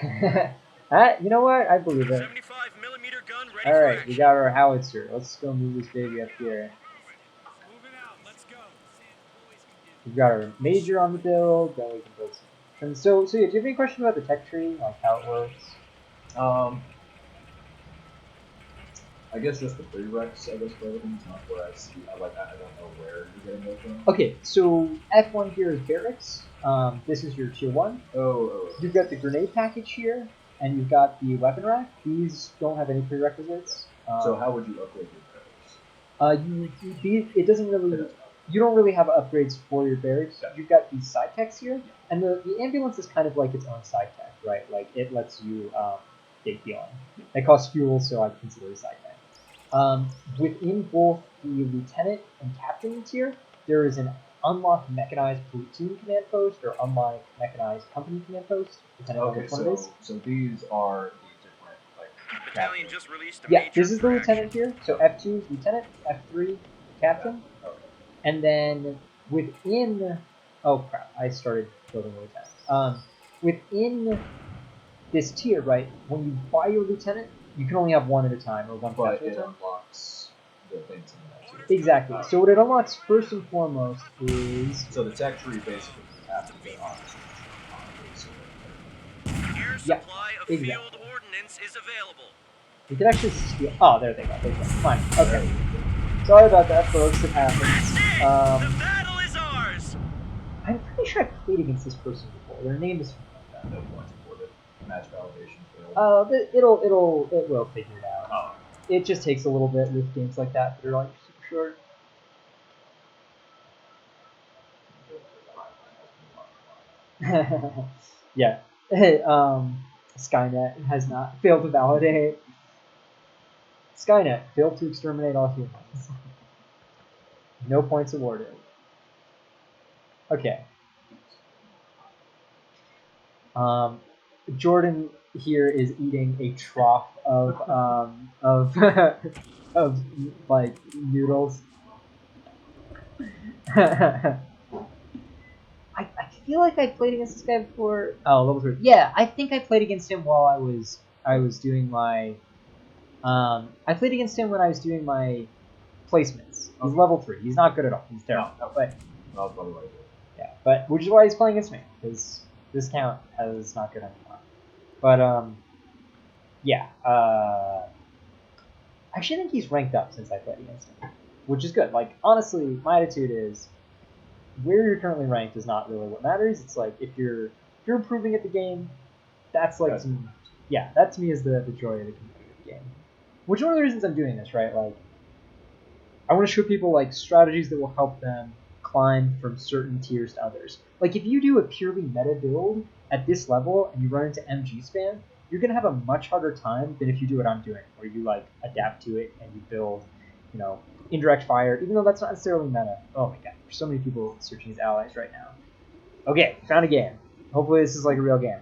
you know what? I believe it. 75 millimeter gun ready for Alright, action. we got our howitzer. Let's go move this baby up here. Moving out. Let's go. We've got our major on the build, then we can build some. And so yeah, do you have any question about the tech tree, like how it works? I guess just the prereqs, I guess, for everything's not where I see. I don't know where you're getting those from. Okay, so F1 here is barracks. This is your tier 1. Oh. You've got the grenade package here, and you've got the weapon rack. These don't have any prerequisites. So how would you upgrade your barracks? It doesn't really. You don't really have upgrades for your barracks. You've got these side techs here, and the ambulance is kind of like its own side tech, right? Like it lets you get healing. It costs fuel, so I consider it a side tech. Within both the lieutenant and captain tier, there is an unlocked mechanized platoon command post or unlocked mechanized company command post, depending on which one it is. So these are the different Battalion just released a Yeah, major this is the for lieutenant action. here. So F2 is lieutenant, F3 captain, and then within. Oh crap! I started building a lieutenant. Within this tier, right? When you buy your lieutenant, you can only have one at a time or one but captain at it a time. unlocks the things in that too. Exactly. So what it unlocks first and foremost is. So the tech tree basically has to get on. Air Yeah, supply of exactly. field ordnance is available. We could actually steal. Oh, there they go. There they go. Fine. Okay. Sorry about that, folks. It That's happens. it! The battle is ours! I'm pretty sure I've played against this person before. Their name is. No points awarded. Match validation failed. It will figure it out. Oh. It just takes a little bit with games like that are like super short. Yeah. Skynet has not failed to validate. Skynet failed to exterminate all humans. No points awarded. Okay. Jordan here is eating a trough of of like noodles. I feel like I played against this guy before. Oh, level 3. Yeah, I think I played against him while I was doing my. I played against him when I was doing my placements. He's level 3. He's not good at all. He's terrible. No. But That was probably right. yeah, but which is why he's playing against me because this count is not good anymore. But yeah. I actually think he's ranked up since I played against him, which is good. Like, honestly, my attitude is where you're currently ranked is not really what matters. It's like if you're improving at the game, that's like that to me is the joy of the competitive game. Which is one of the reasons I'm doing this, right? Like, I want to show people like strategies that will help them climb from certain tiers to others. Like if you do a purely meta build at this level and you run into MG spam, you're gonna have a much harder time than if you do what I'm doing, where you like adapt to it and you build, indirect fire, even though that's not necessarily meta. Oh my god, there's so many people searching as allies right now. Okay, found a game. Hopefully this is like a real game.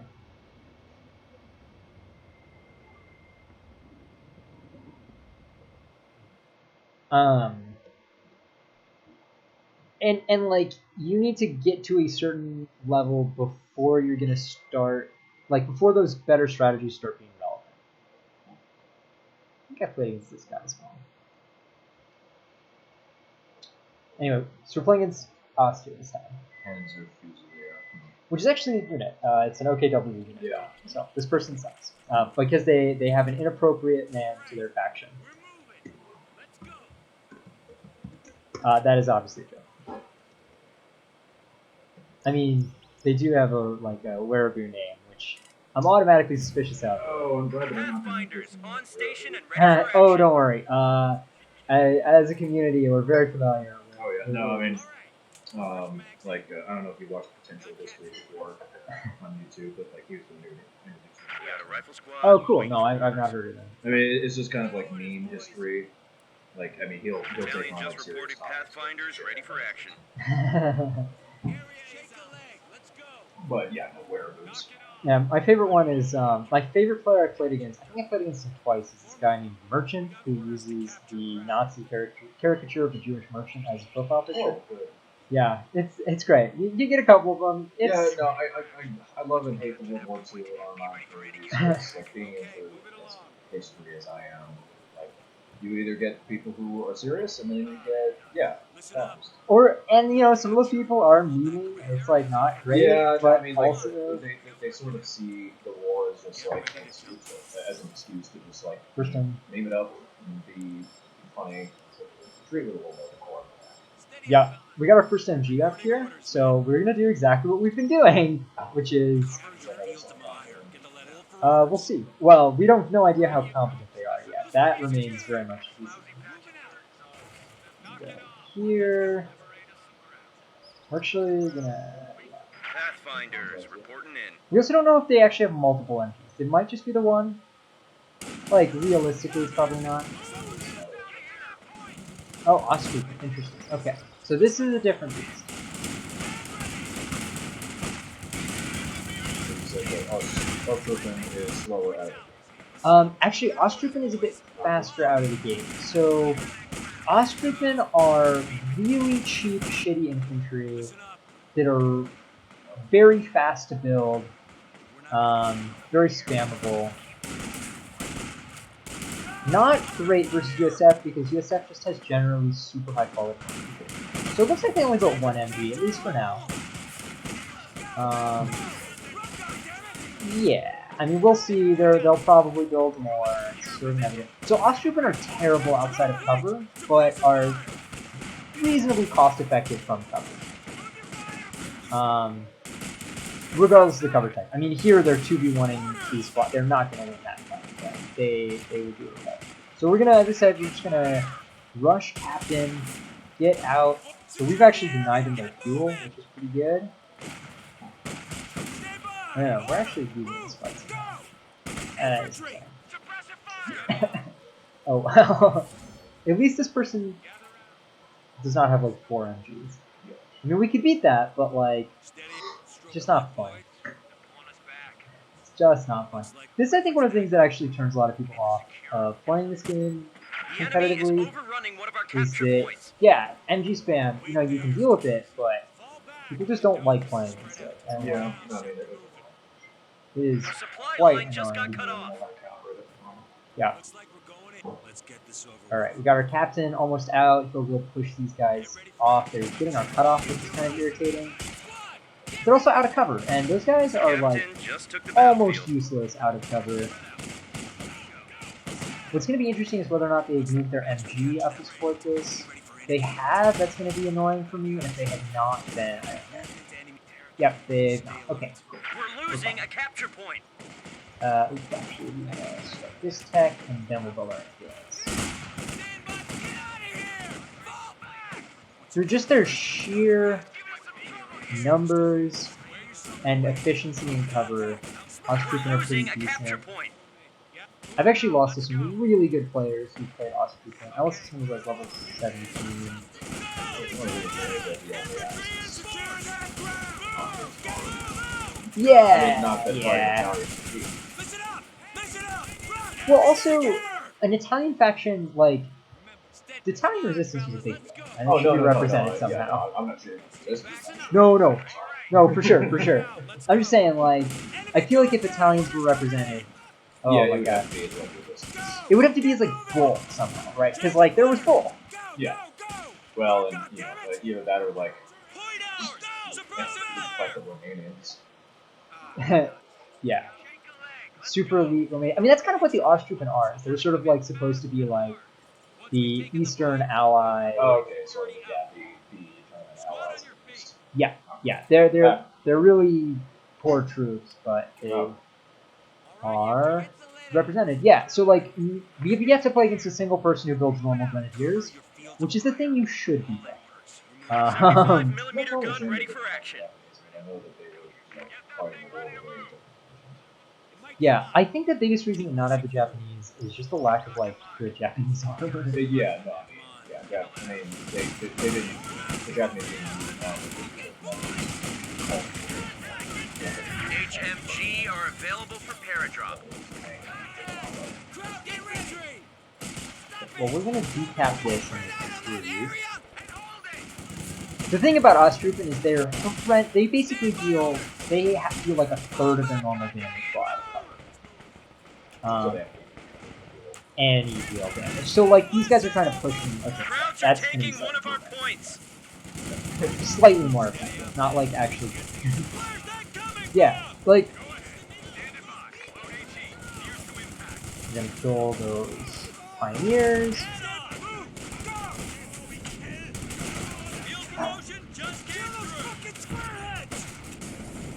And like you need to get to a certain level before you're gonna start, like before those better strategies start being relevant. I think I played against this guy as well. Anyway, so we're playing against Austria this time, which is actually a unit. It's an OKW unit. Yeah. So this person sucks because they have an inappropriate man to their faction. That is obviously a joke. I mean, they do have a wereaboo name, which I'm automatically suspicious of. Oh, I'm glad that I'm not Pathfinders on station and ready for Oh, action. don't worry. As a community, we're very familiar. Oh yeah, no, I mean, I don't know if you watched Potential History before on YouTube, but like he was the new. We got a rifle squad. Oh, cool. No, I've not heard of them. I mean, it's just kind of like meme history. Like, I mean, he'll take Battalion on just like serious reported topics. Pathfinders ready for action. But yeah, no wereaboots. Yeah, my favorite one is my favorite player I played against. I think I played against him twice. Is this guy named Merchant who uses the Nazi caricature of the Jewish merchant as a profile picture. Oh, good. Yeah, it's great. You get a couple of them. It's, Yeah, no, I love and hate the World War II online for reasons, like being into as history as I am. Like, you either get people who are serious, and then you get balanced. Some of those people are memeing. It's like not great. Yeah, but I mean, also they sort of see the war as just like an excuse, to just like first time. name it up and be funny. So treat it a little bit more. Yeah, we got our first MG up here, so we're gonna do exactly what we've been doing, which is we'll see. Well, we don't have no idea how competent they are yet. That remains very much to be seen. Here, we're actually gonna. Pathfinders reporting in. We also don't know if they actually have multiple MGs. It might just be the one. Like realistically, it's probably not. Oh, Austria. Interesting. Okay, so this is a different beast. Ostrupen is slower out. Actually, Ostrupen is a bit faster out of the gate. So, Ostrupen are really cheap, shitty infantry that are very fast to build, very spammable. Not great versus USF because USF just has generally super high quality infantry. So it looks like they only built one MG, at least for now. Yeah, I mean, we'll see. They'll probably build more. It's sort of negative. So Ostrupen are terrible outside of cover, but are reasonably cost-effective from cover. Regardless of the cover type. I mean, here they're 2v1ing these squad. They're not going to win that fight. But they would do it better. So we're gonna, as I said, we're just gonna rush Captain, get out. So we've actually denied them their fuel, which is pretty good. Yeah, we're actually losing this fight somehow. That is oh well. At least this person does not have like 4 MGs. I mean, we could beat that, but like, it's just not fun. It's just not fun. This is, I think, one of the things that actually turns a lot of people off playing this game competitively. Is that, yeah, MG spam, you can deal with it, but people just don't like playing this way. Yeah. It is quite annoying. Yeah. Alright, we got our captain almost out. He'll go push these guys off. They're getting our cutoff, which is kind of irritating. They're also out of cover, and those guys are like almost useless out of cover. What's going to be interesting is whether or not they moved their MG up to support this. If they have, that's going to be annoying for me, and if they had not, then I don't know. Yep, they've not. Okay, cool. We're losing a capture point. Oops, actually, we have start this tech, and then we'll build our influence. Through just their sheer numbers and efficiency in cover, Ostrich are pretty decent. I've actually lost to some really good players who played Ostrich. I lost to someone who was like level 17. Yeah, yeah. Well, also, an Italian faction, like, the Italian resistance was a big deal. And it should be represented somehow. Yeah, no, I'm not sure. No, for sure, for sure. I'm just saying, like, I feel like if Italians were represented, oh yeah, my god, it would have to be as like bull somehow, right? Because like there was bull. Yeah. Well, and you know, either that or like the Romanians. Yeah. Super elite Romania. I mean, that's kind of what the Ostrupen are. They're sort of like supposed to be like the Eastern ally. Oh, okay. So yeah, the allies. Yeah. They're really poor troops, but they are represented. Yeah. So like we have yet to play against a single person who builds normal grenadiers, which is the thing you should be doing. 75mm gun ready for action. Yeah, I think the biggest reason to not have the Japanese is just the lack of like good Japanese armor. Yeah, no, I mean, they didn't. The Japanese didn't. HMG are available for paradrop. Well, we're gonna decap this and just the thing about Ostrupen is they basically deal like a third of their normal damage while out of cover. And you deal damage. So like these guys are trying to push them. Okay, Crowds are that's taking one of our points. Slightly more effective, not like actually. Yeah, like. We're gonna kill those pioneers.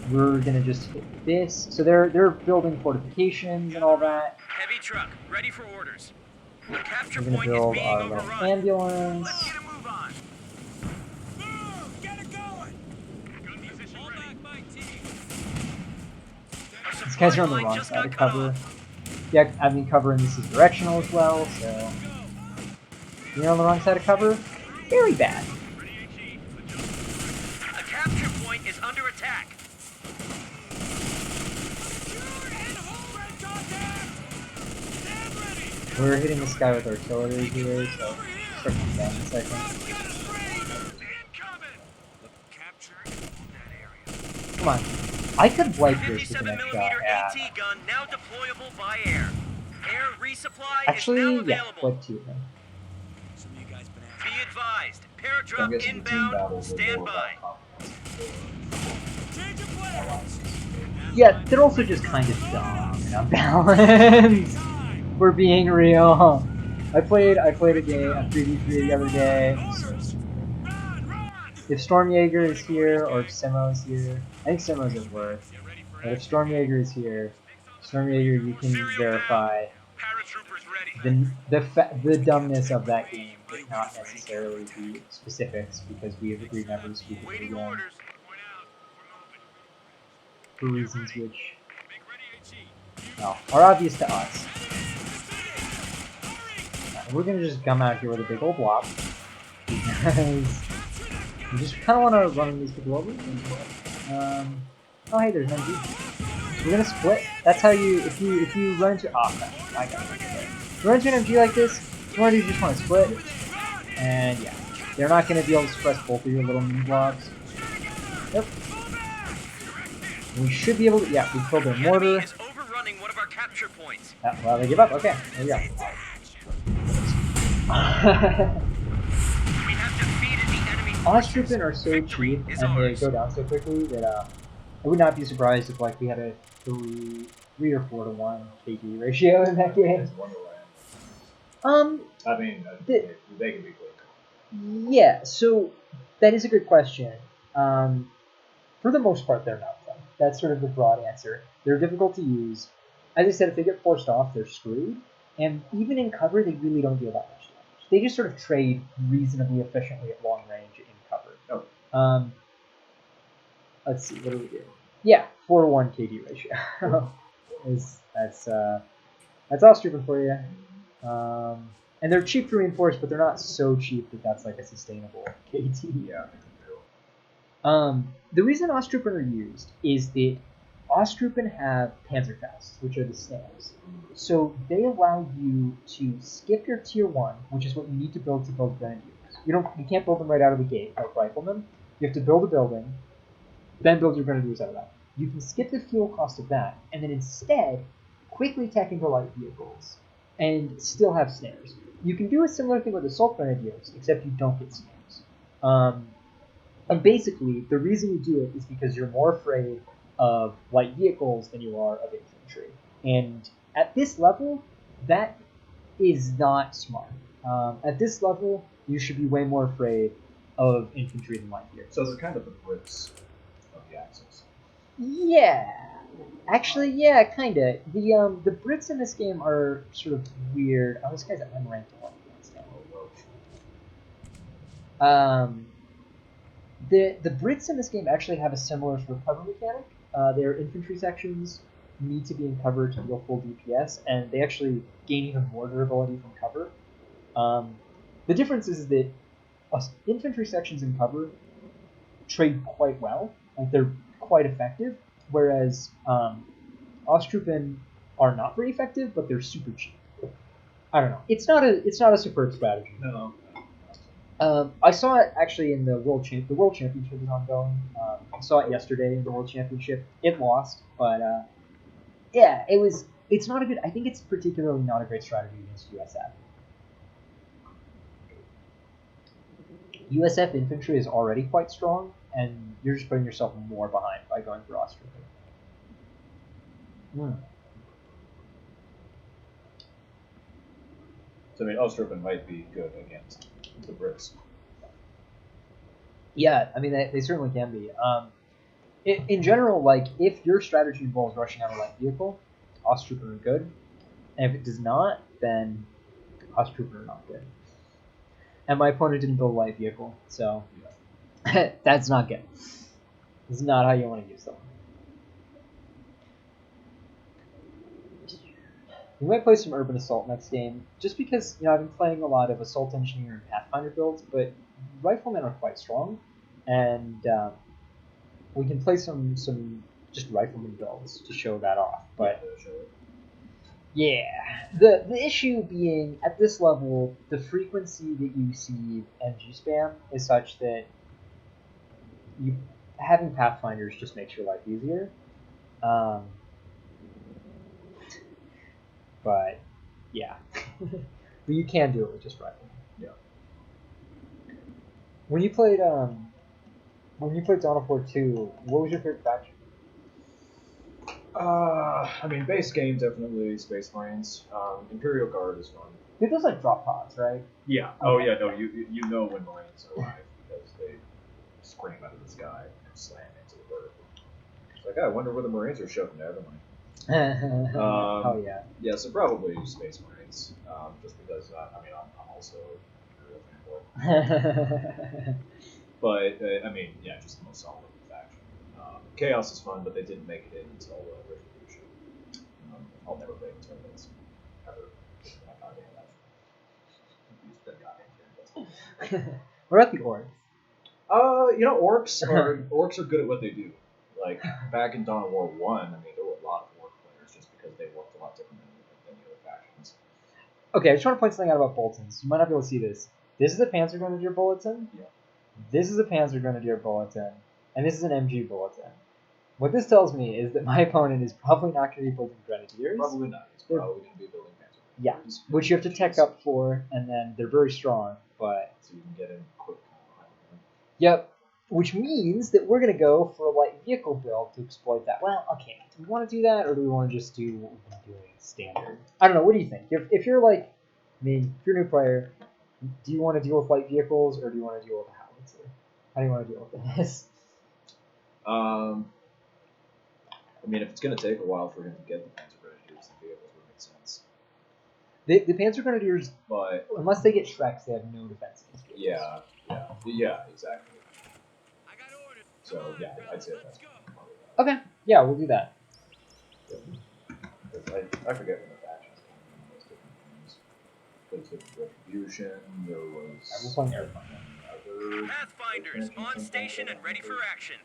We're gonna just hit this. So they're building fortifications and all that. Heavy truck, ready for orders. The capture We're gonna point build is being our little overrun. ambulance. Let's get a move on. Get it going. Gun position ready. These guys are on the wrong side of cover. Yeah, I mean covering this is directional as well, so you're on the wrong side of cover. Very bad. A capture point is under attack. We're hitting this guy with artillery here, so start coming down in a second. Come on. I could wipe this with the next shot. Yeah. AT gun now deployable by air. Air resupply Actually, is now yeah, available. flip to them. Be advised. Paradrop inbound. Stand by. Yeah, they're also just kind of dumb and unbalanced. We're being real. I played a game, a 3v3 the other day. If Stormjaeger is here, or if Simo is here, I think Simo's at worth. But if Stormjaeger is here, Stormjaeger, you can verify the dumbness of that game is not necessarily the specifics, because we have agreed never to speak of it again. For reasons which are obvious to us. We're gonna just come out here with a big old blob because we just kind of want to run these people over. Oh hey, there's an MG. We're gonna split. That's how you if you run into I got it. If you run into an MG like this, you want to just want to split, and yeah, they're not gonna be able to suppress both of your little mini blobs. Yep. We should be able to. Yeah, we killed their mortar. Is overrunning one of our capture points. Well, they give up. Okay, there we go. Ostrupen are so cheap and they go down so quickly that I would not be surprised if like we had a 3 or 4 to 1 KD ratio in that game. I mean, they can be played. Yeah, so that is a good question. For the most part, they're not fun. That's sort of the broad answer. They're difficult to use. As I said, if they get forced off, they're screwed. And even in cover, they really don't deal that much damage. They just sort of trade reasonably efficiently at long range in cover. Oh. Let's see, what do we do? Yeah, 4-1 KD ratio. That's Ostriven for you. And they're cheap to reinforce, but they're not so cheap that that's like a sustainable KT. Yeah. The reason Ostrupen are used is that Ostrupen have Panzerfaust, which are the snails. So they allow you to skip your tier 1, which is what you need to build grenadiers. You can't build them right out of the gate like riflemen. You have to build a building, then build your grenadiers out of that. You can skip the fuel cost of that, and then instead quickly tech into light vehicles and still have snares. You can do a similar thing with assault grenadiers, except you don't get snares. And basically, the reason you do it is because you're more afraid of light vehicles than you are of infantry. And at this level, that is not smart. At this level, you should be way more afraid of infantry than light vehicles. So they're kind of the Brits of the Axis. Yeah. Actually, yeah, kinda. The Brits in this game are sort of weird. Oh, this guy's unranked one. The Brits in this game actually have a similar sort of cover mechanic. Their infantry sections need to be in cover to deal full DPS, and they actually gain even more durability from cover. The difference is that infantry sections in cover trade quite well, like they're quite effective, whereas Ostrupen are not very effective, but they're super cheap. I don't know. It's not a superb strategy. No. I saw it actually in the World Championship is ongoing. I saw it yesterday in the World Championship. It lost, but yeah, it's not a good. I think it's particularly not a great strategy against USF. USF infantry is already quite strong, and you're just putting yourself more behind by going for Ostrupen. So I mean, Ostrupen might be good against the Brits. Yeah, I mean they certainly can be. In general, like if your strategy involves rushing out a light vehicle, Ostrupen are good, and if it does not, then Ostrupen are not good. And my opponent didn't build a light vehicle, so that's not good. This is not how you want to use them. We might play some Urban Assault next game, just because I've been playing a lot of Assault Engineer and Pathfinder builds, but Riflemen are quite strong, and we can play some just Rifleman builds to show that off. But yeah, the issue being at this level, the frequency that you see MG spam is such that having Pathfinders just makes your life easier. But yeah, but you can do it with just Rifleman. Yeah. When you played Dawn of War 2, what was your favorite faction? I mean, base game definitely Space Marines. Imperial Guard is fun. It does like drop pods, right? Yeah. Okay. Oh yeah. No, you know when Marines arrive because they scream out of the sky and slam into the bird. It's like, I wonder where the Marines are shoving. Never mind. Oh yeah. Yeah, so probably Space Marines, just because I'm also a fanboy. But I mean, yeah, just the most solid faction. Chaos is fun, but they didn't make it in until Retribution. I'll never play the tournaments ever. What about the orcs? Orcs are good at what they do. Like back in Dawn of War 1, I mean, there were a lot of orc players just because they worked a lot different than the other factions. Okay, I just want to point something out about bulletins. You might not be able to see this. This is a Panzer Grenadier bulletin. Yeah. This is a Panzer Grenadier bulletin, and this is an MG bulletin. What this tells me is that my opponent is probably not going to be building Grenadiers. Probably not. It's probably going to be building Panzer. Yeah, which you have to tech up for, and then they're very strong, but... So you can get in quick. Yep, which means that we're going to go for a light vehicle build to exploit that. Well, okay, do we want to do that, or do we want to just do what we've been doing standard? I don't know, what do you think? If you're like I mean, if you're a new player, do you want to deal with light vehicles or do you want to deal with a howitzer? How do you want to deal with this? I mean, if it's going to take a while for him to get the Panzer Grenadiers, the vehicles would make sense. The Panzer Grenadiers, But unless they get Shreks, they have no defense against vehicles. yeah, exactly. I got orders. So yeah, I'd say that's. Okay, yeah, we'll do that. I forget when the factions came in. Those different things. There's the Retribution. There was. We're playing Airplane. Pathfinders on station and ready for action.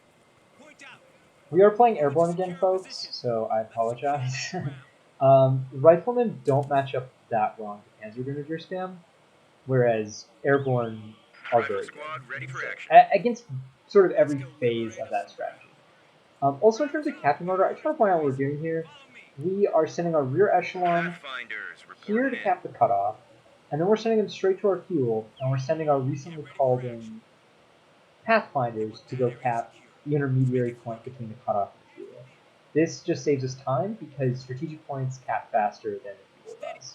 Point out. We are playing Airborne again, folks, so I apologize. Riflemen don't match up that well to Panzer Grenadier spam, whereas Airborne are Rifle very squad good. ready for action. Against sort of every phase of that strategy. Also, in terms of captain order, I just want to point out what we're doing here. We are sending our rear echelon Pathfinders here reporting to cap the cutoff, and then we're sending them straight to our fuel, and we're sending our recently called in Pathfinders to go cap the intermediary point between the cutoff and the fuel. This just saves us time because strategic points cap faster than the fuel does.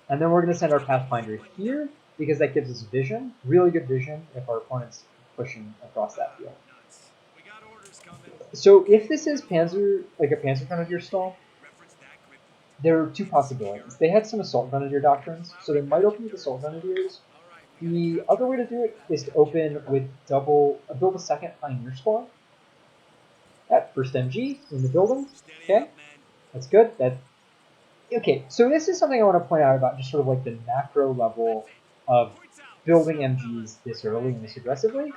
And then we're going to send our Pathfinder here because that gives us vision, really good vision if our opponent's pushing across that field. We got orders coming. So if this is Panzer, like a Panzer Grenadier stall, Reference that grid point. there are two possibilities. They had some Assault Grenadier doctrines, so they might open with Assault Grenadiers. The other way to do it is to open with build a second Pioneer squad. That first MG in the building. Okay, that's good. Okay, so this is something I want to point out about just sort of like the macro level of building MGs this early and this aggressively,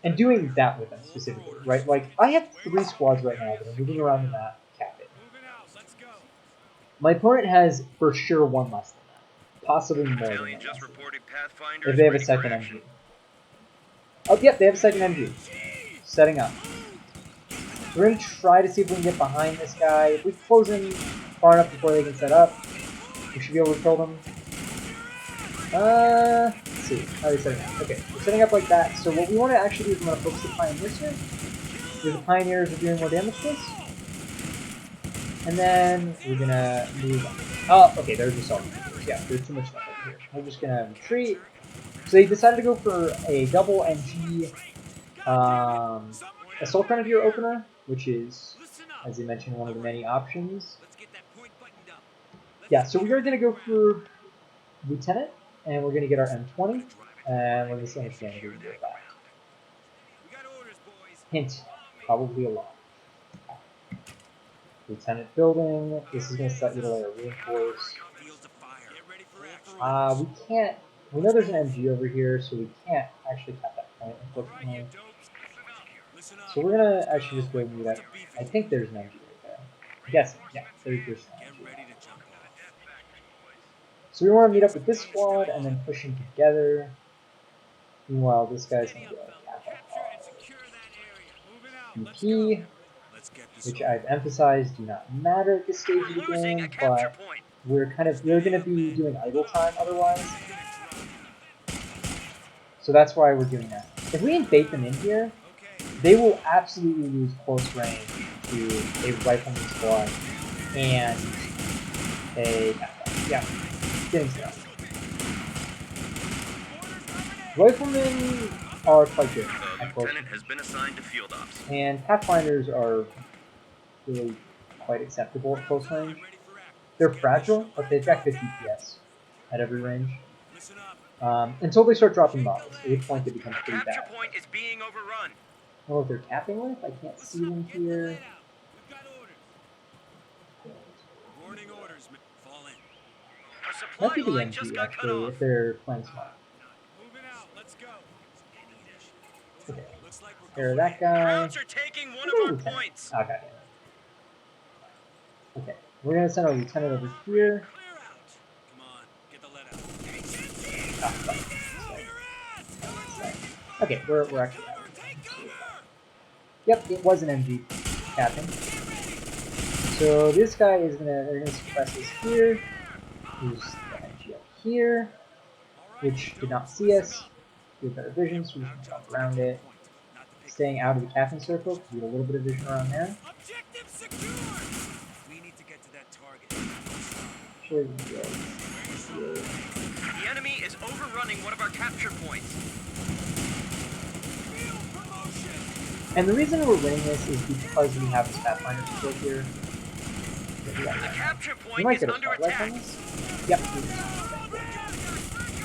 and doing that with them specifically, right? Like, I have 3 squads right now that are moving around the map, capping. Moving out. Let's go. My opponent has for sure 1 less than that, possibly more than Battalion that. just reported Pathfinders If they have a ready for second action. MG. Oh, yep, they have a second MG. Setting up. We're going to try to see if we can get behind this guy. If we close in far enough before they can set up, we should be able to kill them. Let's see. How are they setting up? Okay, we're setting up like that. So what we want to actually do is we want to focus the Pioneers here. Because the Pioneers are doing more damage to us. And then we're going to move on. Oh, okay, there's Assault Grenadiers. Yeah, there's too much stuff over here. We're just going to retreat. So they decided to go for a double MG Assault Grenadier opener, which is, as I mentioned, one of the many options. Let's get that point buttoned up. Yeah, so we are going to go for Lieutenant, and we're going to get our M20, and we're going to send a Grenadier to get back. We got orders, boys. Hint, probably a lot. Lieutenant building, this is going to set you to layer reinforce. Fields of fire. Get ready for action. We can't, we know there's an MG over here, so we can't actually cap that point, unfortunately. Listen up. So we're going to actually just go meet up. I think there's an MG right there. I'm guessing, yeah, there's an Get MG. ready to jump off. So we want to meet up with this squad and then push them together. Meanwhile, this guy's going to go Capture and secure that area. Moving out. Let's go. EP, Let's get this which over. I've emphasized do not matter at this stage of the We're losing a game, capture but point. we're going to be doing idle time otherwise. So that's why we're doing that. If we invade them in here, Okay. they will absolutely lose close range to a rifleman squad and a getting stuff. Riflemen are quite good The at close lieutenant range, has been assigned to field ops. and Pathfinders are really quite acceptable at close range. Ready for action. They're fragile, but they've got good DPS at every range. Listen up. Until they start dropping models, at which point they become A pretty capture bad. point is being overrun. I don't know what they're capping with. I can't see them Get the here. lead out. We've got orders. Warning orders. Fall in. Our Might supply be the line just MG got cut actually, off. if they're playing smart. Moving out. Let's go. Okay, Looks like we're there, going that guy. Crowds are taking one of Ooh, our lieutenant. points. Okay. Okay, we're gonna send our lieutenant over here. Clear out. Come on. Get the lead out. Ah, fuck. Okay, we're actually out. Yep, it was an MG capping. So this guy is they're gonna suppress us here. There's the MG up here, which did not see us. We have better vision, so we can jump around it. Staying out of the capping circle, we get a little bit of vision around there. Objective secure. We need to get to that target. Sure, we can go The enemy is overrunning one of our capture points. And the reason we're winning this is because we have this Pathfinder support here. The capture We point might is get a under spot right attack. from this. Yep.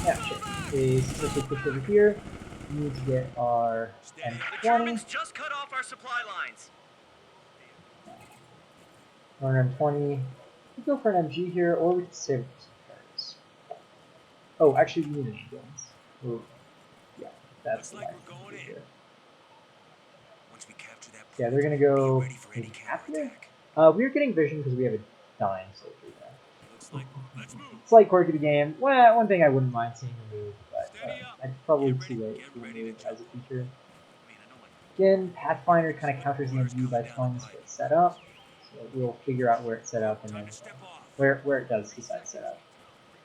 Yeah, sure. They successfully pushed over here. We need to get our The M20. Germans just cut off our supply lines. Or an M20. We go for an MG here, or we can save some cards. Oh, actually, we need an ambulance. Ooh. Yeah, that's Looks the like right we're thing going to do in. here. Once we capture that Yeah, point, they're gonna go be ready for any maybe after. counterattack. We're getting vision because we have a dying soldier there. Looks like let's move. Slight quirk of the game. Well, one thing I wouldn't mind seeing removed, but Steady up. I'd probably Get ready- too late get to ready to remove jump. as a feature. Man, I know like Again, Pathfinder kind of counters the MG by telling us where it's set up. So we'll figure out where it's set up and time then to step off. where it does decide to set up.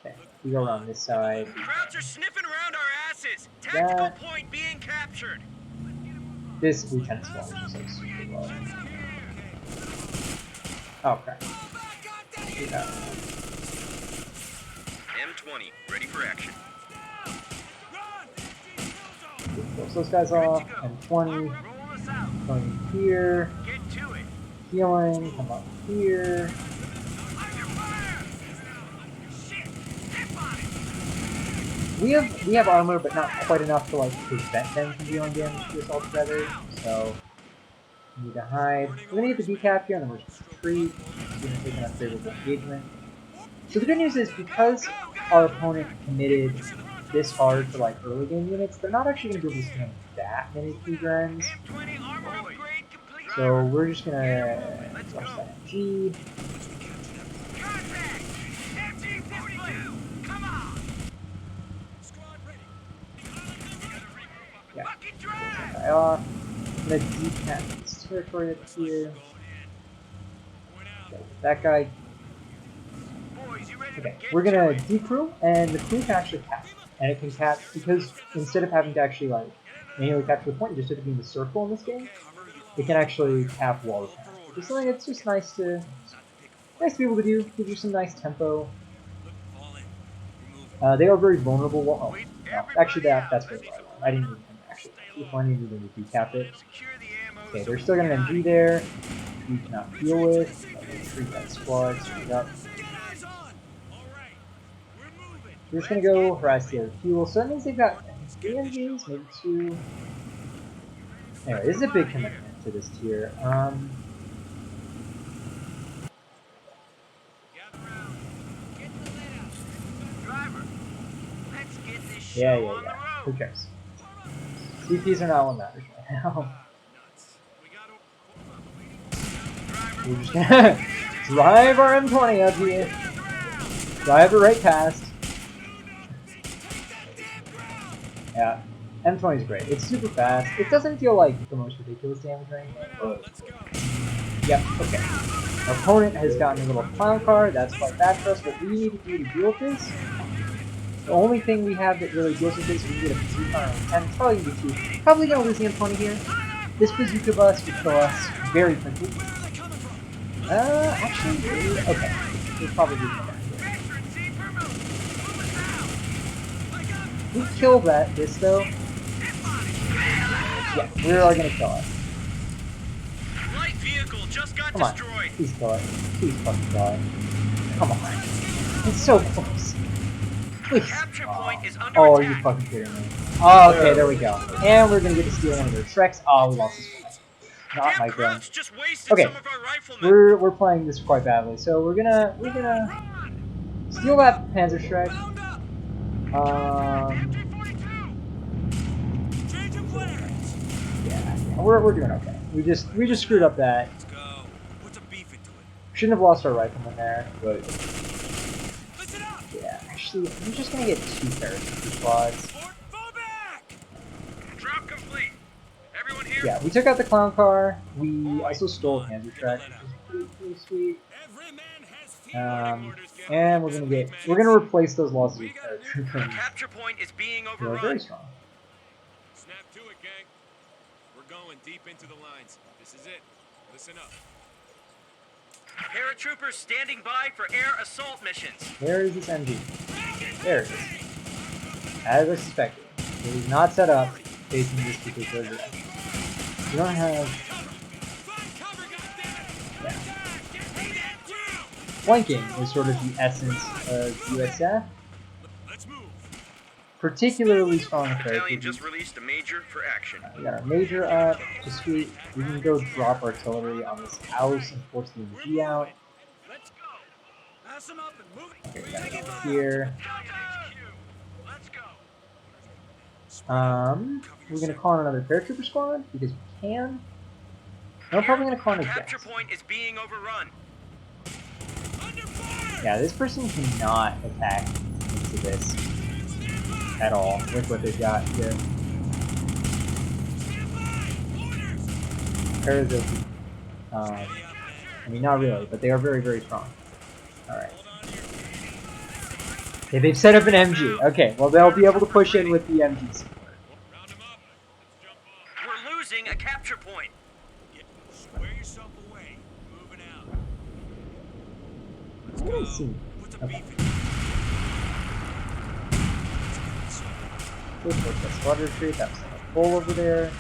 Okay, we go around this side. Krauts are sniffing around our asses. Tactical That. point being captured. This lieutenant's squad is just like super low. Oh crap. Shoot that. M20, ready for action. Close those guys off. M20. Roll us out. Going here. Get to it. Healing. Come up here. Under fire! Shit! Step on it! We have armor, but not quite enough to like prevent them from dealing damage to us altogether. So we need to hide. We're gonna get the decap here, and then we're just retreat. We're gonna take an unfavorable engagement. So the good news is because our opponent committed this hard to like early game units, they're not actually gonna be able to stand that many key grens. M20 armor upgrade complete. So we're just gonna rush that MG. Contact! MG42! Come on! Squad ready. Yeah. Fucking That drive! guy off. I'm gonna decap this territory up here. Okay, that guy. Boys, you ready to Okay, get we're gonna to it? decrew, and the crew can actually cap. And it can cap because instead of having to actually like manually capture the point, you just have to be in the circle in this game. It can actually cap wall repairs, which is something that's just nice to be able to do. Gives you some nice tempo. They are very vulnerable. Oh, no, actually that's really what I want. I didn't need him actually. If I needed him to decap it. Secure the ammo. Okay, so they're we still can gonna get MG out there. We cannot deal with. Retreat that squad straight up. Get eyes on. All right. We're moving. We're just gonna go harass the other fuel. So that means they've got 3 MGs, maybe 2. Anyway, this is a big commitment to this tier. Gather round. Get the lid out. Driver, let's get this show Yeah. on the Who road. cares? CPs are not what matters right now. We're just gonna drive our M20 up here. Drive it right past. Yeah, M20 is great. It's super fast. It doesn't feel like the most ridiculous damage or anything, but yep, okay. Our opponent has gotten a little clown car. That's quite bad for us. What we need to do to deal with this, the only thing we have that really deals with this, we get a bazooka on 10. It's probably gonna be 2. Probably gonna lose the M20 here. This bazooka bus would kill us very quickly. Actually, okay. We're probably doing that. We kill this though. Yeah, we are gonna kill it. Light vehicle just got Come on. destroyed. Please kill it. Please fucking kill it. Come on. It's so close. Please. Capture point is under Oh, are you attack. fucking kidding me? Oh, okay, there we go. And we're gonna get to steal one of their Shreks. Oh, we lost this one. Not Damn my gun. Krauts just wasted Okay. some of our riflemen. We're playing this quite badly, so we're gonna steal that Panzer Shrek. Change of plans. Yeah, we're doing okay. We just screwed up that. Let's go. Put some beef into it. Shouldn't have lost our rifleman there, but Listen up. yeah. Actually, I'm just gonna get 2 paratrooper squads. Fall back. Drop complete. Everyone here? Yeah, we took out the clown car. We also stole a Panzer Shrek, which is pretty sweet. Every man has field orders. And we're gonna replace those losses with paratroopers. Capture point is being They're very overrun. strong. Snap to it, gang. We're going deep into the lines. This is it. Listen up. Paratroopers standing by for air assault missions. Where is this MG? There it is. As I suspected, it is not set up facing this particular direction. You don't have. Yeah. Flanking is sort of the essence of USF. Let's move. Particularly strong Battalion characters. just released a major for action. We got our major up, which is sweet. We can go drop artillery on this house and force the MG out. Let's go. Pass them up and move it. Okay, we gotta go here. Let's go. We're gonna call in another paratrooper squad because we can. No, we're probably gonna call in a Capture Jax. point is being overrun. Under fire. Yeah, this person cannot attack into this at all with what they've got here. Parazoki. I mean, not really, but they are very, very strong. Alright. Okay, they've set up an MG. Okay, well, they'll be able to push in with the MGs. Round them up. Let's jump off. We're losing a capture point. Square yourself away. Moving out. Let's What do I go. see? Put the Okay. beef in. Good work, that squad retreat. That was like a full over there.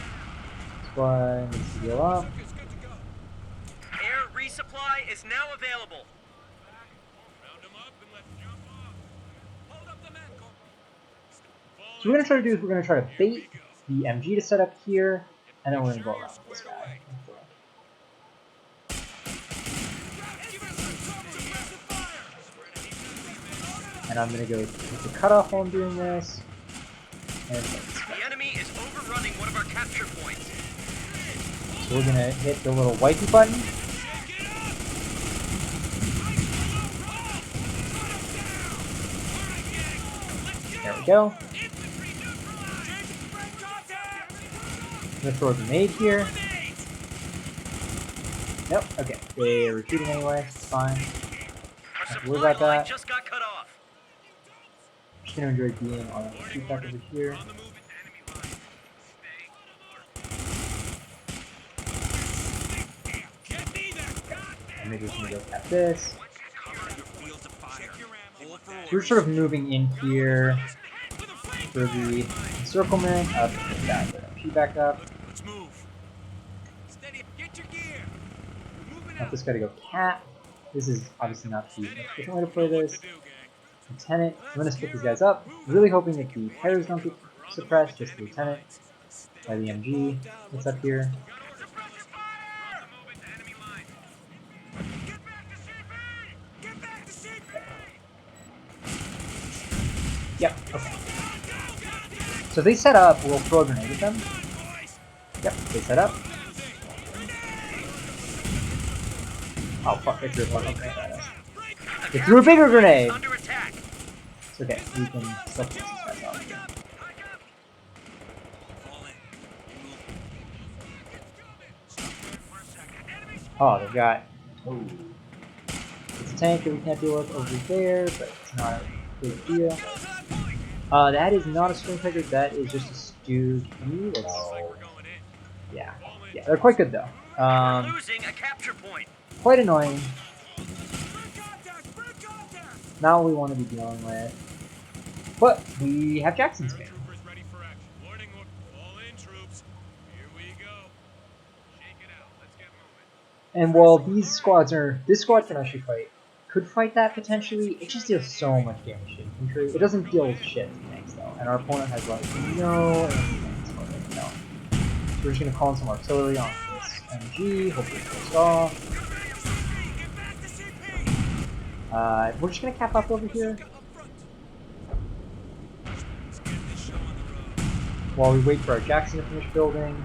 Squad needs to heal up. It's good to go. Air resupply is now available. Round them up and let's jump off. Hold up the man, Corporal. So what we're gonna try to do is we're gonna try to bait the MG to set up here, and then we're gonna go around this guy. And I'm gonna go with the cutoff while I'm doing this. And The enemy is overrunning one of our capture points. so we're gonna hit the little wifey button. There we go. I'm gonna throw a grenade here. Nope, okay. They're retreating anyway, it's fine. Our Don't supply worry about line that. just got cut off. Just gonna enjoy being on the street back over here. On the move. Enemy line. Stay. Get me that. And maybe we can go at this. Cover your field of fire. Hold for So we're sort of moving in here for the encirclement up and back. Shoot back up. Let's move. Steady. Get your gear. Moving Want out. this guy to go cat. This is obviously not the efficient way to play this. Lieutenant, I'm gonna split these guys up. Really hoping that the pairs don't get suppressed, just the lieutenant by the MG. What's up here? Yep, okay. So they set up, we'll throw a grenade at them. Yep, they set up. Oh fuck, I threw one. Okay, they threw a bigger grenade! Under attack. It's okay, we can still fix these guys off. Oh, they've got. It's a tank that we can't deal with over there, but it's not a big deal. That is not a string trigger, that is just a stewed key. That's, yeah, they're quite good though. We're losing a capture point. Quite annoying. Not what we want to be dealing with. But we have Jackson's game. Troopers ready for action. Warning, all in troops. Here we go. Shake it out. Let's get moving. And while these squads are, this squad can actually fight, could fight that potentially, it just deals so much damage to infantry. It doesn't deal shit to tanks though, and our opponent has like no tanks for it, no. So we're just gonna call in some artillery on this MG, hopefully it goes off. We're just gonna cap off over here while we wait for our Jackson to finish building.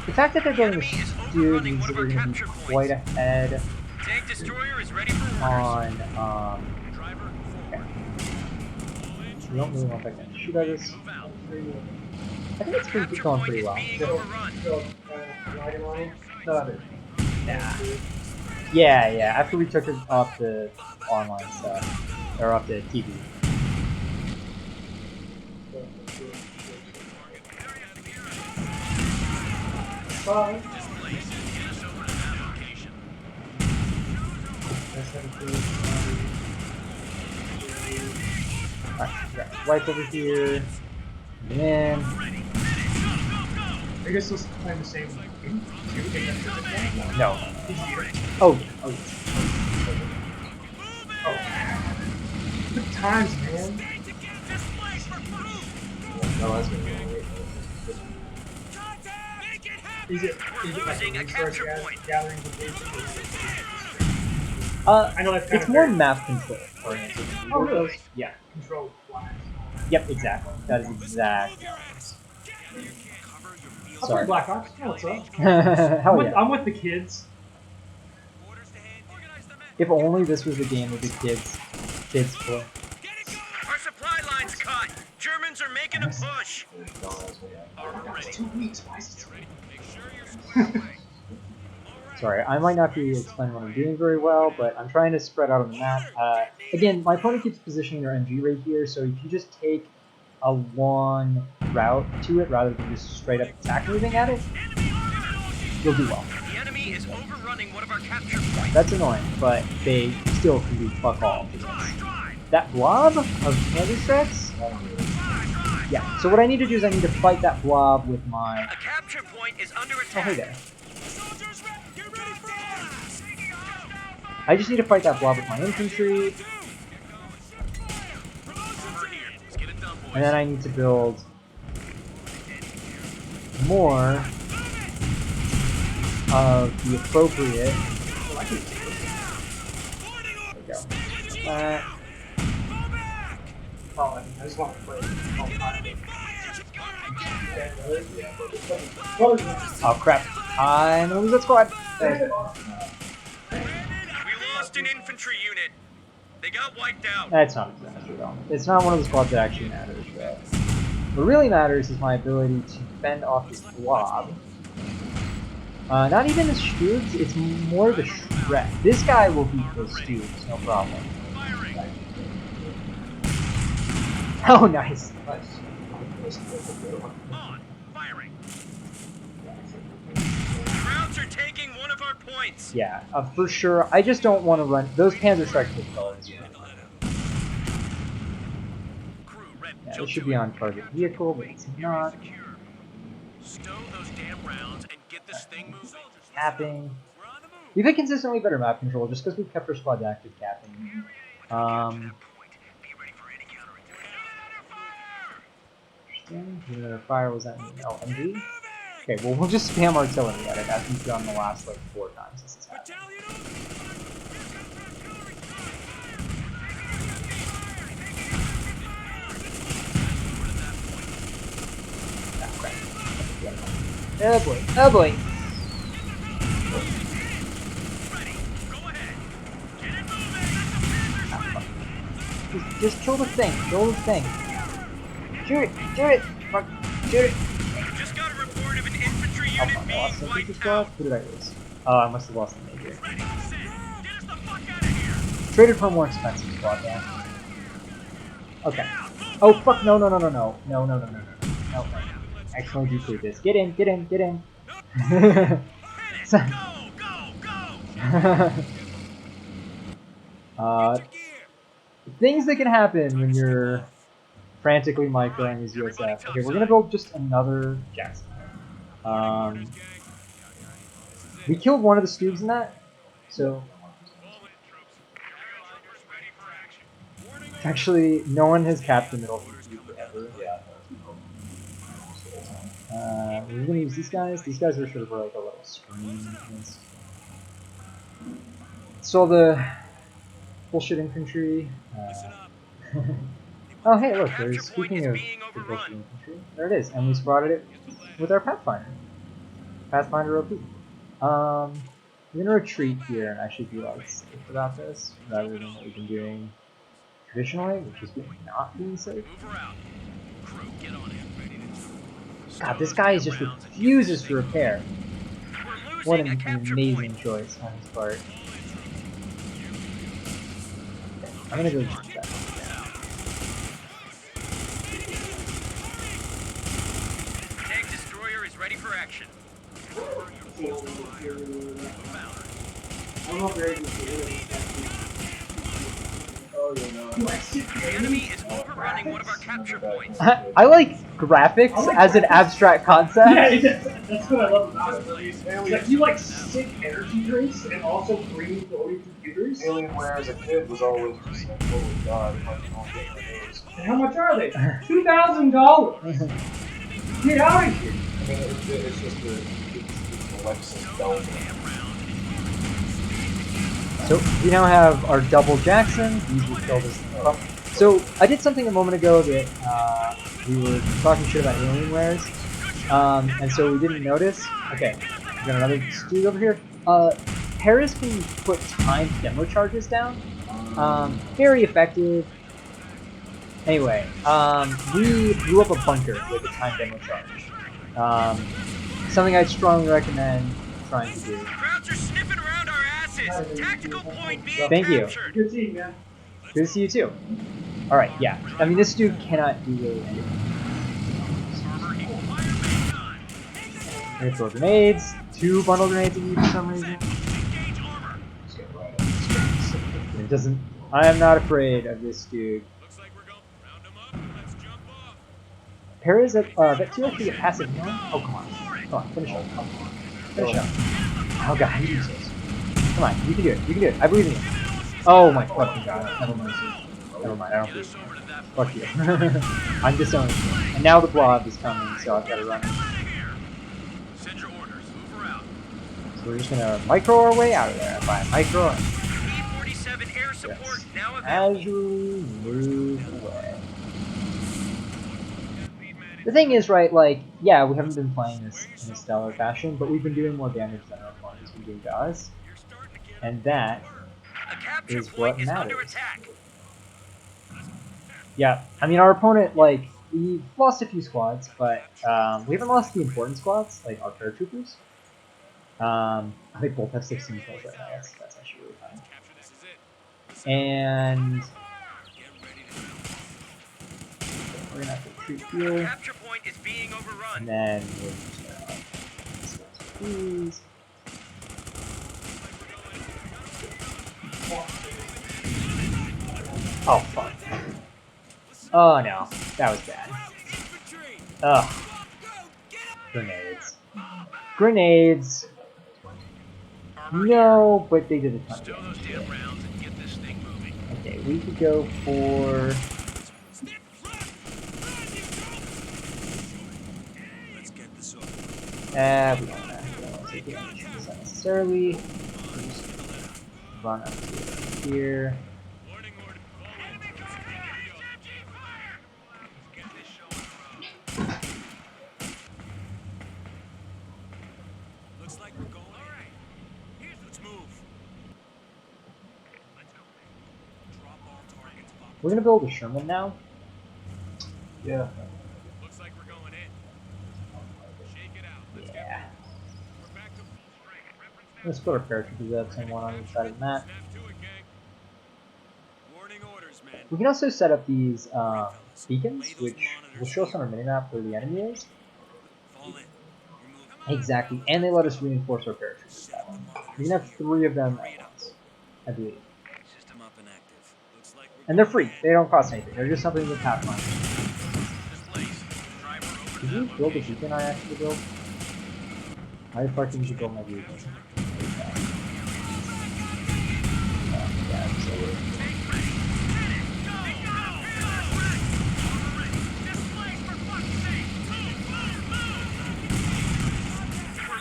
The fact that they're building this steer means that we're gonna be quite ahead Tank destroyer is ready for on, Driver, okay. We don't really want that guy to shoot at us. I think it's been going pretty well. being overrun. Yeah, after we took it off the online stuff, or off the TV. Alright, got wipe over here. And then Are you guys still playing the same game? no. Oh, oh yes. Good times, man. No, that's gonna be Is it like Losing a resource capture point. gathering location? I know that's kind It's of more very- map control oriented. Oh, really? Yeah. Control flags. Yep, exactly. That is exactly. I'll Sorry. play Black Ops. Oh, what's up? Hell yeah. I'm with the kids. If only this was a game that the kids play. Our supply line's cut. Germans are making a push. It's 2 weeks. Why is it Sorry, I might not be explaining what I'm doing very well, but I'm trying to spread out on the map. Again, my opponent keeps positioning their MG right here, so if you just take a long route to it rather than just straight up attack moving at it, you'll do well. The enemy is overrunning one of our capture points. That's annoying, but they still can do fuck all. That blob of heavy strats? Yeah, so what I need to do is I need to fight that blob with my... A capture point is under Oh, attack. hey there. I just need to fight that blob with my infantry, Let's get it done, boys. and then I need to build more of the appropriate... There we go. That. Oh, I just want to play. Oh crap. I'm gonna lose that squad. We lost an infantry unit. They got wiped out. That's not a disaster though. It's not one of the squads that actually matters. But what really matters is my ability to fend off this blob. Not even the Stoogs, it's more the Shrek. This guy will beat those Stoogs, no problem. Oh, nice. On. Firing. Crowds are taking one of our points. Yeah, for sure. I just don't want to run. Those Panzer Strike colors. Crew, red, Yeah, jump it should to be it. on target vehicle, but it's not. Stow those damn rounds and get this thing moving. Capping. We've had consistently better map control just because we've kept our squads active capping. Interesting. Another fire, was that LMG? Okay, well we'll just spam artillery at it as we've done the last like 4 times this has happened. Ah, crap. Oh boy, oh boy. Just kill the thing, kill the thing. Shoot it, fuck, shoot it. Just got a report of an infantry Oh, unit I being lost the wiped squad? out. Who did I lose? Oh, I must have lost the major. Get us the fuck out of here. Traded for a more expensive squad then. Okay. Oh fuck, no. No. Actually do clear this. Get in. So- things that can happen when you're frantically microing as USF. Okay, we're gonna build just another Jackson. We killed one of the Stoogs in that, so actually no one has capped the middle ever. Yeah. We're gonna use these guys. These guys are sort of like a little screen. So the bullshit infantry. Oh hey, look. There's speaking of the bullshit infantry. There it is, and we spotted it with our Pathfinder. Pathfinder OP. We're gonna retreat here, and I should be like safe about this, rather than what we've been doing traditionally, which is not being safe. God, this guy just refuses to repair. What an amazing choice on his part. I'm gonna go check that. Tank destroyer is ready for action. I don't know if you're able to do it. Oh, yeah, no. The enemy is overrunning one of our capture points. I like graphics as an abstract concept. Yeah, that's what I love about it. It's like you like sick energy drinks and also green floating computers. Alienware as a kid was always just like, holy god, if I can all get one of those. And how much are they? $2,000. Get out of here. I mean, it's just it's Alexis Bell. So we now have our double Jackson. These will kill this thing up. So I did something a moment ago that we were talking shit about Alienwares, and so we didn't notice. Okay, we got another dude over here. Paris can put timed demo charges down. Very effective. Anyway, we blew up a bunker with a timed demo charge. Something I'd strongly recommend trying to do. Crowds are sniffing around our asses. Tactical point being Thank you. captured. Good seeing you, man. Good to see you too. Alright, yeah. I mean, this dude cannot do really anything. I'm gonna throw grenades. 2 bundle grenades in you for some reason. Just get right up. It doesn't. I am not afraid of this dude. Looks like we're going. Round them up. Let's jump off. Paris, that 2 actually get passive healing? Oh, come on. Come on, finish him. Finish him. Oh, God. Jesus. Come on, you can do it. You can do it. I believe in you. Oh, my fucking God. Never mind. Never mind. I don't believe in you. Fuck you. I'm disowning you. And now the blob is coming, so I've got to run. Send your orders. Move her out. So we're just gonna micro our way out of there. By micro, P-47 air support now available. as we move away. The thing is, right, like, yeah, we haven't been playing this in a stellar fashion, but we've been doing more damage than our opponent has been doing to us. And that, A capture is point what is under matters. attack. yeah, I mean, our opponent, like, we lost a few squads, but we haven't lost the important squads, like our paratroopers. I think both have 16 kills right now. That's actually really fine. And we're gonna have to retreat here, Capture point is being overrun. and then we're just gonna discuss these. Oh fuck! Oh no, that was bad. Ugh. Grenades. Grenades. No, but they did a ton of Stow those damage. damn rounds and get this thing moving. Okay, we could go for. Let's get this over. We don't want to take damage unnecessarily. We'll just run up to here. Warning order. Get this show on the road. Looks like we're going. All right. Let's move. Let's go. Drop all targets. We're gonna build a Sherman now. Yeah. Looks like we're going in. Shake it out. Let's Yeah. We're back to full strength. Let's put our paratroopers up and one on each side of the map. Snap to it, gang. Warning orders, man. We can also set up these beacons, which will show us on our minimap where the enemy is. Fall in. You're moving. Exactly, and they let us reinforce our paratroopers that way. We can have 3 of them at once, I believe. System up and active. Looks like we're And they're going free. in. They don't cost anything. They're just something with Pathfinder. Displace. Driver over Did to you that build a location. beacon I actually built? I fucking should build my beacon. Yeah, so we're...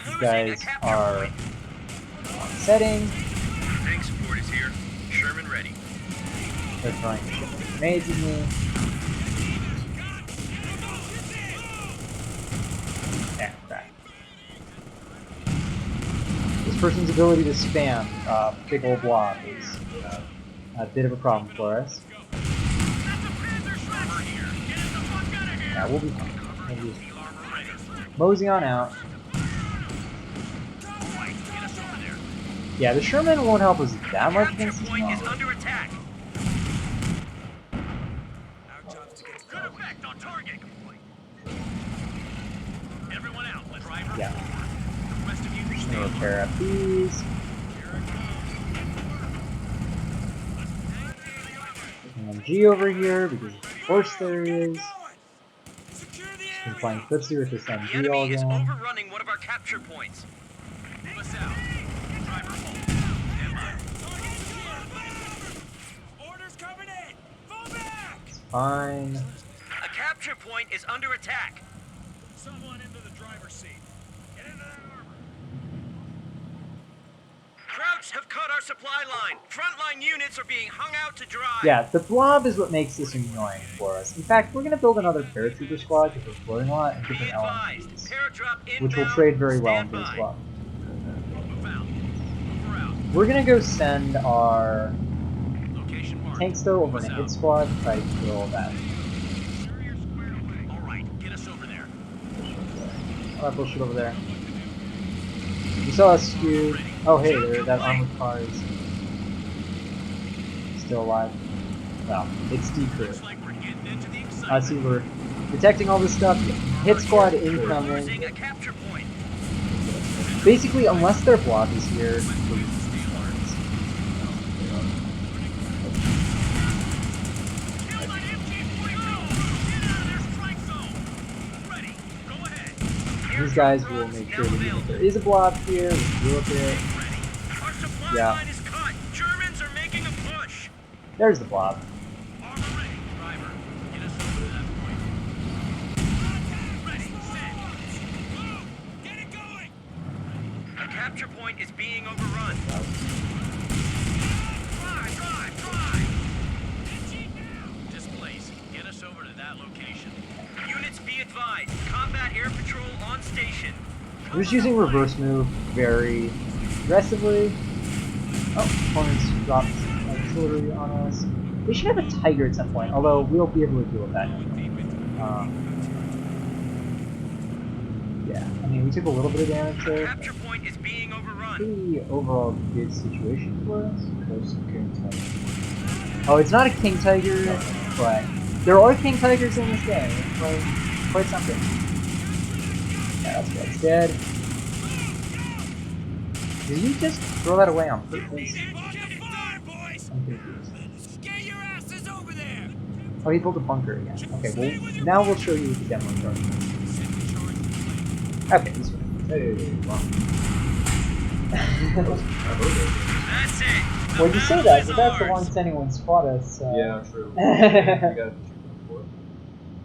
These guys are on setting. Tank support is here. Sherman ready. They're trying to ship grenades at me. Yeah, crap. This person's ability to spam big old blob is a bit of a problem for us. Yeah, we'll be fine. We'll be mosey on out. Yeah, the Sherman won't help us that much Capture against this point is mob. under attack. Our job's to get Good effect on target. Everyone out. Let's drive. Yeah. The rest of you Just stay gonna on. repair up these. SMG over here because of course there is. Secure the Just been area. playing footsie with this The MG all enemy is game. overrunning one of our capture points. Move us out. Driver home. Orders coming in. Fall back. It's fine. A capture point is under attack. Someone into the driver's seat. Get into that armor. Krauts have cut our supply line. Frontline units are being hung out to dry. Yeah, the blob is what makes this annoying for us. In fact, we're going to build another paratrooper squad because we're floating a lot and Be different advised. LMGs, Paradrop inbound. which will trade very well in Stand base by. blob. Move out. Over out. We're going to go send our Location marked. tanks though over Move in a us hit out. squad to try to kill that. Sure you're squared away. All right, get us over there. All that bullshit over there. You saw us skew. Oh hey, there, that armored car is still alive. Well, it's decrew. Looks like we're getting into the excitement. I see we're detecting all this stuff. Hit squad We're incoming. losing a capture point. Basically, unless their block is here, we're Kill that MG-42. Get out of their strike zone. Ready. Go ahead. these guys will make sure that if there is a block here, we deal with it. Our supply Yeah. line is cut. Germans are making a push. There's the blob. Armor ready. Driver, get us over to that point. Ready, set. Move. Get it going. A capture point is being overrun. Drive. Displace. Get us over to that location. Units be advised. Combat air patrol on station. We're just using reverse move very aggressively. Oh, opponents dropped artillery on us. They should have a tiger at some point, although we'll be able to deal with that. Yeah, I mean, we took a little bit of damage A there. capture point is being overrun. Pretty overall good situation for us. Oh, it's not a king tiger, but there are king tigers in this game. It's quite something. Yeah, that's dead. Did you just throw that away on purpose? Fire, boys. I'm confused. Get your asses over there. Oh, he built a bunker again. Okay, well, now we'll show you with the demo chart. Okay, this one. Hey, wow. That's it. Well, you say that, but that's the longest anyone spot us. Yeah, true. We got a before.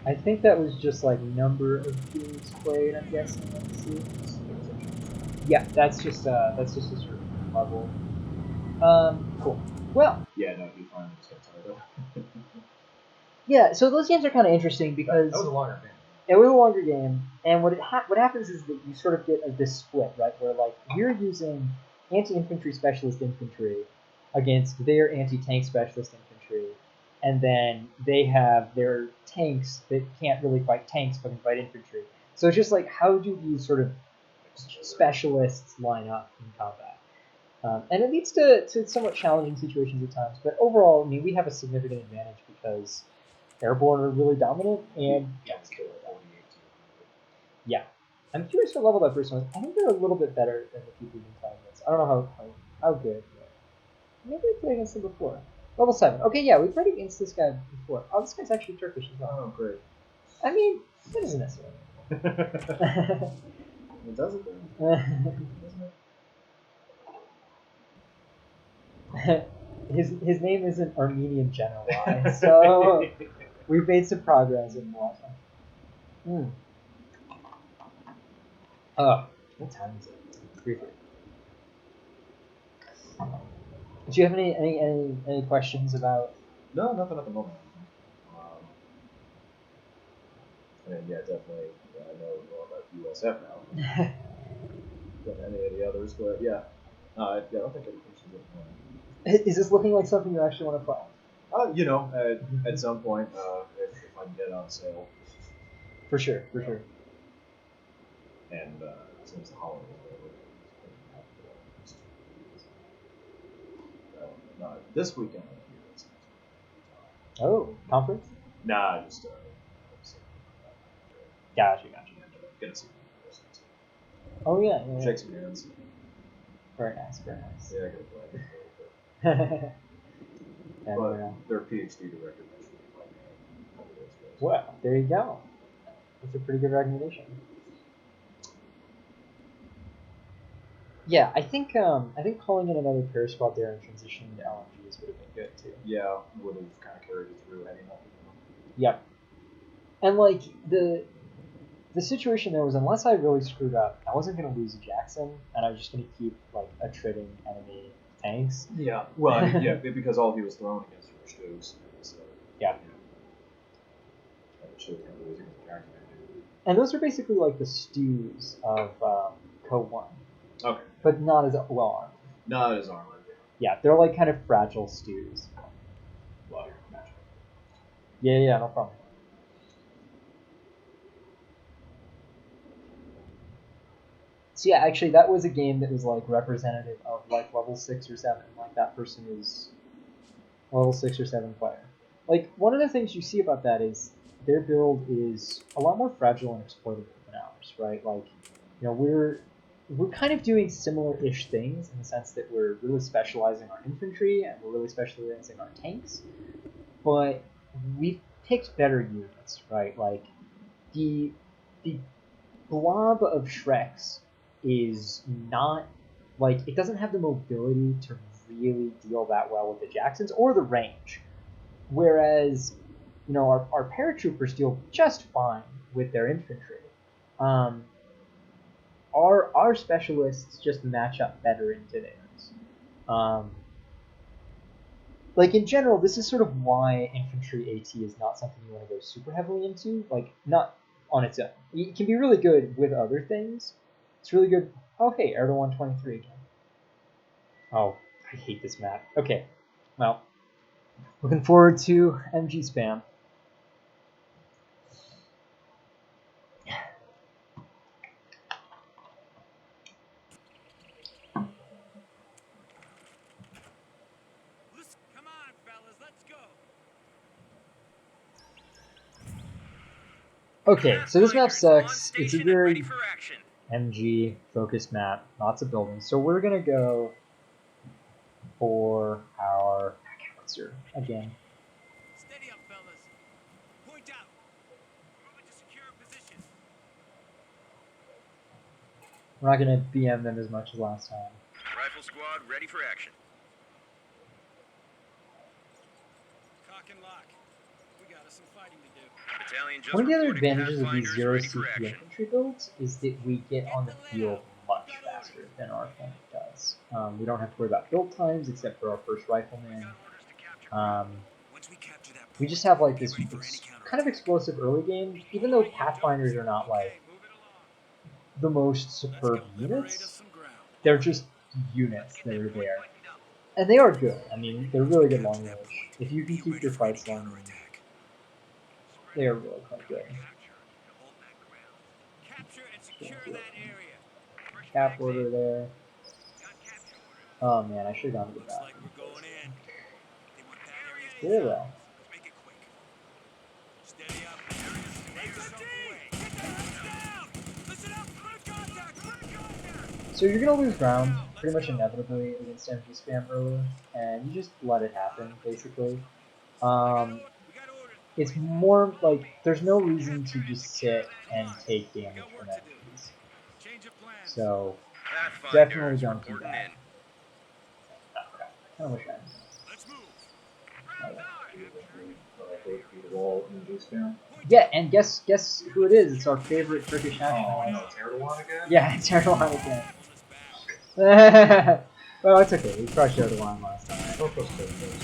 I think that was just like number of games played. I'm guessing. Let's see. Yeah, that's just a certain level. Cool. Well, Yeah, no, you find it's got title. yeah. So those games are kind of interesting because That was a longer game. it was a longer game, and what happens is that you sort of get this split, right? Where like you're using anti-infantry specialist infantry against their anti-tank specialist infantry, and then they have their tanks that can't really fight tanks but can fight infantry. So it's just like, how do these sort of specialists line up in combat? And it leads to somewhat challenging situations at times, but overall, I mean, we have a significant advantage because airborne are really dominant, and Yeah, it's killer 48 yeah. I'm curious what level that person was. I think they're a little bit better than the people who've been playing this. I don't know how good. But maybe we played against them before. Level 7. Okay, yeah, we played against this guy before. Oh, this guy's actually Turkish as well. Oh, great. I mean, that isn't necessary. It does it then, doesn't it? his name isn't Armenian General, so we've made some progress in Malta. Oh, what time is it? 3:30. Do you have any questions about? No, nothing at the moment. And yeah, definitely. Yeah, I know more about USF now than any of the others, but yeah. I don't think anything should get more. Is this looking like something you actually want to play? You know, at some point, if I can get it on sale. For sure. And since the holidays are over, not this weekend. Oh, conference? Nah, just Gotcha. gonna see. Oh yeah. Shake some hands. Very nice. Yeah, I gotta play. And, But their PhD director mentioned it like a couple days ago. well, there you go. That's a pretty good recommendation. Yeah, I think calling in another pair squad there and transitioning to LMGs would have been good too. Yeah, would have kind of carried it through heading up. Yep. And like the situation there was, unless I really screwed up, I wasn't gonna lose Jackson, and I was just gonna keep like attritting enemy tanks. Yeah. Well, I mean, yeah, because all he was throwing against were Stoogs. So, Yeah. Stoogs can lose against the Jackson. And those are basically like the stews of Co 1. Okay. But not as well armed. Not as armored. Yeah, they're like kind of fragile stews. Well, matchup. Yeah, no problem. So yeah, actually that was a game that was like representative of like level 6 or 7. Like that person is a level 6 or 7 player. Like one of the things you see about that is their build is a lot more fragile and exploitable than ours, right? Like, you know, we're kind of doing similar-ish things in the sense that we're really specializing our infantry and we're really specializing our tanks, but we've picked better units, right? Like the blob of Shreks is not like it doesn't have the mobility to really deal that well with the Jacksons or the range, whereas you know our paratroopers deal just fine with their infantry. Our specialists just match up better into theirs. Like in general, this is sort of why infantry AT is not something you want to go super heavily into. Like not on its own. It can be really good with other things. It's really good. Oh hey, Erdogan 23 again. Oh, I hate this map. Okay, well, looking forward to MG spam. Come on, fellas, let's go. Okay, so this map Pathfinder's on sucks. It's a station and ready very for action. MG focused map, lots of buildings. So we're gonna go for our howitzer again. Steady up, fellas. Point out. Moving to secure position. We're not gonna BM them as much as last time. Rifle squad ready for action. Cock and lock. We got us some fighting to do. Battalion just One of the other reported advantages of these Pathfinders zero ready for CP action. infantry builds is that we get on the field much faster than our opponent does. We don't have to worry about build times except for our first rifleman. Once we capture that We just have like this kind of explosive early game, even though Pathfinders are not like the most superb units. They're just units that are there. And they are good. I mean, they're really good long range. If you can keep your fights long range, they are really quite good. Capture and secure that area. Cap order there. Oh man, I should have gone to the Looks like bathroom. we're going in. They want that area. There though. Let's make it quick. Steady up. Make some way. Get the heads down. Listen up. Clear contact. Clear contact. So you're gonna lose ground pretty much inevitably against MG spam early, and you just let it happen basically. It's more like there's no reason to just sit and take damage from MGs. So definitely Pathfinders don't do reporting that. in. Okay. I wish I. Let's move. Wall in spam. Yeah, and guess who it is? It's our favorite Turkish Oh, national. no, it's Erdogan again? Yeah, it's Erdogan again. Well, it's okay. We crushed Erdogan last time.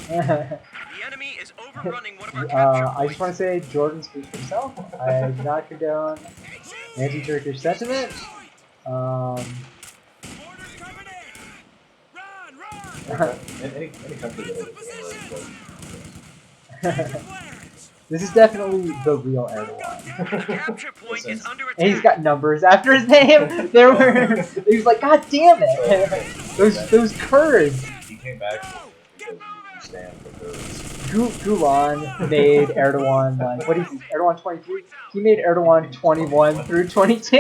The enemy is overrunning one of our capture I just want to say Jordan speaks for himself. I do not condone anti-Turkish sentiment. Orders coming in. Run. Any country Get that to position. has This is definitely the real Erdogan. The capture point is under attack. And he's got numbers after his name. There were. He was like, God damn it! Those Kurds. he came back because you stand for Kurds. Gulen made Erdogan like what is he? Erdogan 23. He made Erdogan 21 through 22.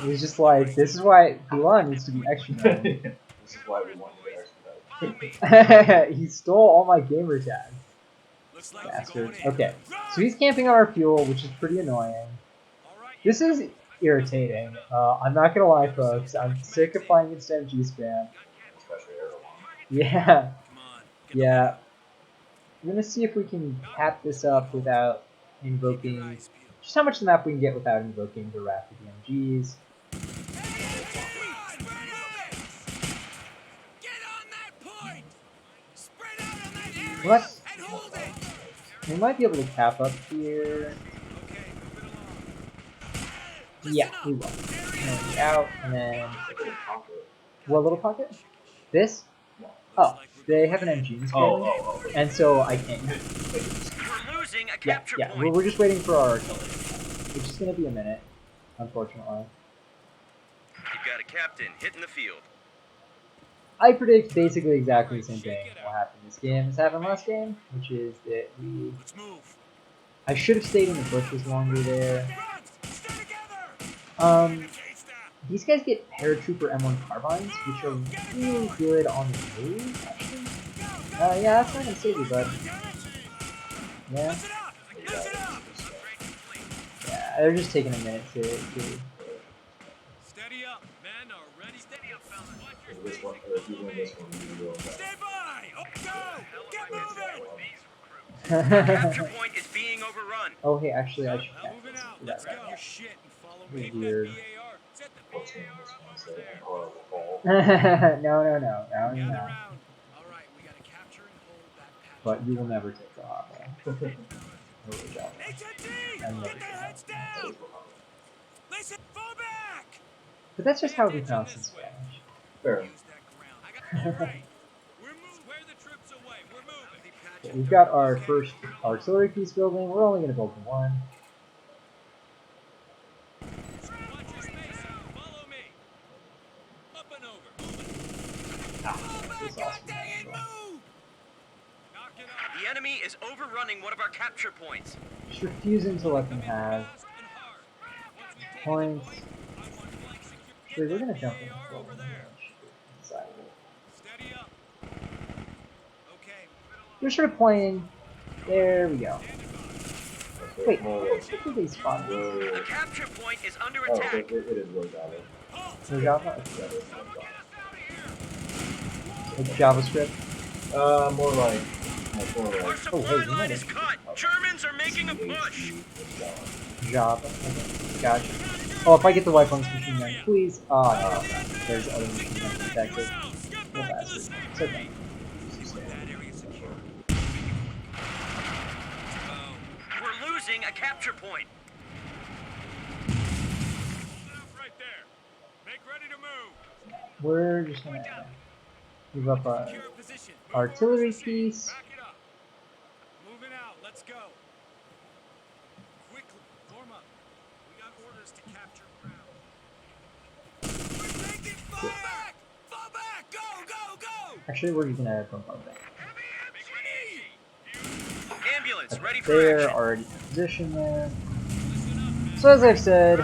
He was just like, this is why Gulen needs to be extra. This is why we want to get extra. He stole all my gamer tags. Looks like Bastard. we're going in. Okay, Run! so he's camping on our fuel, which is pretty annoying. All right, This is irritating. I'm not gonna lie, folks. I'm sick of playing against MG spam. Especially Airborne. Yeah, come on. Get the yeah. lead. I'm gonna see if we can cap this up without Keep your invoking. eyes peeled. Just how much of the map we can get without invoking the wrath of the MGs. Get on that point! Spread out on that area Well, that's- and hold it! We might be able to cap up here. Okay, move it along. Yeah, we will. And then out, and then what little pocket? This? Oh, they have an MG in this building, and so I can't use it. We're losing a Yeah, capture yeah. point. We're just waiting for our artillery, which is gonna be a minute, unfortunately. You've got a captain hitting the field. I predict basically exactly the same thing will happen this game as happened last game, which is that we. Let's move. I should have stayed in the bushes longer there. Stay together! These guys get paratrooper M1 carbines, which are really good on the move, actually. Yeah, that's not gonna save you, bud. Yeah. Listen up! Listen up! Yeah, they're just taking a minute to Steady up. Men are ready. Steady up, fellas. Watch your This space. one, if you win this one, you will. Stand by! Oh, go! Get moving! Capture point is being overrun. Oh, hey, actually, I Well, should cap moving this. out. Do Let's that go. right Your shit and follow This me. is weird. BAR. Set the What's in BAR this up one? over Say, there. horrible ball. No, no, Gather no. round. All right, we gotta capture and hold that patch. But you will never take the hot one. Holy job. HMG! I'm never Get their sure. heads down! Listen, fall back! But that's just how we pronounce in Spanish. Fair. Use that ground. I got all right. We're moving. Square the troops away. We're moving. But we've got our first artillery piece building. We're only going to build one. Watch your space. Follow me. Up and over. This is awesome. Move! Knock it out. The enemy is overrunning one of our capture points. Just refusing to let them have Fast and hard. Once we take points. the point, I want flank secure. Wait, we're Get going to that jump in. BAR over there. Decidable. Steady up. Okay. We're sort of playing. There we go. Wait, Oh, how did they spot me? The capture point is under oh, attack. it is really bad. No Java? Like JavaScript? More like. More Our like. supply hey, you line made is it. cut. Germans are making a push. Java. Okay, gotcha. Oh, if I get the wipe on this machine gun, please. Oh, no. There's other machine guns protected. Well, bastard. It's okay. We're losing a capture point. Right there. Make ready to move. We're just gonna move up our Secure position. artillery piece. Back it up. Moving out. Let's go. Quickly, form up. We got orders to capture ground. We're taking fall back! Fall back! Go, go, go! Actually, we're gonna bombard that. Ambulance ready for They're action. already in position there. So as I've said,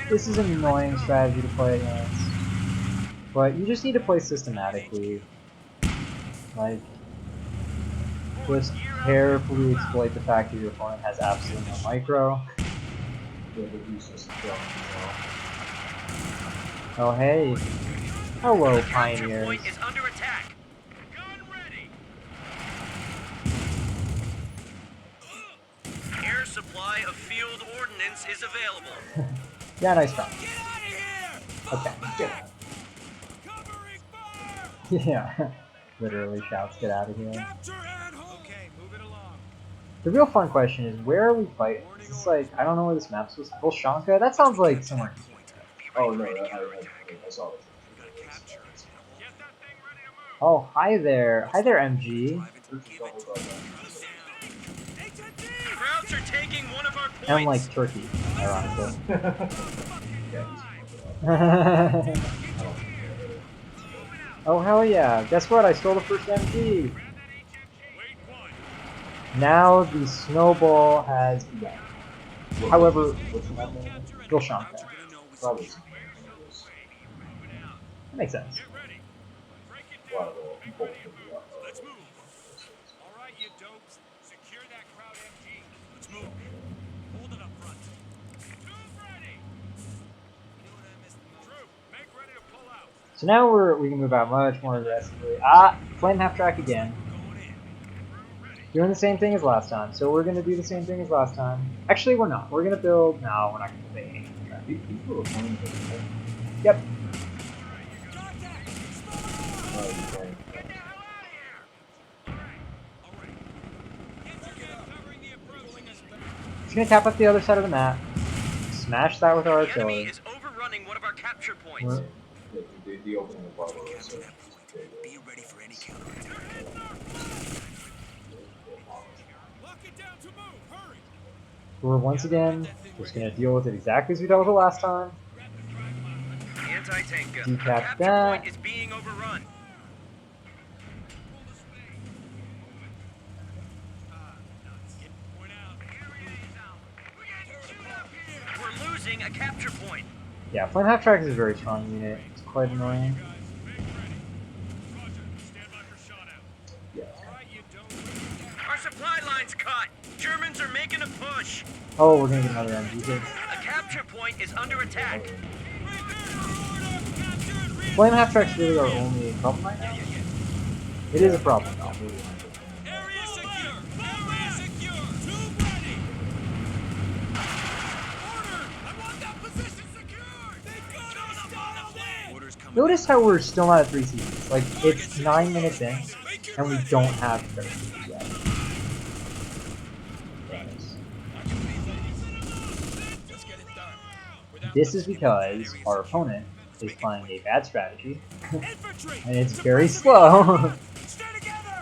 this is an annoying strategy to play against. But you just need to play systematically. Like, just carefully exploit the fact that your opponent has absolutely no micro. Oh hey. Hello, Capture pioneers. point is under attack. Gun ready! Air supply of field ordnance is available. Yeah, nice try. Get out of here! Okay. Covering fire! Yeah. Literally shouts, get out of here. Capture and hold! Okay, move it along. The real fun question is, where are we fighting? Is this like, I don't know where this map's supposed to be. Bolshanka? That sounds like somewhere. Oh no, I saw it. Get that thing ready to move! Oh, hi there. Hi there, MG. Krauts are taking one of our points. And like Turkey, ironically. Oh, hell yeah. Guess what? I stole the first MG. Wait one. Now the snowball has begun. However, Bolshanka. Probably. That makes sense. Get ready. Break it Wow, down. So now we can move out much more aggressively. Flame half track again. Doing the same thing as last time. So we're gonna do the same thing as last time. Actually, we're not. We're gonna build. No, we're not gonna build any half track. People are playing this. Yep. Just gonna tap up the other side of the map. Smash that with our The enemy artillery. is overrunning one of our capture points. The opening of Bravo is so Be ready for any counterattack. Lock it down to move. Hurry. We're once again just gonna deal with it exactly as we dealt with it last time. Anti-tank gun. Decap Capture that. point is being overrun. We're losing a capture point. Yeah, Flame half track is a very strong unit. It's quite annoying. yeah. Our supply line's cut. Germans are making a push. Oh, we're gonna get another MG here. A capture point is under attack. Flame half track's really our only problem right now. It is a problem though. Area secure. Area secure. Tube ready. Order. I want that position secured. They got us dialed in. Orders coming. Notice how we're still not at 3 seasons. Like, it's 9 minutes in, and we don't have 30 seasons yet. Let's get it done. This is because our opponent is playing a bad strategy, Infantry. and it's very slow. Stay together.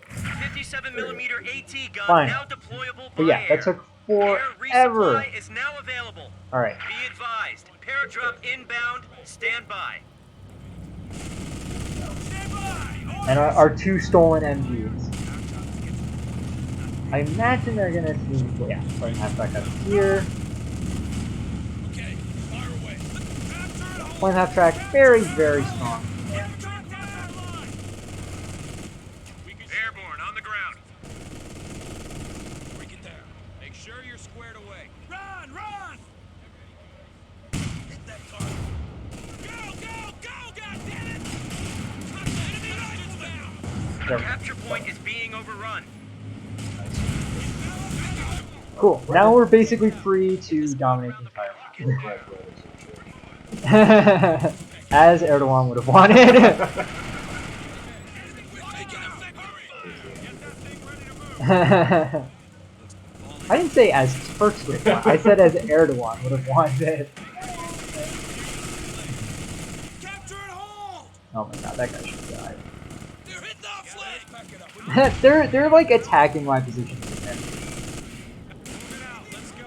57mm AT gun Fine. now deployable by But yeah, air. that took Air forever. resupply is now available. Alright, Be advised. Paradrop inbound. Stand by. Stand by. and our 2 stolen MGs. I imagine they're gonna see, well, yeah, Flame half track up here. Okay. Fire away. Capture it. Hold. Flame half track, very, very strong. Attack that line. Airborne on the ground. Break it down. Make sure you're squared away. Run! Run! Hit that target. Go! Go! Go! Goddammit! Touch the enemy rifles down! There. Capture point is being overrun. Cool. Now we're basically free to dominate the entire map. As Erdogan would have wanted. I didn't say as Turks would have wanted. I said as Erdogan would have wanted. Capture and hold! Oh my god, that guy should die. They're hitting our flank! Back it up. they're like attacking my position.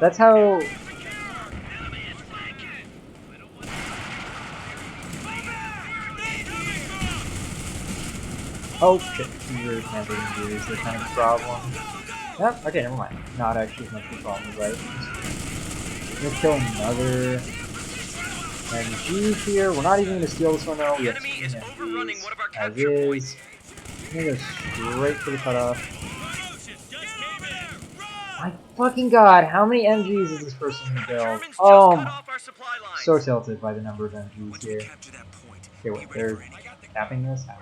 That's how. Oh shit, your camping is the kind of problem. Yep, okay, never mind. Not actually as much of a problem, right? Let's kill another MG here. We're not even gonna steal this one though. We The have enemy 2 is overrunning MGs one of our as capture is. points. I'm gonna go straight for the cutoff. Just came in! Run! My fucking god, how many MGs is this person gonna build? Germans just Oh, cut off our supply lines. so tilted by the number of MGs Once we here. capture that point, Okay, wait, they're tapping this? How?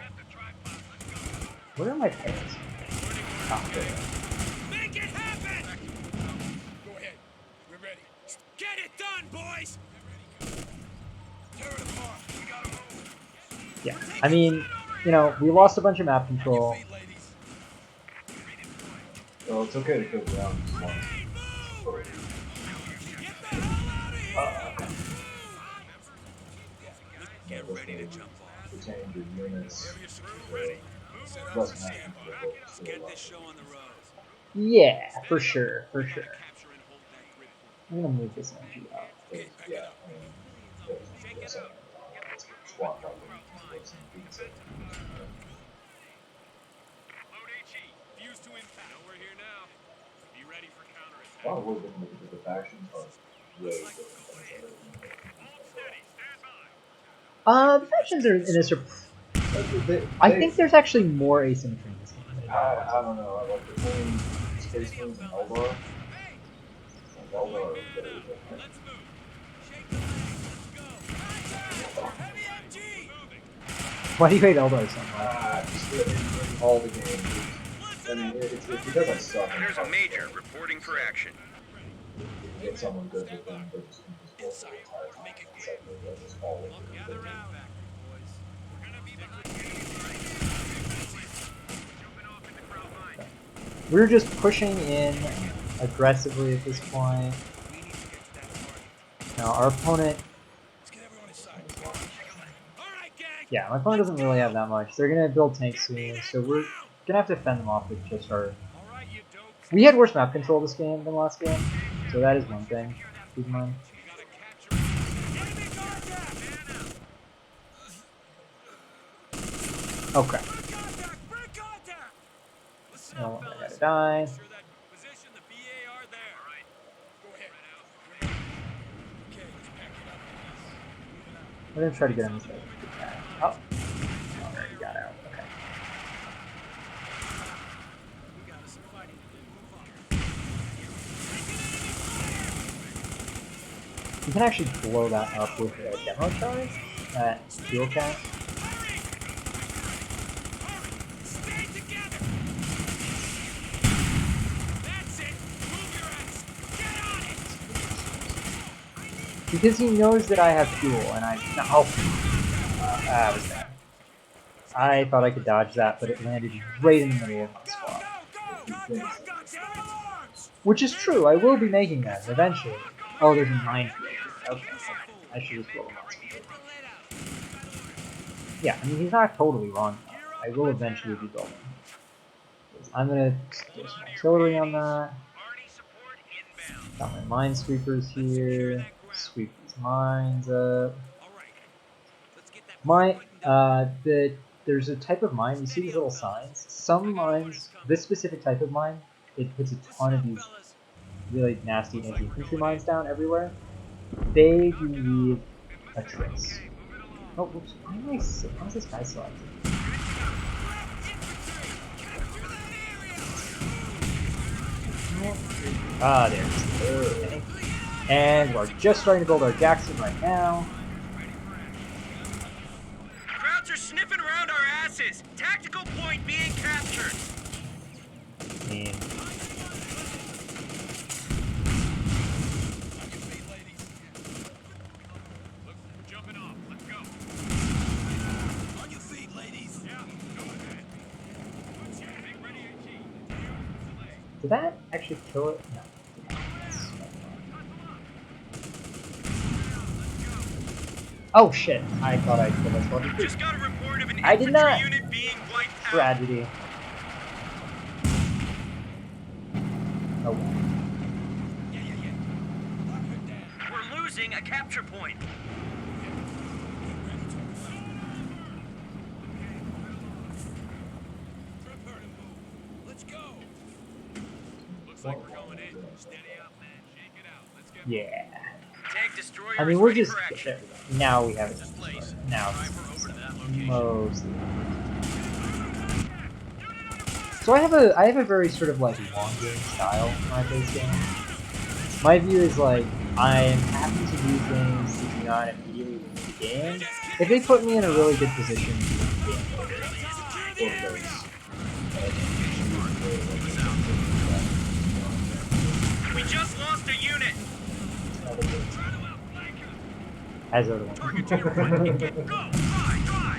Where are my players? Oh, there they are. make it happen! Go ahead. We're ready. Get it done, boys! Tear it apart. We gotta move. Yeah, I mean, you know, we lost a bunch of map control. Feet, ladies. Well, it's okay to kill ground. Move! Get the hell out of here! Get ready to jump off. Retain your units. Area secure. Ready. Set up Doesn't for have standby. to go Let's to get the this show on the road. Yeah, for sure, for sure. Capture and hold that grid point. I'm gonna move this MG up. Okay, back Yeah, it up. I mean, there's squad fighting. There's some beats. Load HE. Fuse to impact. Know we're here now. Be ready for counterattack. A lot of work in because the factions are really different. Hold steady. Stand by. The factions are in a I think there's actually more asymmetry in this game. than in Eldar. I don't know. I like the same Space Marines and Eldar. And Eldar are very different. Let's move. Shake the legs. Let's go. Heavy Why do you hate Eldar so much? Just in all the games. I mean, it's because I suck. There's a major reporting for action. You get someone good with them, they're just invisible the entire time. It's like they're just all over the We're just pushing in aggressively at this point. Now our opponent, yeah, my opponent doesn't really have that much. They're gonna build tanks soon, so we're gonna have to fend them off with just our. We had worse map control this game than last game, so that is one thing. Keep in mind. Okay. No, I gotta die. We're gonna try to get him this way. Oh. Alright, he got out. Okay. You can actually blow that up with a demo charge, that fuel cast. Because he knows that I have fuel, and I... Oh! That was bad. I thought I could dodge that, but it landed right in the middle of my squad. Which is true, I will be making that eventually. Oh, there's a minefield. Okay, I should just blow him up. Yeah, I mean, he's not totally wrong. I will eventually be building. I'm gonna do some artillery on that. Got my minesweepers here. Sweep these mines up. There's a type of mine, you see these little signs? Some mines, this specific type of mine, it puts a ton of these really nasty anti-infantry mines down everywhere. They do leave a trace. Oh, whoops, why is this guy so active? Ah, there's okay. And we're just starting to build our Jackson right now. Crowds are sniffing around our asses. Tactical point being captured. And Jumping off. Let's go. On your feet, ladies. Yeah, go ahead. Make ready, AT. did that actually kill it? No. Oh shit! I thought I killed this one. Just got a report of an I did not. infantry unit being wiped out. Tragedy. Oh. We're losing a capture point. Let's go. Looks like we're going in. Steady up, man. Shake it out. Let's get Yeah. tank destroyer. I mean, we're ready just for action. now we have it. Now mostly. So I have a very sort of like long game style when I play this game. My view is like I am happy to do things that do not immediately win the game if they put me in a really good position to win the game later. We just lost a unit. As other one. Target to your right. Go. Drive.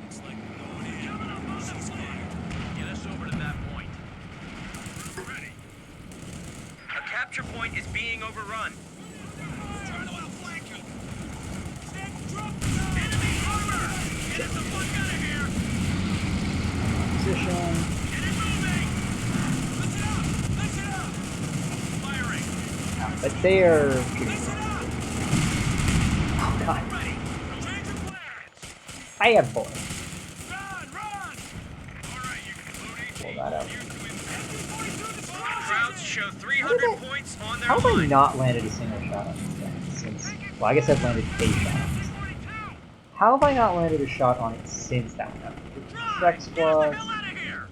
Looks like we're going in. Get us over to that point. Ready. A capture point is being overrun. Trying to outflank you. Enemy armor. Get us the fuck out of here. Position. Get it moving. Listen up. Firing. But they are. Oh god. Change of plans. I have bullets. Run. All right, you can load Pull that out. Crowds show 300 points on their How have I line. not landed a single shot on this thing since? Well, I guess I've landed a shot on this thing. How have I not landed a shot on it since that happened? Trek Get the squad. hell out of here!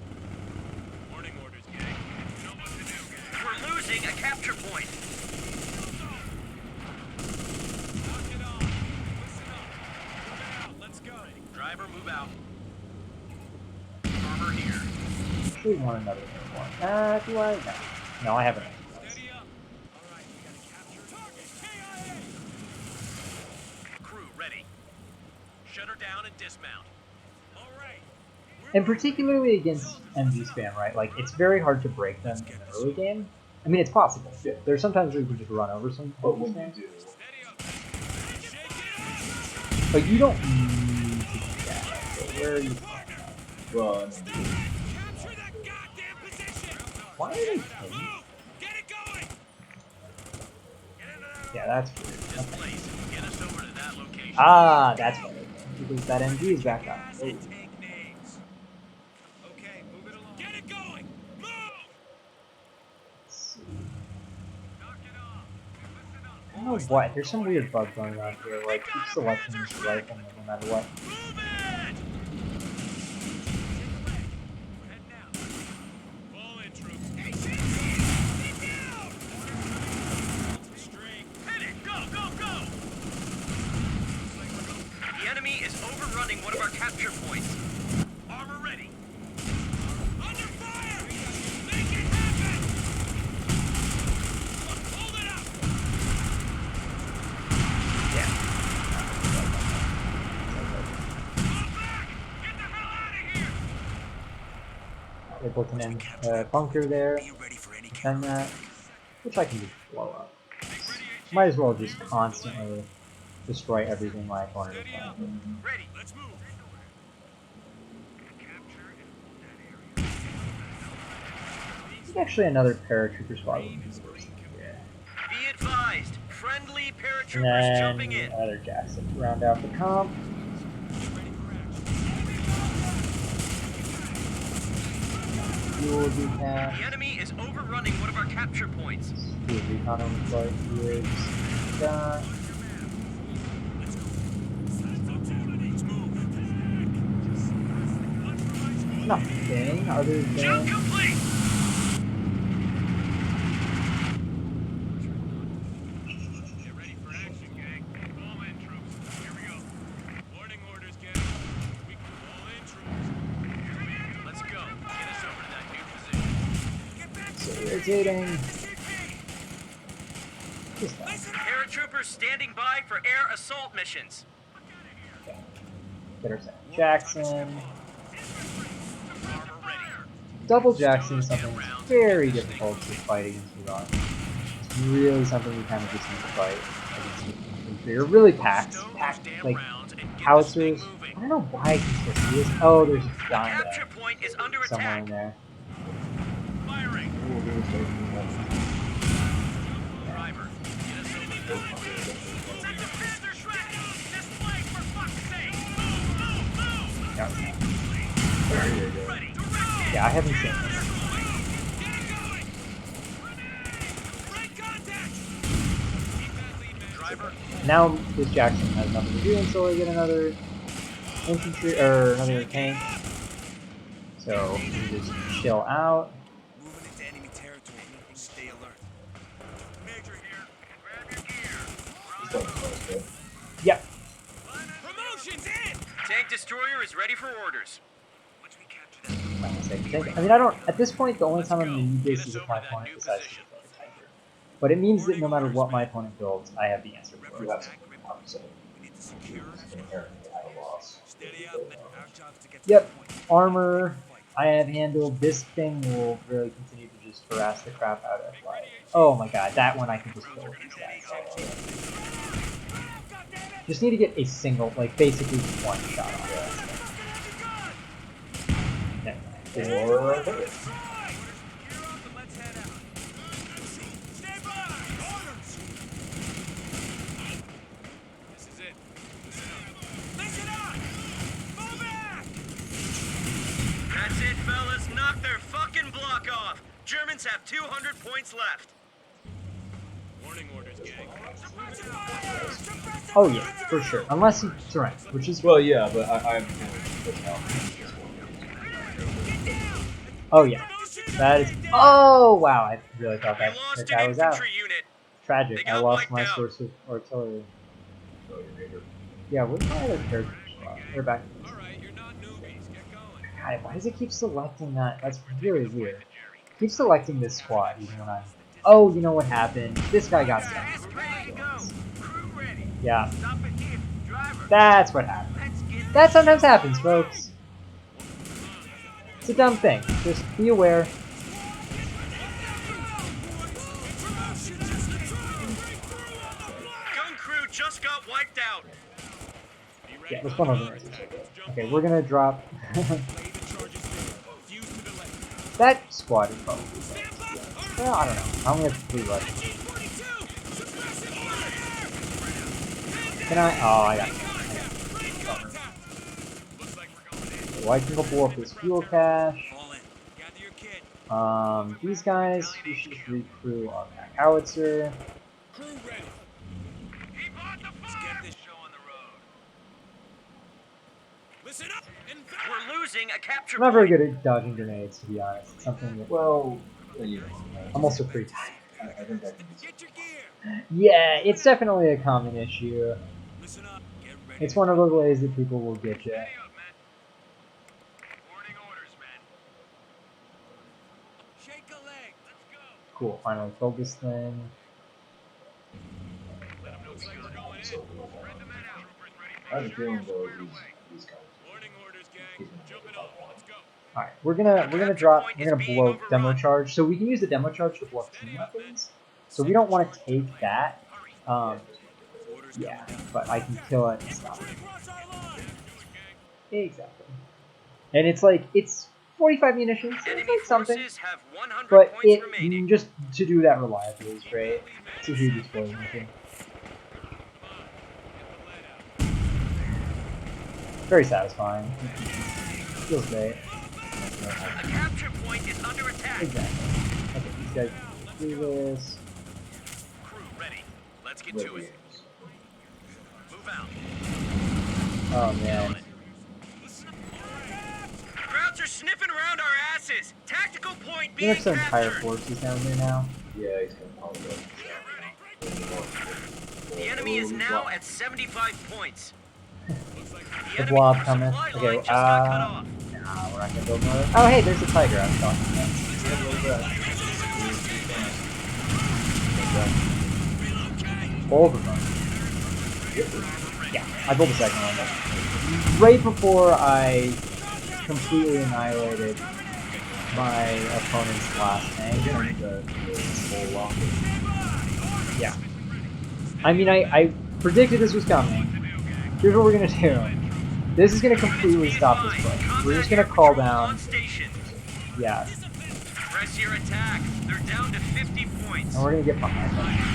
Morning orders, gang. You know what to do, gang. We're losing a capture point. Knock it off. Driver, move out. Armor here. We want another one. Do I? No. No, I haven't. Steady up. All right, we gotta capture target. KIA. Crew, ready. Shut her down and dismount. All right. And particularly against MG spam, right? Like, it's very hard to break them in the early game. I mean, it's possible. Yeah. There's sometimes where you can just run over some But MG when you spam, do, Steady up. Shake it but you don't need to do that. So where are you? run. up. Capture that goddamn position. Why are they? Move. Get it going. Yeah, that's weird. This Okay. place. Get us over to that location. Ah, that's why they're doing it, because that MG is back up. Oh. Take names. Okay, move it along. Get it going. Move. Let's see. Knock it off. Listen up. I don't know what. There's some weird bug going on here where I keep selecting this rifle no matter what. Move it. Head now. Fall in, troops. Hey, get down. String. Hit it! Go, go, go! The enemy is overrunning one of our capture points. Armor ready. Under fire. Make it happen. Hold it up. Yeah. Fall back. Get the hell out of here. They're built in a bunker there. Be ready for any Defend that. Which I can just blow up. Might as well just constantly destroy everything my opponent is Steady up. playing. Ready. Let's move. There's actually another paratrooper squad. Yeah. Be advised. Friendly And paratroopers jumping then in. another Jackson to round out the comp. Ready for action. Fuel recon. The enemy is overrunning one of our capture points. Fuel recon on the flight here. Got Let's move. nothing other Jump than complete! Get ready for action, gang. Fall in, troops. Here we go. Warning orders, gang. We can fall in, troops. Let's go. Get us over to that new position. Get back so irritating. to Just that. Paratroopers standing by for air assault missions. Better set. Jackson. Armor ready. Double Jackson is something that's very difficult to fight against Iran. It's really something you kind of just need to fight against. They're really packed. Stow those Packed, damn like, rounds and get this thing howitzers. I moving. don't know why I can still see this. Oh, there's a Capture Donda point is under somewhere in attack. there. Firing. We'll do is take Driver, get us over to that location. Defender Shrek! This way, for fuck's sake! Move, move, move! Yeah, There you go. Ready, direct yeah, I haven't seen this. Get it going! Right contact! Keep that lead, man. Driver, Now this Jackson has nothing to do until I get another infantry or another tank. So we just chill out. Moving into enemy territory. Stay alert. Major here. Grab your gear. Yep. Promotion's in! tank destroyer is ready for orders. Once we capture that, Not a second tank. I mean, I don't. At this point, the only time I'm going to need Get this us is if over my to that opponent new decides to position. build a tanker. But it means that no matter what my opponent builds, I have the answer for You it. have some so we need to secure. inherently have a loss. Steady up, man. Our job's to get to Yep. the point. Armor, I have handled. This thing will really continue to just harass the crap out of. Like, oh my god, that one I can just kill with these guys. Just need to get a single, like basically one shot on it. Never mind. Or Gear up and let's head out. Stay by! Orders! This is it. Listen up! Fall back! That's it, fellas. Knock their fucking block off. Germans have 200 points left. Warning orders, gang. Oh yeah, for sure. Unless he surrenders, which is well, yeah, but I have a feeling pushing out. oh yeah, that is. Oh wow, I really thought We that lost guy an was out. infantry unit. Tragic. They I got lost wiped my out. source of artillery. So you're major. Yeah, where's my other character? They're back. All right. God, why does it keep selecting that? That's really weird. Keep selecting this squad even when I'm. Oh, you know what happened? This guy got stuck. Gas ready to go. Crew ready. Yeah, Stop it here. Driver. that's what happened. Let's get That this sometimes show on happens, the road. folks. It's a dumb thing. Just be aware. Gun crew just got wiped out. Yeah, this one over there. Okay, we're gonna drop. That squad is probably dead. Well, I don't know. I only have 3 left. Can I? Oh, I got it. So I can go blow up this fuel cache. These guys, we should just recrew on that howitzer. Crew ready. Keep on the fire. Show on the road. Listen up and We're losing a capture I'm not very point. good at dodging grenades, to be honest. It's something that, Well, you know, I'm also pretty tired. I think I can do get your gear. Yeah, it's definitely a common issue. Listen up. Get ready. It's one of those ways that people will get you. Up, man. Morning orders, man. Shake a leg. Let's go. Cool, finally filled this thing. Let them know Looks like we're going in. so Spread the men out. Troopers ready I for have a shooting. feeling though these guys. Morning orders, gang. Jumping on. Let's go. Alright, we're gonna blow demo charge. So we can use the demo charge to blow up team weapons. So we don't want to take that. Orders Yeah, coming down. but I can kill it and stop it. Across our line. Exactly. And it's 45 munitions. So it's Enemy like something. forces have 100 But points remaining. just to do that reliably is great. It's a huge explosion machine. Very satisfying. Feels great. A capture point is under attack. Exactly. Okay, these guys do this. Crew ready. Let's get to it. Move out. Oh man. Crowds are sniffing around our asses. Tactical point We being have some entire captured. forces down here now. Yeah, he's gonna probably go. The enemy is now at 75 points. The blob coming. Supply Okay, line just got cut off. nah, we're not gonna build more. Oh hey, there's a tiger I was talking about. Both of them. Yeah, I built the second one. Right before I completely annihilated my opponent's last tank. Yeah. I mean, I predicted this was coming. Here's what we're gonna do. This is gonna completely stop this fight. We're just gonna call down. On station. Yeah. Press your attack. They're down to 50 points. And we're gonna get behind them.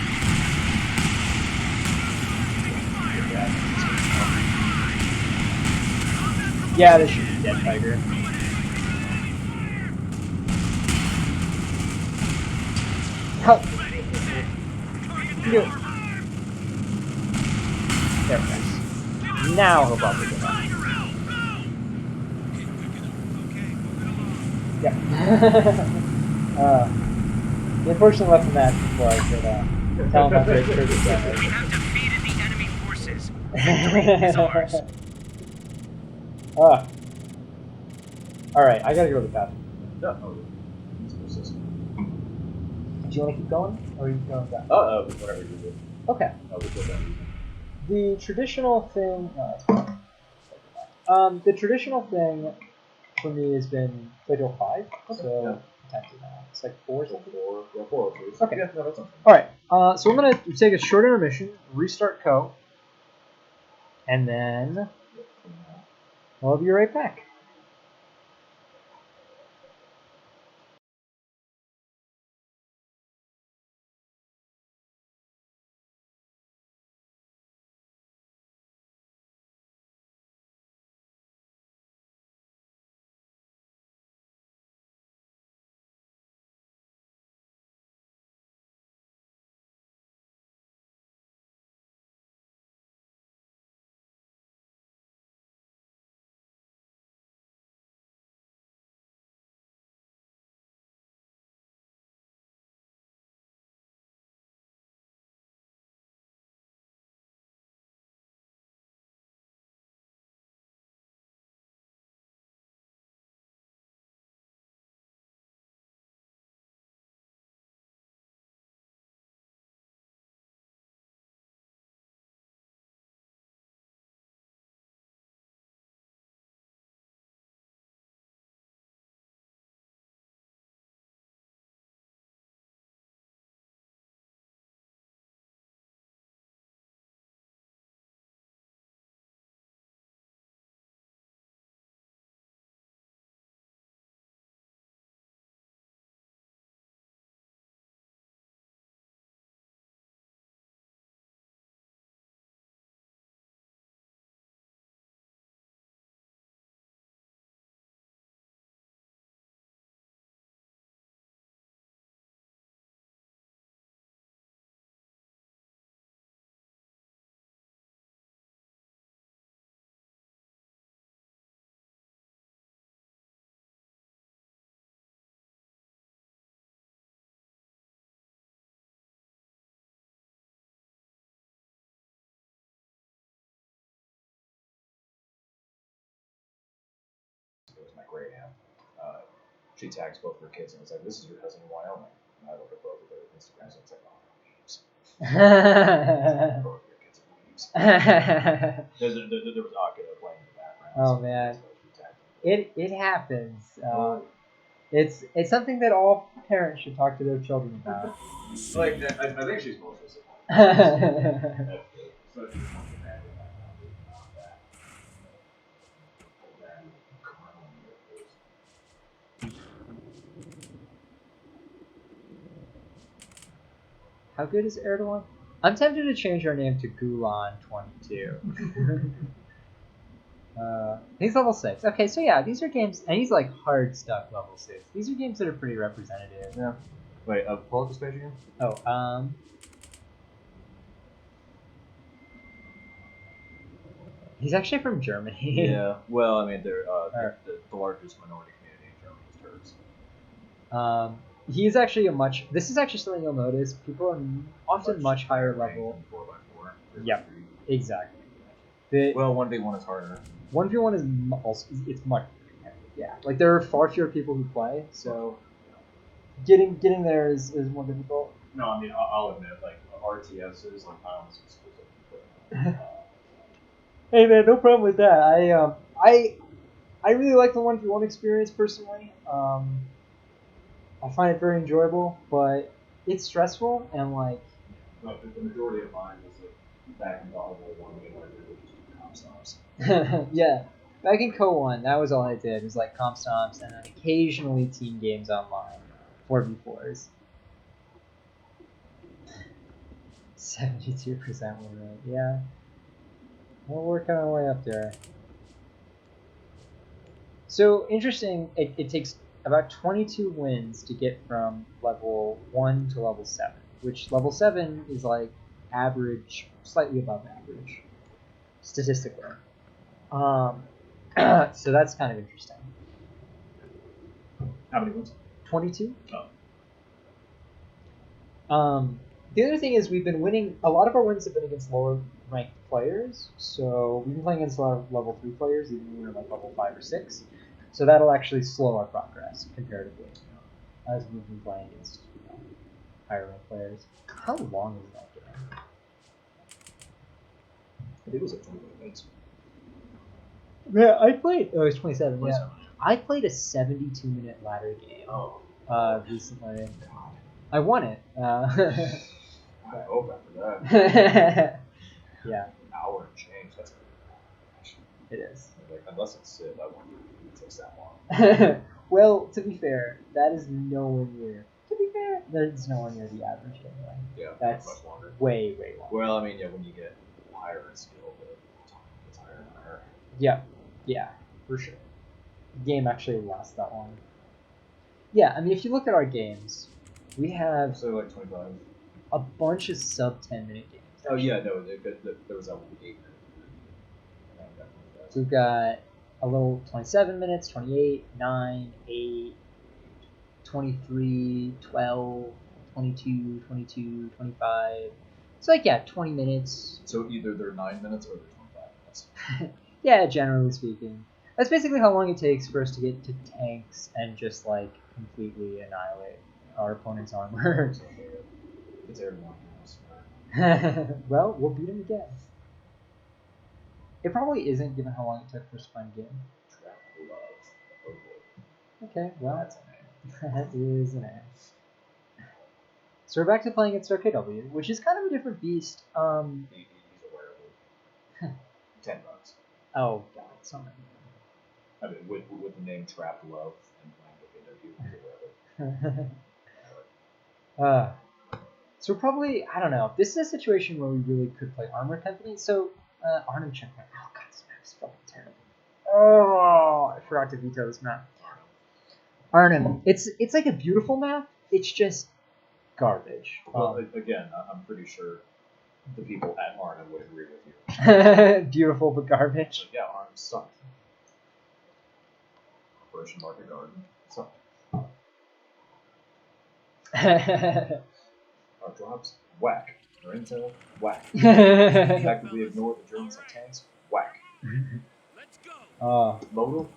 Yeah, this should be dead, Tiger. Help! Do it. There we go. Now he'll probably get up. Yep. He unfortunately left the match before I could tell him how great Kirby's We done have defeated the enemy forces. Victory is ours. Alright, I gotta go to the bathroom. No, he's persistent. Do you want to keep going? Or are you going back? Whatever you do. Okay. I'll just go back. The traditional thing. No, that's fine. The traditional thing for me has been play till 5. So, Yeah. what time is it now? It's like 4 or something? 4, please. Okay. Yeah, no, that's something. Alright, so I'm going to take a short intermission, restart Co. And then I'll be right back. ago is my great aunt. She tags both her kids and was like, "This is your cousin in Wyoming." And I look at both of their Instagrams and it's like, "Oh, weebs." Both of your kids are weebs. There was Akira playing in the background. Oh, so man. she tagged them. It happens. It's something that all parents should talk to their children about. Like, I think she's mostly disappointed. So she's mostly mad at that. Not that. How good is Erdogan? I'm tempted to change our name to Gulan22. He's level 6. Okay, so yeah, these are games, and he's like hard stuck level 6. These are games that are pretty representative. Yeah. Wait, pull up this page again? Oh, he's actually from Germany. Yeah. Well, I mean, they're the largest minority community in Germany is Turks. He's actually this is actually something you'll notice. People are often much higher level. 4x4. Yep, exactly. Well, 1v1 is harder. 1v1 is also, it's much competitive, yeah. Like, there are far fewer people who play, so getting there is more difficult. No, I mean, I'll admit, like, RTS is, like, I almost exclusively. Hey man, no problem with that. I really like the 1v1 experience personally. I find it very enjoyable, but it's stressful and like. But the majority of mine was like back in volleyball 1v1 where they would just do comp stomps. Yeah, back in Co 1, that was all I did. It was like comp stomps and then occasionally team games online, 4v4s. 72% win rate, yeah. We're working our way up there. So interesting, it takes about 22 wins to get from level 1 to level 7, which level 7 is like average, slightly above average, statistically. So that's kind of interesting. How many wins? 22. Oh. The other thing is we've been winning. A lot of our wins have been against lower ranked players. So we've been playing against a lot of level 3 players, even when we're like level 5 or 6. So that'll actually slow our progress comparatively, as we've been playing against higher ranked players. How long is that game? I think it was like 25 minutes. Yeah, I played. Oh, it was 27. 27. Yeah, I played a 72-minute ladder game. Oh. Recently. I won it. I hope after that. Yeah. An hour and change. That's It is. like, unless it's Civ, I wonder if it takes that long. Well, to be fair, that is nowhere near. To be fair, that's nowhere near the average anyway. Yeah, That's much longer. way longer. Well, I mean, yeah, when you get higher in skill, the time gets higher and higher. Yeah, for sure. The game actually lasts that long. Yeah, I mean, if you look at our games, we have So like 25. a bunch of sub 10-minute games. Oh yeah, no, there was that 1 8 minute. So we've got a little 27 minutes, 28, 9, 8, 23, 12, 22, 22, 25. It's like, yeah, 20 minutes. So either they're 9 minutes or they're 25 minutes. Yeah, generally speaking. That's basically how long it takes for us to get to tanks and just, like, completely annihilate our opponent's armor. It's everyone else. Well, we'll beat him again. It probably isn't, given how long it took for us to find a game. Trap love. Oh boy. Okay, well, That's a name. that is an A. So we're back to playing against RKW, which is kind of a different beast. He's aware of it. $10. Oh god, so many. I mean, with the name Trap Love and playing WKW, he's aware of it. So probably, I don't know. This is a situation where we really could play Armor Company. So, Arnhem Checkpoint. Oh god, this map is fucking terrible. Oh, I forgot to veto this map. Arnhem. It's like a beautiful map. It's just garbage. Well, again, I'm pretty sure the people at Arnhem would agree with you. Beautiful but garbage. So, yeah, Arnhem sucked. Operation Market Garden sucked. Our drops, whack. Our intel, whack. The fact that we ignored the Germans and tanks, whack. Let's go. Modal,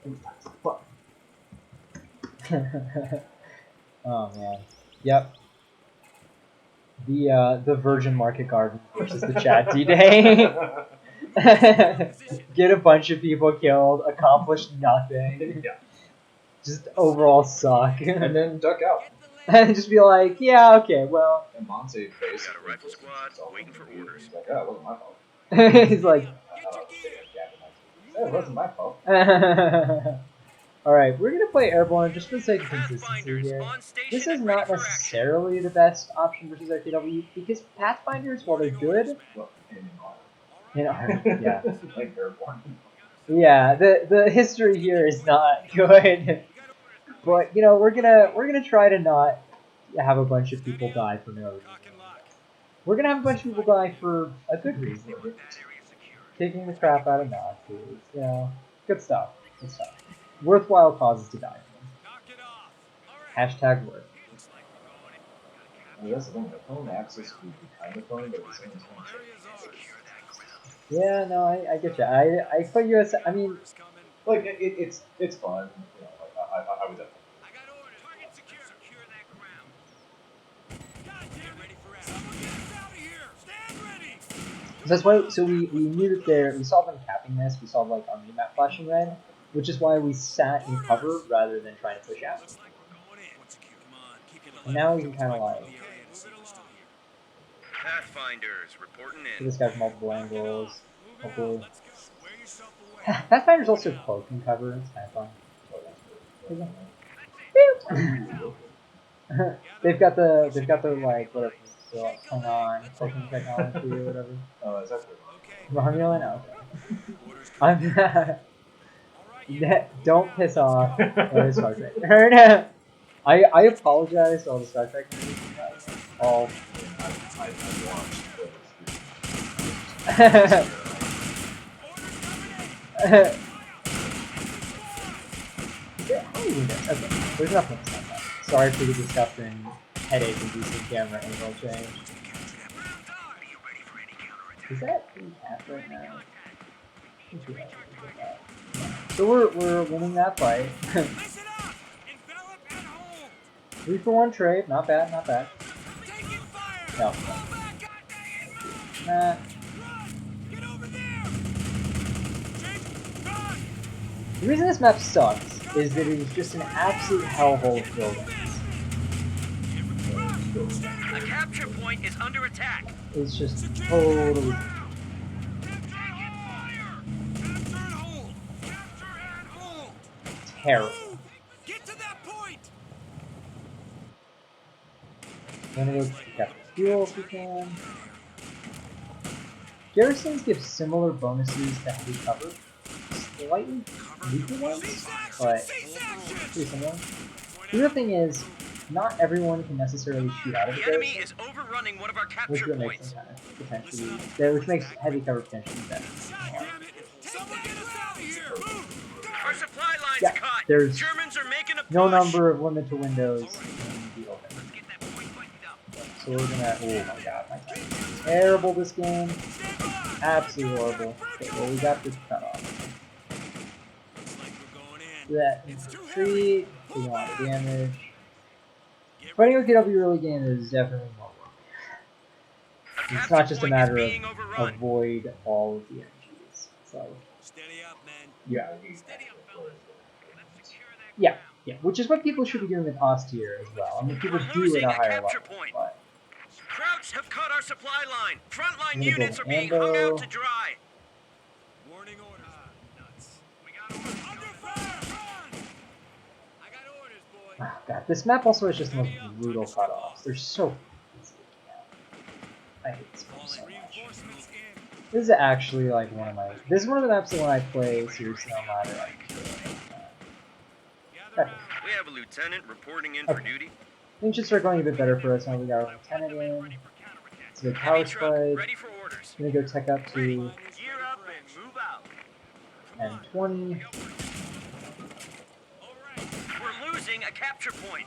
fuck. Oh man. Yep. The Virgin Market Garden versus the Chat D-Day. Get a bunch of people killed, accomplish nothing. Yeah. Just overall suck. And then duck out. And just be like, yeah, okay, well. And Monse We basically got a rifle just squad himself waiting in for the view. orders. He's like, yeah, it wasn't my fault. He's like, Yeah, it wasn't my fault. alright, we're gonna play Airborne just for the sake of consistency Pathfinders here. on station This is and ready not for action. necessarily the best option versus RKW because Pathfinders, while they're good, Well, in in art, yeah. like Airborne. Yeah, the history here is not good. But you know, we're gonna try to not have a bunch of people die for no reason. We're gonna have a bunch of people die for a good reason. Kicking the crap out of Nazis, you know. Good stuff. Good stuff. Worthwhile causes to die for. Hashtag worth. I mean, that's the thing. The phone access would be kind of fun, but at the same time, Yeah, no, I get you. I put US. I mean, like it's fun. You know, like I would definitely. that's why. So we knew that there. We saw them capping this. We saw like our minimap flashing red, which is why we sat in cover rather than trying to push out. And now we can kind of like. Pathfinders reporting See in. this guy from multiple angles. Hopefully. Pathfinder's also cloaking cover. It's kind of fun. they've got the like whatever still hung on cloaking technology or whatever. Oh, is that Romulan? Oh, okay. I'm don't piss off Star Trek. I apologize to all the Star Trek nerds. All. Okay, there's nothing to say. Sorry for the disgusting headache-inducing camera angle change. Is that being tapped right now? So we're winning that fight. 3-for-1 trade, not bad, not bad. No. Nah. The reason this map sucks is that it is just an absolute hellhole of buildings. A capture point is under attack. It's just totally terrible. Get to that point. I'm gonna go capture fuel if we can. Garrisons give similar bonuses to heavy cover. Slightly weaker ones, but pretty similar. The other thing is, not everyone can necessarily shoot out of the The enemy garrison, is overrunning one of our which capture what makes points. them kind of potentially, which makes heavy cover potentially better. Someone get us out of here. Our supply line's Yeah, cut. there's Germans are making a push. no number of limited windows in the open. So we're gonna, oh my god, my God. Terrible this game. Absolutely horrible. Okay, well we got this cut off. Do that retreat, taking a lot of damage. Fighting OKW early game is definitely more work. It's not just a matter of avoid all of the energies. So Steady up, man. yeah. Yeah, which is what people should be doing with Austere as well. I mean, people do at a higher level, but Krauts have cut our supply line. Frontline I'm gonna units are build being ammo. hung out to dry. Warning orders. Nuts. We got orders. Under fire. Run. I got orders, boy. Oh god, this map also has just the most brutal cutoffs. They're so easy. I hate this map so much. Reinforcements in. This is actually like one of my. This is one of the maps that when I play seriously on ladder, I can do it. We have a lieutenant reporting in for Okay. duty. Things should start going a bit better for us now. We got a lieutenant in. It's a good power Heavy truck spike. ready for orders. Gonna go tech up to Gear up and move out. and 20. We're losing a capture point.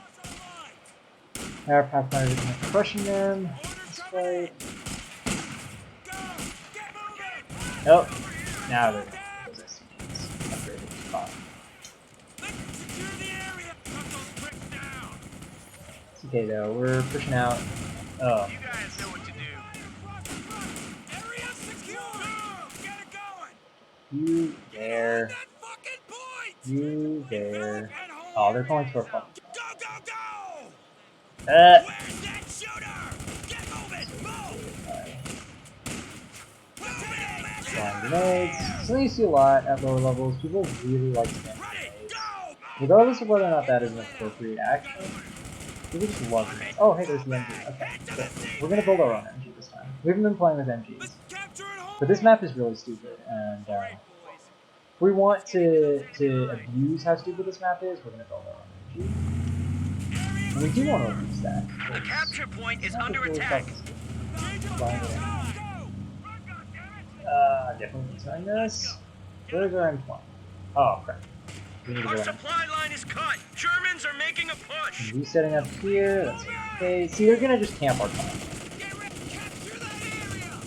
Our Pathfinder is kind of crushing them. This fight. Nope. Now they're those SCGs. Upgraded to 5. okay though. We're pushing out. Oh. You guys know what to do. Area secure! Get it going! You Get there. on that fucking point! You there. And hold. Oh, they're calling for a fucking. Go, go, go! Uh, Where's that shooter? Get moving! Move! Throwing grenades. Something you see a lot at lower levels. People really like spamming Ready, grenades. go! Regardless of whether or not that is an appropriate action, people just love grenades. Oh, hey, there's the MG. Okay, cool. We're gonna build our own MG this time. We haven't been playing with MGs. Let's capture it home! But this map is really stupid, and if we want to abuse how stupid this map is, we're gonna build our own MG. And we do want to abuse that. The capture point is It's not under really attack. Definitely concerning this. Where's our M20? Oh, crap. We need to Our go in. supply line is cut. Germans are making a push. Resetting up here. That's okay. See, they're gonna just camp our time.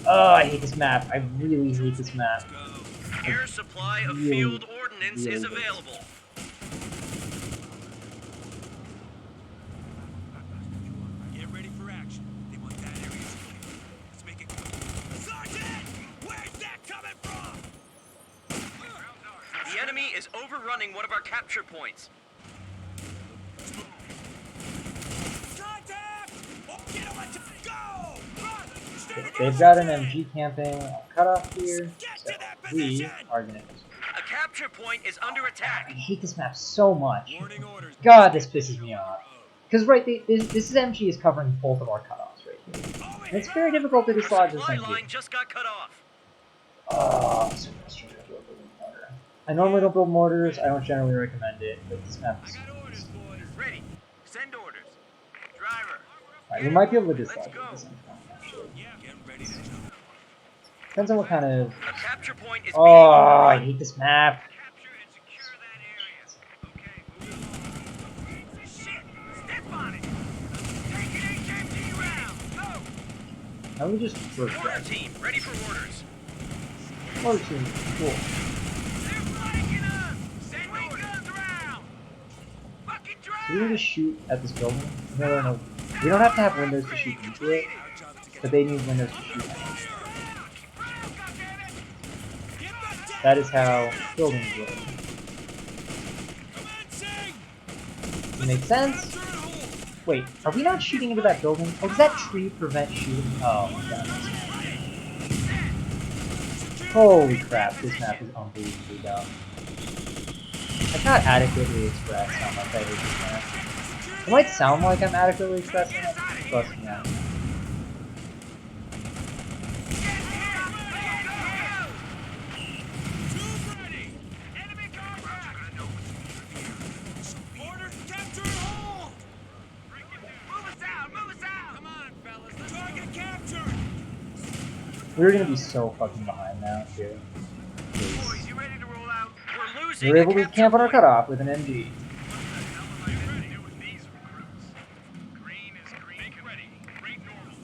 Oh, I hate this map. I really hate this map. Air supply of Really, field ordnance really is hate it. available. Get ready for action. They want that area secure. Let's make it quick. Sergeant! Where's that coming from? The enemy is overrunning one of our capture points. Contact! Oh, get him to go! Run! Stay They've got an MG camping on cutoff here, so we are gonna. A capture point is under I attack. hate this map so much. Warning orders. God, this pisses me off. Because right, this MG is covering both of our cutoffs right here. And it's very difficult to dislodge this Supply MG. line just got cut off. Oh, I'm so frustrated with building mortar. I normally don't build mortars. I don't generally recommend it, but this map is. Orders, boys. Ready. Send orders. Driver. Alright, we might be able to Let's dislodge go. it at some point, actually. Yeah, get ready to jump. Depends on what kind of. A capture point is Oh, being I overrun. hate this map. Capture and secure that area. Okay, move on. Shit! Step on it! Take an HMG round! Go! Now we just first Order drive. team, ready for orders. Mortar team, cool. They're flanking us! Send guns around! Fucking So we drive! need to shoot at this building. No. We don't have to have windows to shoot into it, but they need windows to shoot at it. That is how buildings work. Does it make sense? Wait, are we not shooting into that building? Oh, does that tree prevent shooting? Oh, my god. Holy crap, this map is unbelievably dumb. I cannot adequately express how much I hate this map. It might sound like I'm adequately expressing it, trust me, I'm not. Orders capture and hold! Move us out! Move us out! Come on, fellas. Target captured! We're gonna be so fucking behind now, too. Boys, you ready to roll out? We're losing. We're able a to capture camp on our point. cutoff with an MG.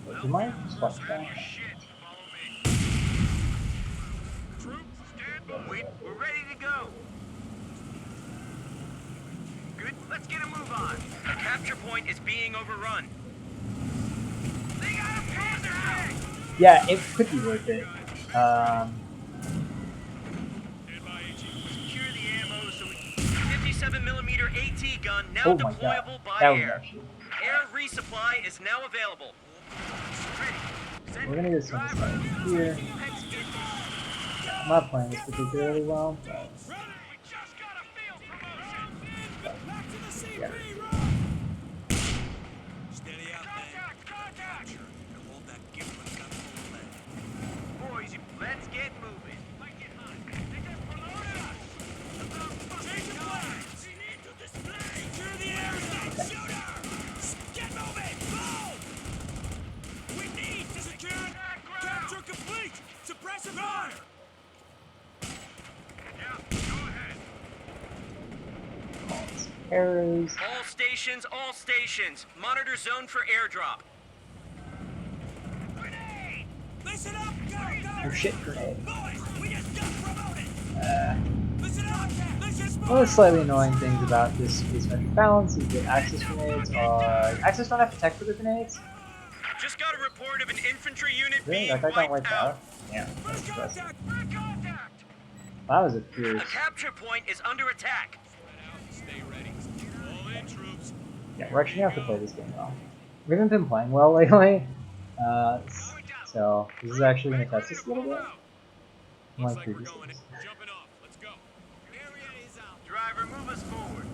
Do you mind just watch that? We're ready to go. Good. Let's get a move on. A capture point is being overrun. They got a panther! Yeah, it could be worth it. Secure the ammo so we 57mm AT gun now Oh my god, deployable by that was air. actually. Air resupply is now available. Ready. Send We're gonna get some driver. stuff here. Let's get I'm not playing this particularly well, but We just got a field promotion! Back to the CP, Yeah. run! Steady out, man. Contact! And hold that gift when it's got full lead. Boys, let's get moving. Might get hot. They just promoted us. Change of plans! We need to display! Secure the area! Shooter! Get moving! Move! We need to secure it! Capture complete! Suppressive fire! Yeah, go ahead. arrows. All stations. Monitor zone for airdrop. Grenade! Listen up! Go! Go! Oh shit, grenade. Boys, we just got promoted! Uh, Listen up! Listen One of the slightly annoying things about this asymmetric balance is that Axis grenades are... Axis don't have to tech for the grenades. Just got a report of an infantry unit Really? being That guy got wiped wiped out. out? Yeah, that's impressive. Contact! That was a A fierce... capture point is under attack. Stay ready. All in, troops. Yeah, we're actually gonna have to play this game well. We haven't been playing well lately, so this is actually gonna test us a little bit. Looks Unlike like we're previous going. games. Jumping off. Let's go. Area is out. Driver, move us forward.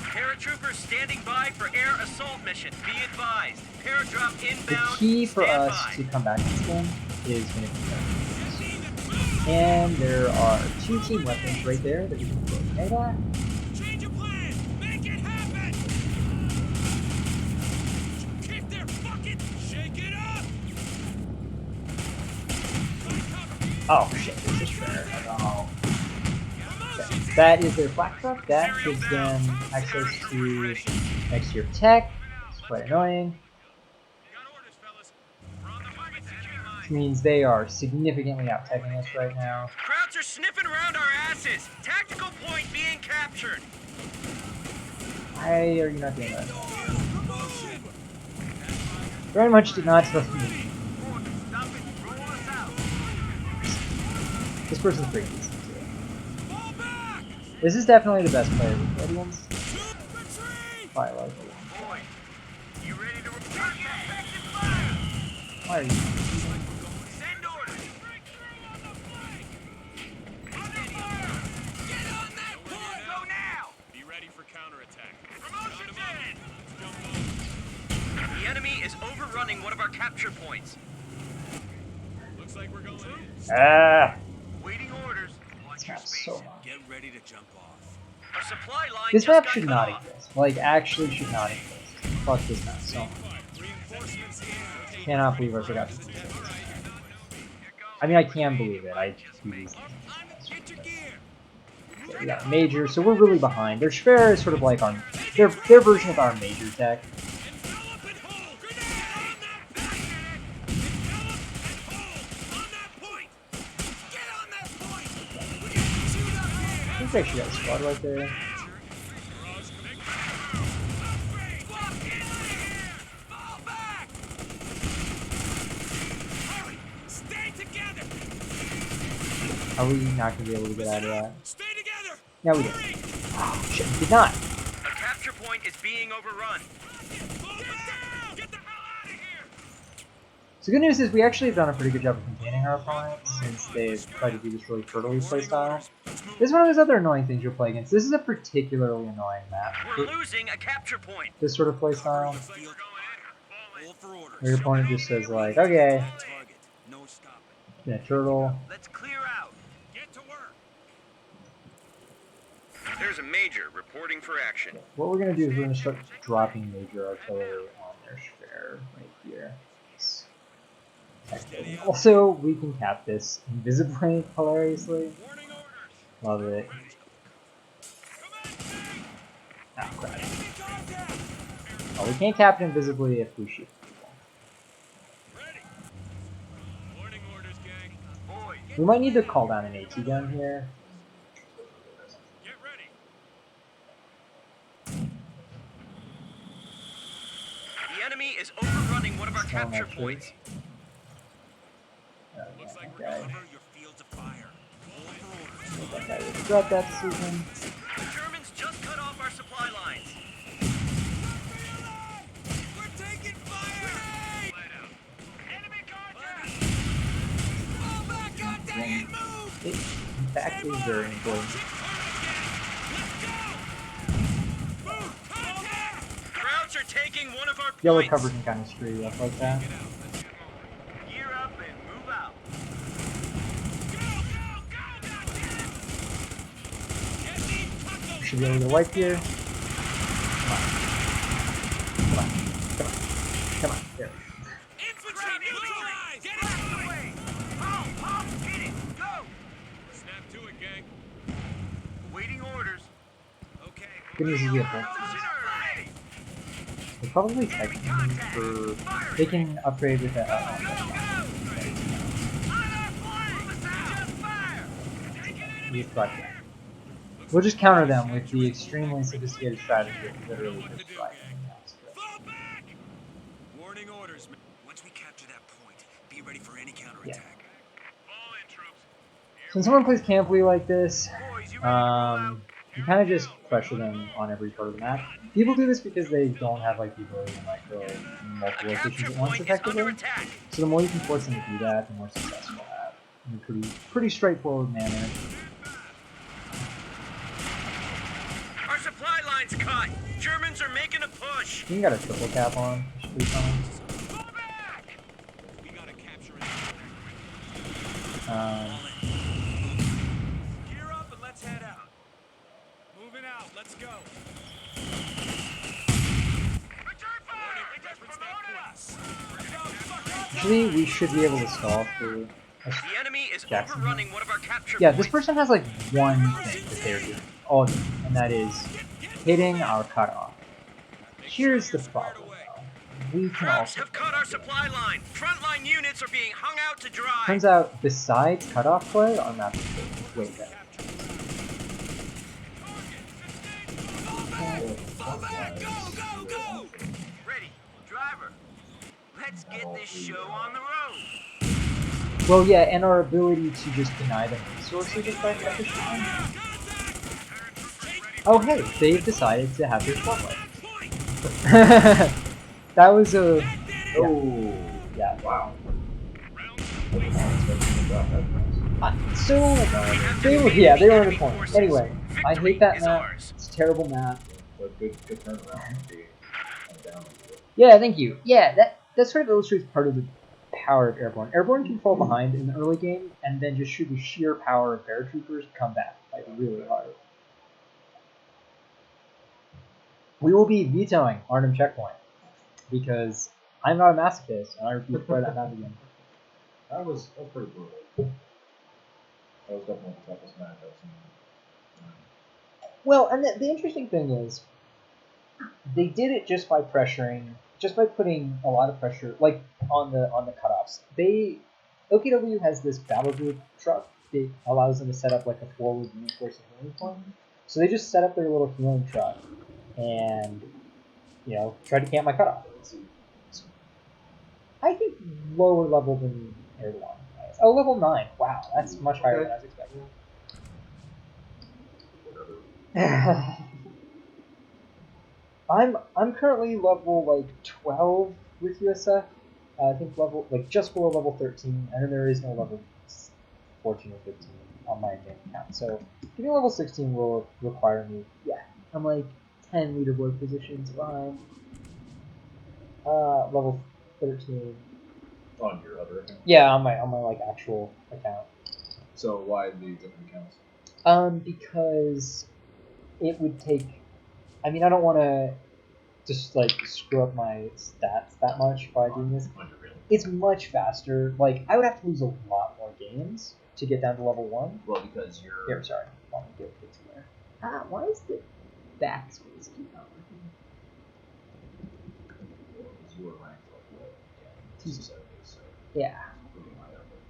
Paratroopers standing by for air assault mission. Be advised. Paradrop The inbound. key for Stand us by. to come back in this game is gonna be paratroopers. And there are 2 team weapons right there that we can throw a grenade at. Change your plan. Make it happen. Kick their fucking. Shake it up. Oh shit, this is fair. Oh. Okay. That is their flak truck. That gives them access to next year tech. It's quite annoying. Got orders, fellas. We're on the move at secure line. Which means they are significantly out teching us right now. Krauts are sniffing around our asses. Tactical point being captured. Why are you not doing that? Very much did not supposed to be. Stop it. Roll us out. This person's pretty decent too. Fall back. This is definitely the best player with Guardians. Retreat. I like it. Boy, you ready to report effective fire? Why are you? Send orders. Get on that point. Go now. Be ready for counterattack. Promotion's in. The enemy is overrunning one of our capture points. Looks like we're going in. Ah! Waiting orders. This map's so long. Get ready to jump off. Our supply line This just map got should cut not off. exist. Like, actually should not exist. Fuck this map so much. Reinforcements here. Cannot believe I forgot to do this. I mean, I can believe it. I just do these things. Get your gear. So we got major, so we're really behind. Their Schwer is sort of like our their version of our major tech. Envelop and hold. Grenade on that point. Envelop and hold on that point. Get on that point. We got shoot up I here. think they actually got a squad right there. Squad, get out of here. Fall back. Hurry. Stay together. Are we not going to be able to get out of that? Stay together. Yeah, we did. Hurry. Oh, shit, we did not. A capture point is being overrun. Fall back. Get the hell out of here. So the good news is we actually have done a pretty good job of containing our opponents since they've tried to do this really turtley playstyle. This is one of those other annoying things you'll play against. This is a particularly annoying map. We're losing a capture point. This sort of playstyle, Looks like we're going in. Hold for orders. where your opponent just says like, okay, Target. No stopping. yeah, turtle. Let's clear out. Get to work. There's a major reporting for action. What we're gonna do is we're gonna start dropping major artillery on their Schwer right here. Also, we can cap this invisibly, hilariously. Warning orders. Love it. Command Oh crap. enemy contact. Oh, we can't cap it invisibly if we shoot people. Ready. Warning orders, gang. Boy, We might need to call down an AT gun here. Get ready. the enemy is overrunning one of our Oh, capture that's points. Looks like That we're guy. gonna cover your fields of fire. Hold for orders. That guy regret that decision. The Germans just cut off our supply lines. We're taking fire. Enemy contact! Fall back, goddamn, move. It, in fact, is very important. Krauts are taking one of our Yellow points. cover can kind of screw you up like that. Gear up and move out. We should be able to wipe here. Come on. Come on. Come on. Come on. There. Infantry neutralized. Get out of the way. Pop, hit it, go! Snap to it, gang. Waiting orders. Okay. Good news is we have both. Ready. They're probably teching for. They can upgrade with that. we expect them. We'll just counter them with the extremely sophisticated strategy of literally just driving them down. Fall back! Warning orders, man. Once we capture that point, be ready for any counterattack. Fall in, troops. So when someone plays Campley like this, Boys, you ready to roll out? you kind of just pressure them on every part of the map. People do this because they don't have like the ability to micro multiple A locations capture at once point is under effectively. attack. So the more you can force them to do that, the more success you'll have in a pretty straightforward manner. Our supply line's cut. Germans are making a push. You got a triple cap on, which should be fine. Fall back! We gotta capture it. Gear up and let's head out. Moving out, let's go. Return fire! They just promoted us. Actually, we should be able to stall for. The enemy is Jackson. overrunning one of our capture Yeah, points. this person has like one thing that they're doing all day, and that is hitting our cutoff. Here's the problem, though. We can Traps also. have cut our supply line. Frontline units are being hung out to dry. Turns out, besides cutoff play, our map is way better. Fall back! Go, go, go! Ready, driver. Let's get this show on the road. Well, yeah, and our ability to just deny them resources is quite efficient. Oh, hey, they've decided to have their spotlight. That was a. Yeah. Oh, Yeah. wow. So they were, yeah, they were on a point. Anyway, I hate that map. It's a terrible map. But good turnaround. Down. Yeah, thank you. Yeah, that sort of illustrates part of the power of Airborne. Airborne can fall behind in the early game, and then just through the sheer power of paratroopers, come back like really hard. We will be vetoing Arnhem Checkpoint because I'm not a masochist, and I refuse to play that map again. That was pretty brutal. That was definitely the toughest match I've seen. Well, and the interesting thing is, they did it just by pressuring, just by putting a lot of pressure, like on the cutoffs. OKW has this battle group truck that allows them to set up like a forward reinforced healing point. So they just set up their little healing truck and, try to camp my cutoff. I think lower level than Air 1. Oh, level 9. Wow, that's much higher than I was expecting. I'm currently level like 12 with USF. I think level just below level 13, and then there is no level 14 or 15 on my main account. So getting level 16 will require me. Yeah, I'm like 10 leaderboard positions behind. Level 13. On your other account? Yeah, on my like actual account. So why the different accounts? Because it would take. I mean, I don't want to just like screw up my stats that much by doing this. It's much faster. Like I would have to lose a lot more games to get down to level 1. Well, because you're. Here, sorry. Let me get to there. Why is the backspace keep not working? Because you were ranked like what? Yeah, 270, so. Yeah. Including my effort.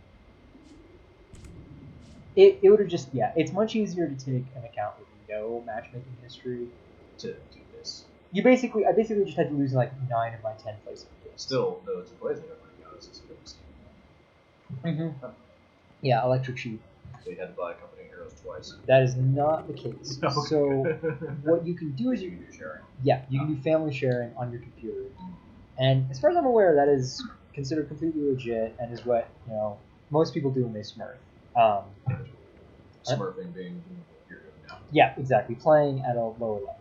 It would have just it's much easier to take an account with no matchmaking history To do this. I basically just had to lose like 9 of my 10 places. Still, though, to play the different accounts is a good scheme. Yeah, electric sheep. So you had to buy company heroes twice. That is not the case. So what you can do is You can do sharing. you can do family sharing on your computer, and as far as I'm aware, that is considered completely legit and is what most people do when they smurf. Smurfing being what you're doing now. Yeah, exactly. Playing at a lower level.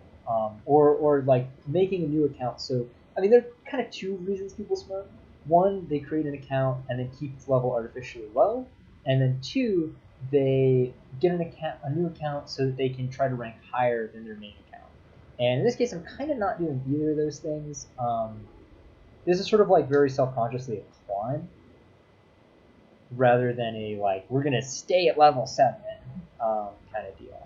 Or like making a new account. So, I mean, there are kind of two reasons people smurf. One, they create an account and then keep its level artificially low. And then 2, they get a new account so that they can try to rank higher than their main account. And in this case, I'm kind of not doing either of those things. This is sort of like very self-consciously a climb rather than a like, we're going to stay at level 7 kind of deal.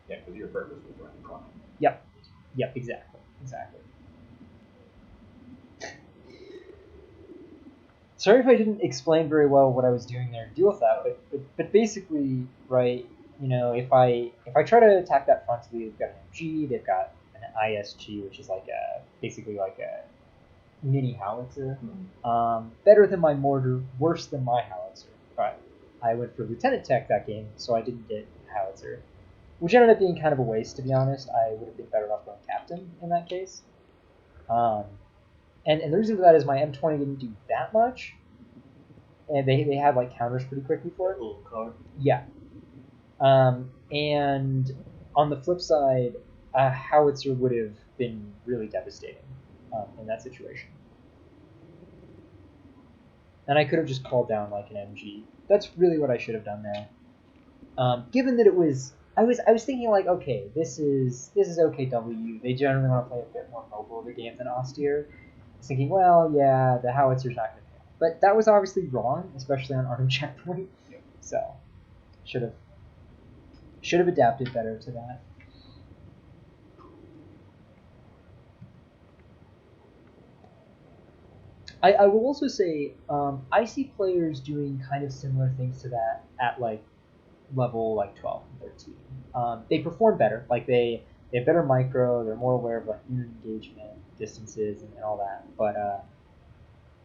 Yeah, because your purpose was running climb. Yep, exactly. Sorry if I didn't explain very well what I was doing there to deal with that, but basically, right, you know, if I try to attack that frontally, they've got an MG, they've got an ISG, which is like basically like a mini howitzer. Better than my mortar, worse than my howitzer. But I went for Lieutenant Tech that game, so I didn't get howitzer, which ended up being kind of a waste, to be honest. I would have been better off going Captain in that case. And the reason for that is my M20 didn't do that much, and they had like counters pretty quickly for it. Little car. Yeah. And on the flip side, a howitzer would have been really devastating in that situation. And I could have just called down like an MG. That's really what I should have done there. Given that it was, I was thinking like, okay, this is OKW. They generally want to play a bit more mobile of a game than austere. I was thinking, well, yeah, the howitzer's not going to fail. But that was obviously wrong, especially on Arnhem Checkpoint. Yep. So, should have adapted better to that. I will also say I see players doing kind of similar things to that at like level like 12 and 13. They perform better. Like they have better micro. They're more aware of like unit engagement, distances, and all that. But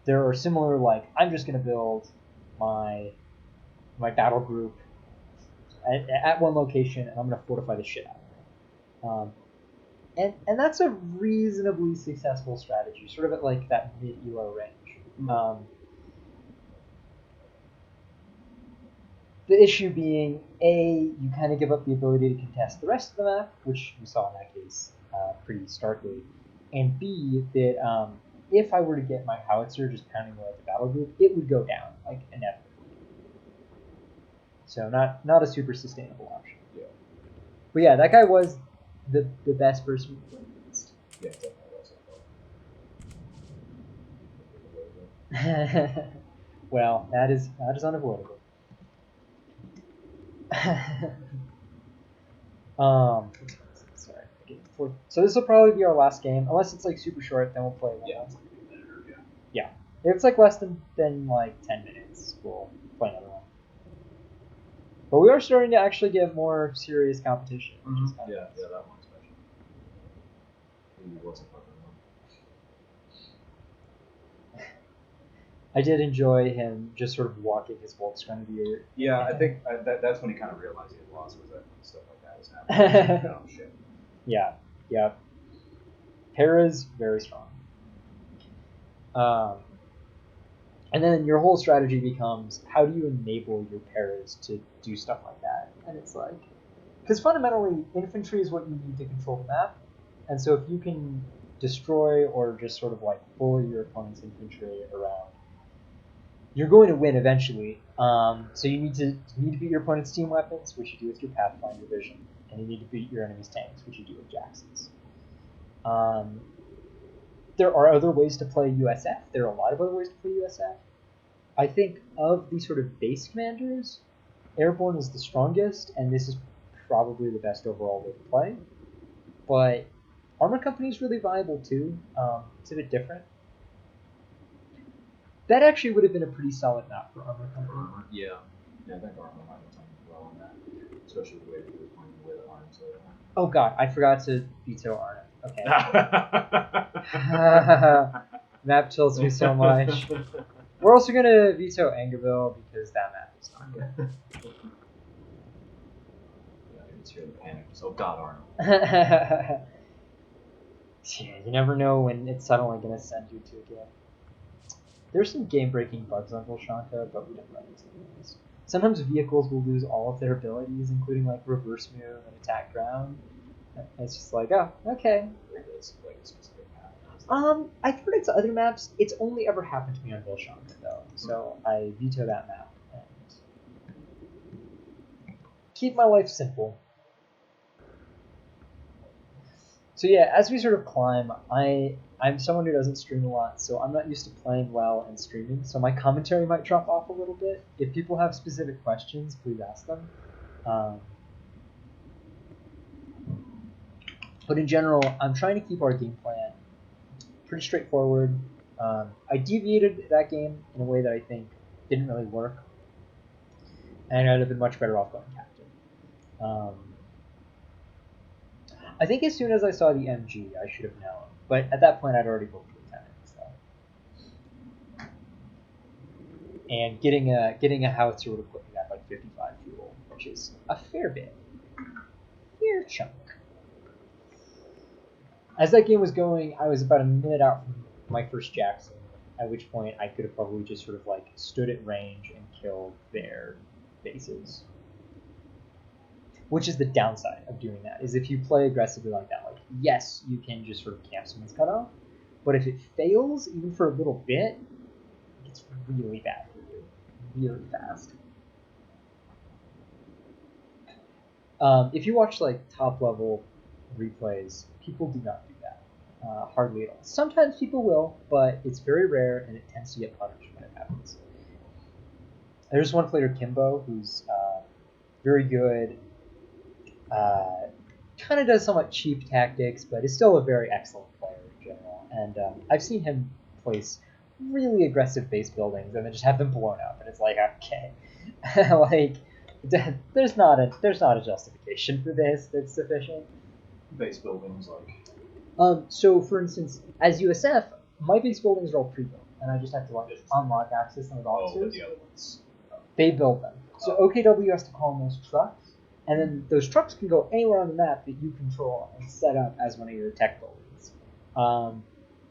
there are similar like I'm just gonna build my battle group at one location and I'm gonna fortify the shit out of it. And that's a reasonably successful strategy, sort of at like that mid-elo range. The issue being, A, you kind of give up the ability to contest the rest of the map, which we saw in that case pretty starkly, and B, that if I were to get my howitzer just pounding away at the battle group, it would go down, like, inevitably. So not a super sustainable option. Yeah. But yeah, that guy was the best person to play against. Yeah, definitely. Well, that is unavoidable. Sorry. So this will probably be our last game, unless it's like super short. Then we'll play one last. Yeah. If it's like less than like 10 minutes, we'll play another one. But we are starting to actually get more serious competition. Which is kind of Yeah, nice. yeah, that one's special. He wasn't fucking one. I did enjoy him just sort of walking his Volksgrenadier. Yeah, I think that's when he kind of realized he had lost, was that when stuff like that was happening. Oh, shit. Yeah. Hera's very strong. And then your whole strategy becomes, how do you enable your paras to do stuff like that? And it's like, because fundamentally, infantry is what you need to control the map. And so if you can destroy or just sort of like bully your opponent's infantry around, you're going to win eventually. So you need to beat your opponent's team weapons, which you do with your Pathfinder vision, and you need to beat your enemy's tanks, which you do with Jacksons. There are other ways to play USF. There are a lot of other ways to play USF. I think of these sort of base commanders, Airborne is the strongest, and this is probably the best overall way to play. But Armor Company is really viable too. It's a bit different. That actually would have been a pretty solid map for Armor Company. Yeah, I think Armor might have done well on that, especially the way he was playing with Arms. Oh god, I forgot to veto Arnhem. Okay. Map tilts me so much. We're also gonna veto Angerville because that map is not good. Yeah, I can hear the panic. So God, Arnold. Yeah, you never know when it's suddenly gonna send you to a game. There's some game-breaking bugs on Volshanka, but we don't run into those. Sometimes vehicles will lose all of their abilities, including like reverse move and attack ground. It's just like, oh, okay. It's like a specific map. I've heard it's other maps. It's only ever happened to me on Volshanka though, so I veto that map and keep my life simple. So yeah, as we sort of climb, I'm someone who doesn't stream a lot, so I'm not used to playing well and streaming, so my commentary might drop off a little bit. If people have specific questions, please ask them. But in general, I'm trying to keep our game plan pretty straightforward. I deviated that game in a way that I think didn't really work, and I'd have been much better off going captain. I think as soon as I saw the MG, I should have known, but at that point I'd already booked lieutenant. So. And getting a howitzer would have put me at like 55 fuel, which is a fair bit, fair chunk. As that game was going, I was about a minute out from my first Jackson, at which point I could have probably just sort of like stood at range and killed their bases. Which is the downside of doing that, is if you play aggressively like that, like, yes, you can just sort of camp someone's cutoff, but if it fails, even for a little bit, it's really bad for you, really fast. If you watch like top level replays, people do not do that, hardly at all. Sometimes people will, but it's very rare, and it tends to get punished when it happens. There's one player, Kimbo, who's very good. Kind of does somewhat cheap tactics, but is still a very excellent player in general. And I've seen him place really aggressive base buildings and then just have them blown up, and it's like, okay, like there's not a justification for this that's sufficient. Base buildings, like. So for instance, as USF, my base buildings are all pre-built, and I just have to like unlock access them with officers. Oh, but the other ones. They build them. So OKW has to call them those trucks, and then those trucks can go anywhere on the map that you control and set up as one of your tech buildings.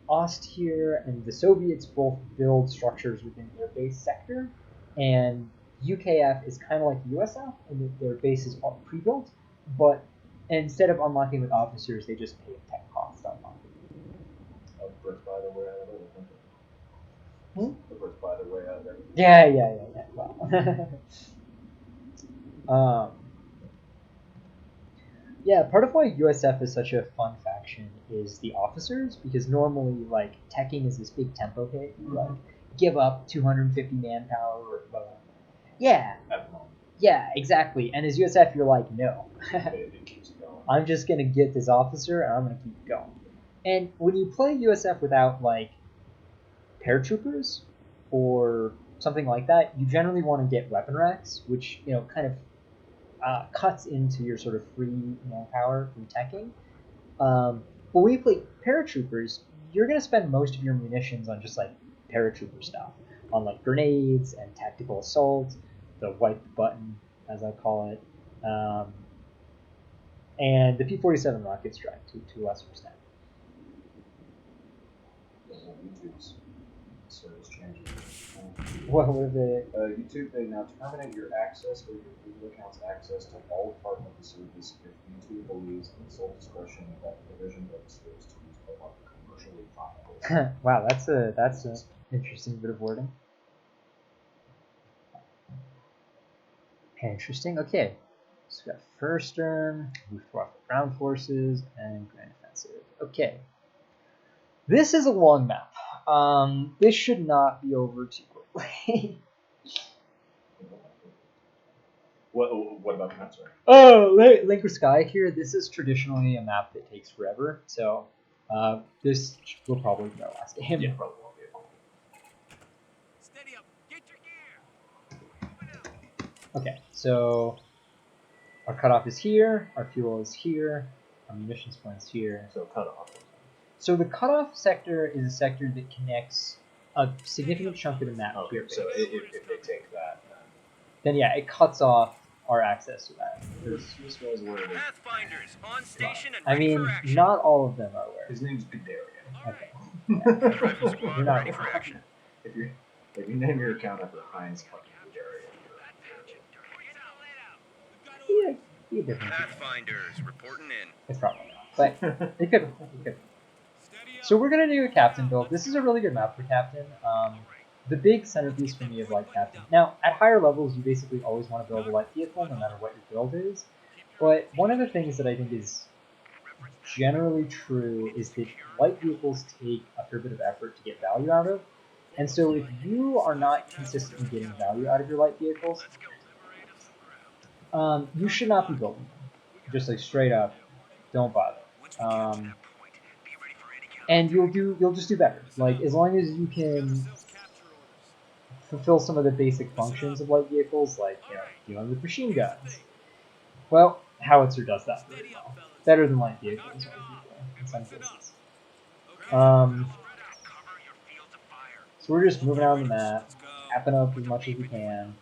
Ost here and the Soviets both build structures within their base sector, and UKF is kind of like USF in that their base is all pre-built, but instead of unlocking with officers, they just pay a tech cost to unlock it. Brick by the way out of everything. The brick by the way out of everything. Yeah. Well. Yeah, part of why USF is such a fun faction is the officers, because normally, like, teching is this big tempo hit. You, like, give up 250 manpower or whatever. Yeah. At the moment. Yeah, exactly. And as USF, you're like, no. It keeps going. I'm just going to get this officer, and I'm going to keep going. And when you play USF without, like, paratroopers or something like that, you generally want to get weapon racks, which, you know, kind of cuts into your sort of free manpower from teching. But when you play paratroopers, you're going to spend most of your munitions on just like paratrooper stuff, on like grenades and tactical assault, the wipe button, as I call it, and the P-47 rocket strike to a lesser extent. YouTube's service changes. What were the YouTube, they now terminate your access or your Google account's access to all part of the service if YouTube believes in the sole discretion of that provision that the service to use are commercially viable. Wow, that's an interesting bit of wording. Interesting. Okay, so we got first turn, ground forces, and grand offensive. Okay, this is a long map. This should not be over too quickly. What about the map, sorry? Oh, Linker Sky here. This is traditionally a map that takes forever, so this will probably be our last game. Yeah, probably won't be able to. Steady up. Get your gear. Okay, so our cutoff is here, our fuel is here, our munitions point is here. So cut off. So the cutoff sector is a sector that connects a significant chunk of the map to your base. So if they take that, Then yeah, it cuts off our access to that. Pathfinders on station and I ready mean, for action. not all of them are aware. his name's Gudarian. Okay. Rifle squad You're not ready for aware. action. If you name your account after Heinz fucking Gudarian, Yeah, be a different. Pathfinders reporting in. It's probably not, but it could. So we're gonna do a captain build. This is a really good map for captain. The big centerpiece for me of light captain. Now, at higher levels, you basically always want to build a light vehicle, no matter what your build is. But one of the things that I think is generally true is that light vehicles take a fair bit of effort to get value out of. And so if you are not consistently getting value out of your light vehicles, you should not be building them. Just like straight up, don't bother. and you'll just do better. Like as long as you can fulfill some of the basic functions of light vehicles, like dealing with machine guns. Well, howitzer does that very well, better than light vehicles in some cases. So we're just moving out on the map, capping up as much as we can.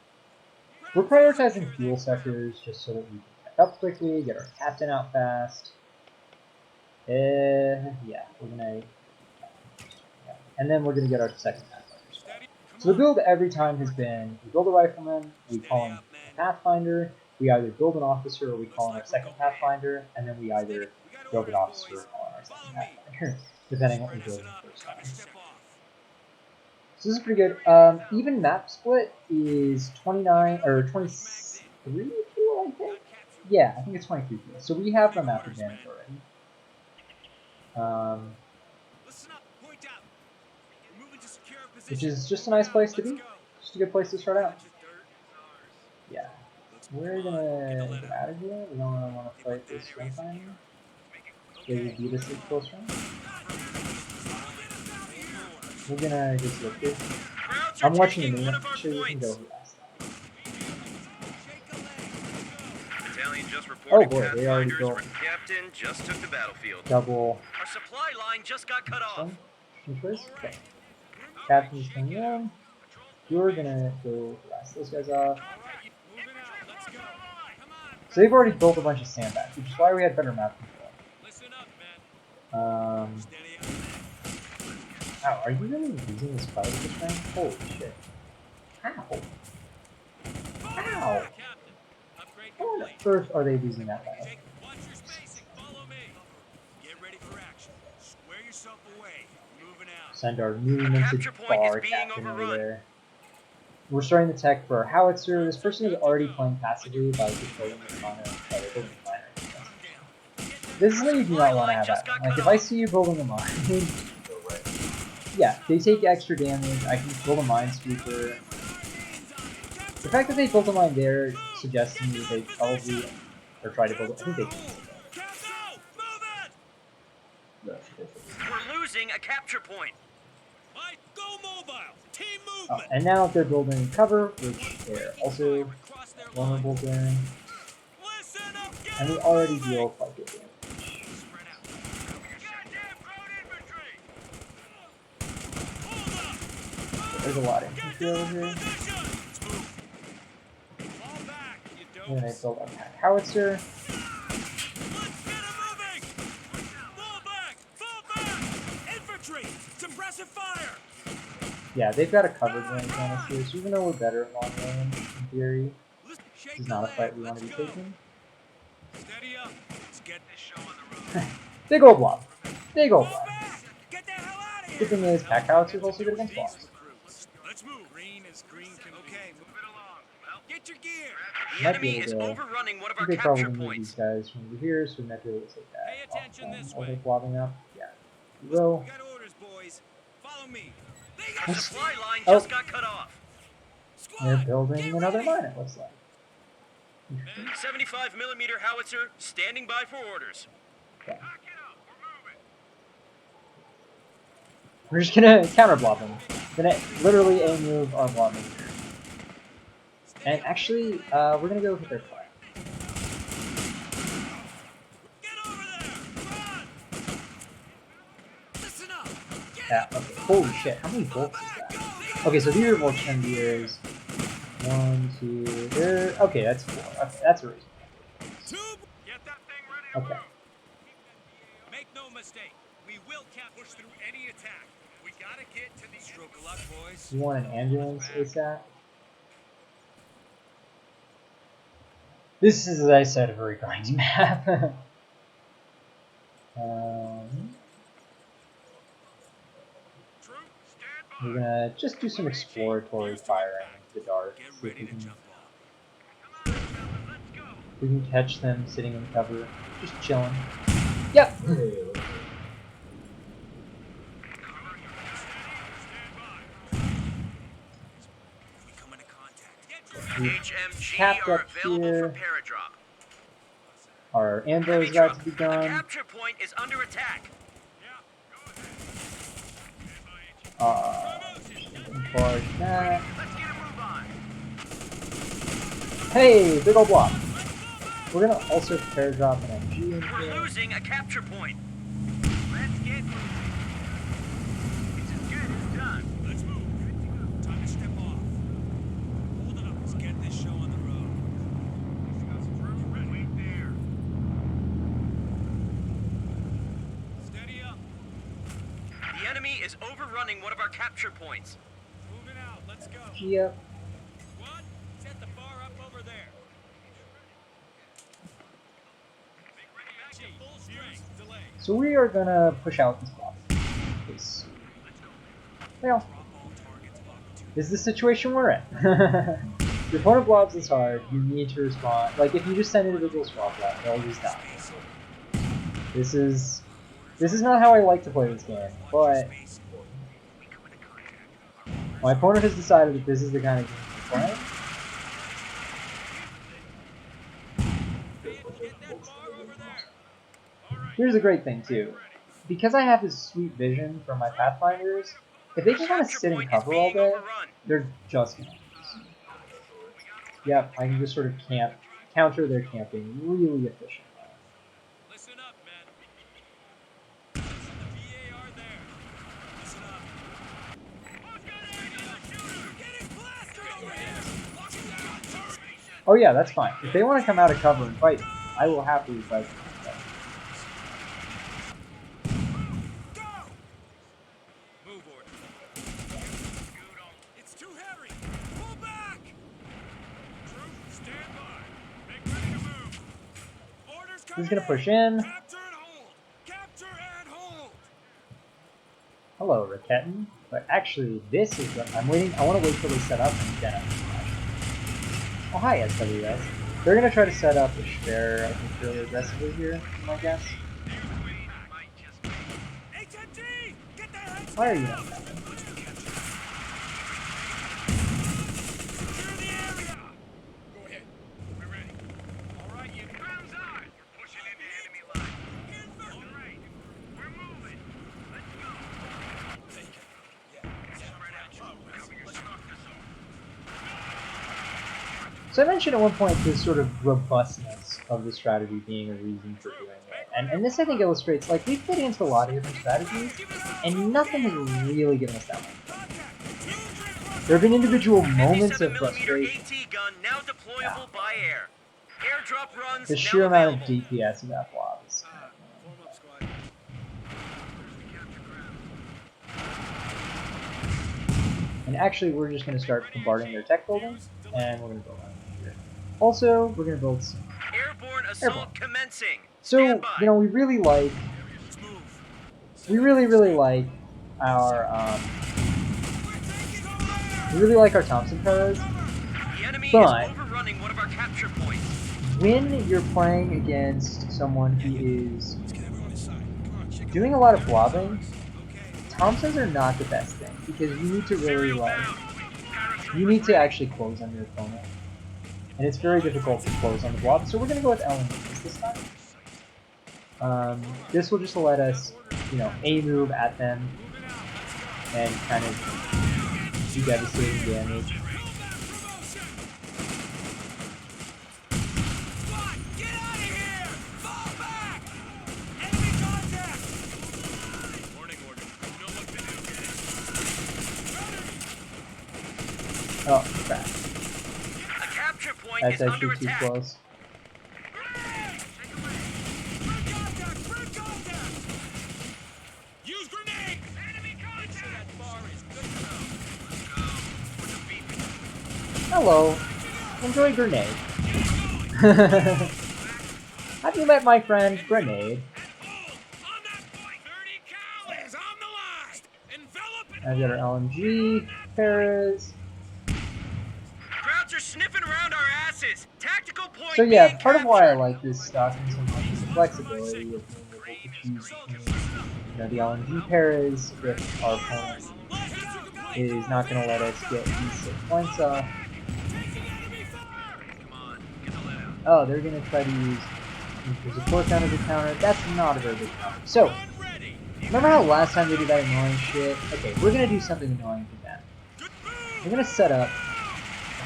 We're prioritizing fuel sectors just so that we can pack up quickly, get our captain out fast. Yeah, we're gonna. Yeah. And then we're gonna get our second Pathfinder as well. So the build every time has been: we build a rifleman, we call him a Pathfinder. We either build an officer or we call in our second Pathfinder, and then we either build an officer or call in our second Pathfinder, depending on what we build the first time. So this is pretty good. Even map split is 29 or 23 fuel, I think. Yeah, I think it's 23 fuel. So we have the map advantage already. Which is just a nice place to be. Just a good place to start out. Yeah. We're gonna get out of here. We don't really want to fight this Sunshine. They will beat us at close range. We're gonna just look this. I'm watching the minute. Sure, we can go last time. Oh boy, they already built. Captain just took the battlefield. Double. Our supply line just got cut off. Okay. Captain's coming in. You're gonna go blast those guys off. So they've already built a bunch of sandbags, which is why we had better map control. Wow, are you really using this fight at this time? Holy shit. How? How? How on earth are they using that battle? Send our new minted bar captain over there. We're starting the tech for our howitzer. This person is already playing passively by just building the miner. This is something you do not want to have happen. Like if I see you building a mine, yeah, they take extra damage. I can build a minesweeper. The fact that they built a mine there suggests to me that they probably or tried to build it. I think they did. We're losing a capture point. Go mobile. Team Oh, movement. and now they're building cover, which they're also vulnerable during. And we already deal quite good damage. There's a lot of infantry over here. We're gonna build our pack howitzer. Yeah, they've got a covered range on us here, so even though we're better at long range, in theory, this is not a fight we want to be taking. Steady up. Let's get this show on the road. Big old blob. Big old blob. Good thing is, pack howitzers also good against blobs. Let's move. Green is green. Okay, move it along. Well, get your gear. The enemy is overrunning one of our they capture probably move points. these guys from over here, so we might be able to take that. Pay attention this way. Blobbing up. Yeah. We will. We got orders, boys. Follow me. Our supply line just got cut off. They're building another mine, it looks like. 75mm howitzer standing by for orders. Okay. We're just gonna counter blob them. Gonna literally A move our blob meter. And actually, we're gonna go with their fire. Yeah, okay. Holy shit, how many volts is that? Okay, so these are volts 10 years. 1, 2, there. Okay, that's 4. Okay, that's a reason. Okay. Make no mistake, we will push through any attack. We gotta get to the stroke of luck, boys. You want an ambulance ASAP? This is, as I said, a very grindy map. We're gonna just do some exploratory firing into the dark. See if we can catch them sitting in cover, just chilling. Yep. HMG are available for paradrop. Our ambo is about to be done. Capture point is under attack. Enlarge that. Let's get a move on. Hey, big ol' block. We're gonna also pair drop an MG in We're here. losing a capture point. Let's get moving. It's as good as done. Let's move. Time to step off. Hold it up. Let's get this show on the road. Wait there. Steady up. The enemy is overrunning one of our capture points. Moving out. Let's go. Yep. What? Set the bar up over there. Back to full strength. Delay. So we are gonna push out this block. Because, well, Drop all targets up to this is the situation we're in. Your opponent blobs this hard, you need to respond. Like, if you just send individual swap left, they'll just die. This is not how I like to play this game, but my opponent has decided that this is the kind of game to play. get that bar over there. All right. Here's the great thing too. Because I have this sweet vision from my Pathfinders, if they can kind of Capture sit in point is cover all being day, overrun. they're just gonna lose. Yep, I can just sort of counter their camping really efficiently. Listen up, men. Listen to VAR there. Listen up. Who's got a shooter? You're getting blasted over here. Watching that turret. Oh yeah, that's fine. If they want to come out of cover and fight, I will happily fight them. Go. Move order. It's too heavy. Pull back. Troop, stand by. Make ready to move. Orders coming. He's gonna push in. Capture and hold. Capture and hold. Hello, Raketin. But actually, this is what I'm waiting. I want to wait till they set up and then I can smash. Oh, hi, SWS. They're gonna try to set up a Schwer, I think, really aggressively here, I guess. HMG! Get the heads Why are you down. not that? Secure the area. Go ahead. We're ready. All right, you rounds on. We're pushing into enemy line. All right. We're moving. Let's go. Take it. Yeah. Spread out. Cover your structure zone. So I mentioned at one point this sort of robustness of the strategy being a reason for doing it. And this, I think, illustrates, like, we've played against a lot of different strategies, and nothing has really given us that much. There have been individual moments of 57mm frustration. AT gun now deployable by air. Airdrop runs The now sheer amount of available. DPS of that blob is... Form up, squad. And actually, we're just going to start bombarding their tech buildings, and we're going to build on here. Also, we're going to build some... Airborne assault Airborne. commencing. So, Stand by. you know, we really like our, we really like our Thompson Paras. The enemy but- is overrunning one of our capture points. When you're playing against someone who is Let's get everyone inside. Come on, check doing a lot of blobbing, Okay. Thompsons are not the best thing, because you need to really, Serial like, bound. you need to actually close on your opponent. And it's very difficult to close on the blob, so we're going to go with LMGs this time. This will just let us, you know, A move at them and kind of do devastating damage. Squad, get out of here! Fall back! Enemy contact! Warning order. You know what to do, get it. Oh, crap. A capture point That's is under actually too attack. close. Red contact! Red contact! Use grenade! Enemy contact! So that bar is good to know. Hello. Enjoy grenade. Have you met my friend Grenade? On that point! 30 cal is on the line! Envelop it! I've got our LMG, Paras. Crowds are sniffing around our asses. Tactical point. So yeah, being part of why I captured. like this stock so much is the flexibility of being able to choose between, you know, the LMG Paras if our opponent is not going to let us get these 6 points off. Come on, get the lead out. Oh, they're going to try to use the support counter to counter. That's not a very good counter. So, Gun ready! Remember how last time we did that annoying shit? Okay, we're gonna do something annoying to them. We're gonna set up a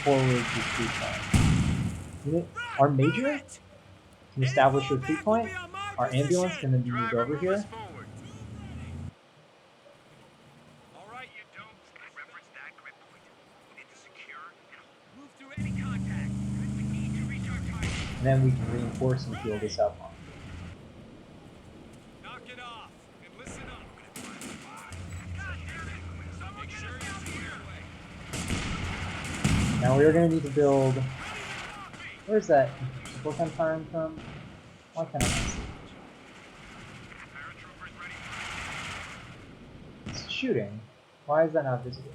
forward retreat point. Our major can establish a retreat point. Our ambulance can then be moved over here. All right, you dopes. Reference that grip point. We need to secure and move through any contact. We need to reach our target. And then we can reinforce and fuel this up on. Knock it off and listen up. God damn it! Someone get us here. Now we're gonna need to build. Where's that book I'm firing from? Why can't I see? It's shooting. Why is that not visible?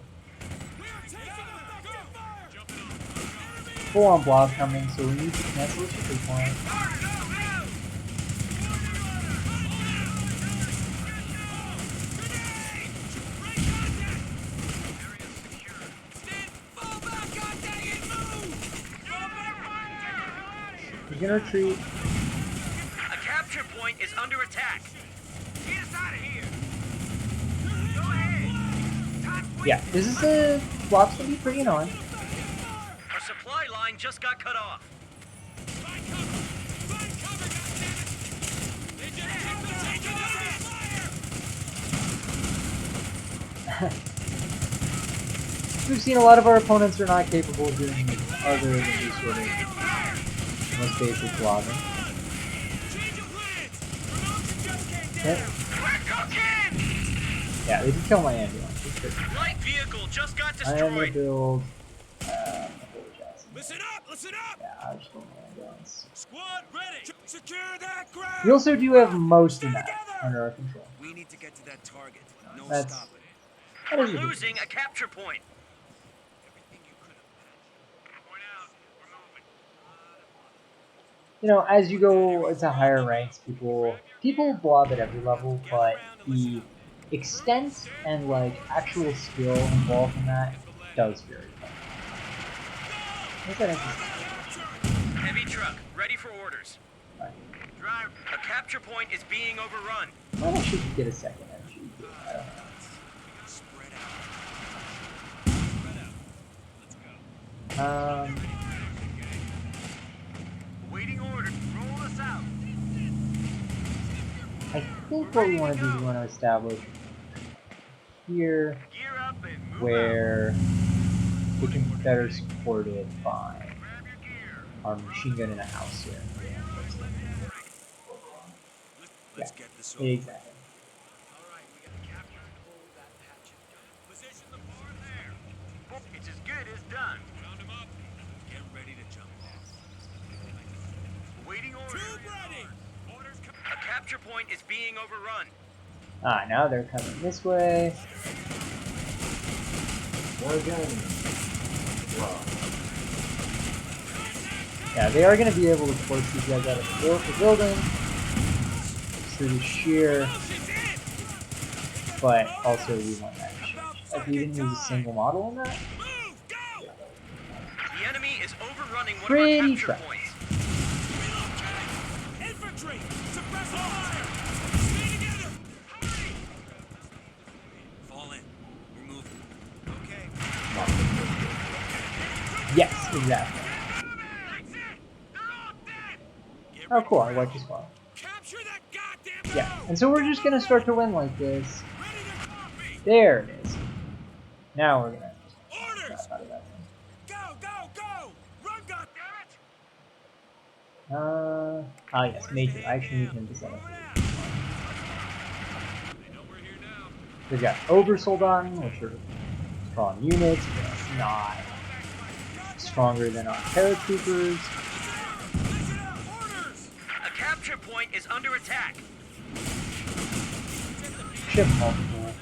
Full on blob coming, so we need to cancel the retreat point. He's gonna retreat. A capture point is under attack. Get us out of here. Go ahead. Yeah, this is a blob's gonna be pretty annoying. Our supply line just got cut off. Find cover! Find cover, goddammit! They just took the tank of fire! We've seen a lot of our opponents are not capable of doing other than these sort of most basic blobbing. Change of plans! Promotion just came Okay. down! We're cooking! Yeah, they did kill my ambulance. It's good. Light vehicle just got I am gonna destroyed. build. Listen up! Listen up! Yeah, I'll just build my ambulance. Squad ready! Secure that ground! We also do have most of that under our control. We need to get to that target. No That's- stopping. That We're is ridiculous. losing a capture point. Everything you could have Point out. We're moving. You know, as you go to higher ranks, people blob at every level, but the extent and like actual skill involved in that does vary. What's that interesting? Heavy truck, ready for orders. Right. Drive. A capture point is being overrun. Why don't you get a second energy? I don't know. Spread out. Spread out. Let's go. Waiting orders. Roll us out. I think what we want to do is we want to establish here Gear up and move where we can better support it by out. Grab your gear. our machine gun in a house here. Let's get this over. Exactly. Alright, we gotta capture and hold that patch. Position the bar there. It's as good as done. Round him up. Get ready to jump off. Waiting orders. Tube ready! Orders come. A capture point is being overrun. Ah, now they're coming this way. More again. Wow. Yeah, they are going to be able to force these guys out of the building through the sheer, but also we want that shit. Like, we didn't use a single model on that. Move! Go! The enemy is overrunning one Pretty of our capture trash. points. Relocate! Infantry! Suppress fire! Stay together! Hurry! Fall in. We're moving. Okay. Yes, exactly. That's it! They're all dead! Get Oh, ready cool. for I like battle. this one. Capture that goddamn Yeah, node! and so we're just going to start to win like this. Ready to copy! There it is. Now we're going to Orders! out of that thing. Go, go, go! Run, goddammit! Yes, Major. I actually need him to set up. Moving out! They know we're here now. We've got Oversoldan, which are strong units, but it's not stronger than our paratroopers. Listen up! Orders! A capture point is under attack. Ship multiple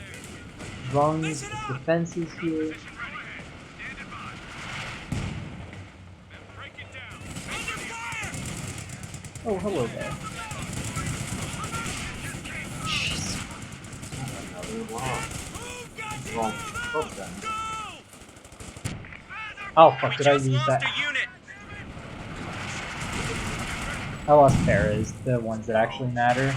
rungs of defenses here. Break it down! Under fire! Oh, hello there. Wow. Move, goddamn! Well, Move! both of them. Go! Oh fuck, We did I just use lost that? a unit. I lost Paras, the ones that actually matter.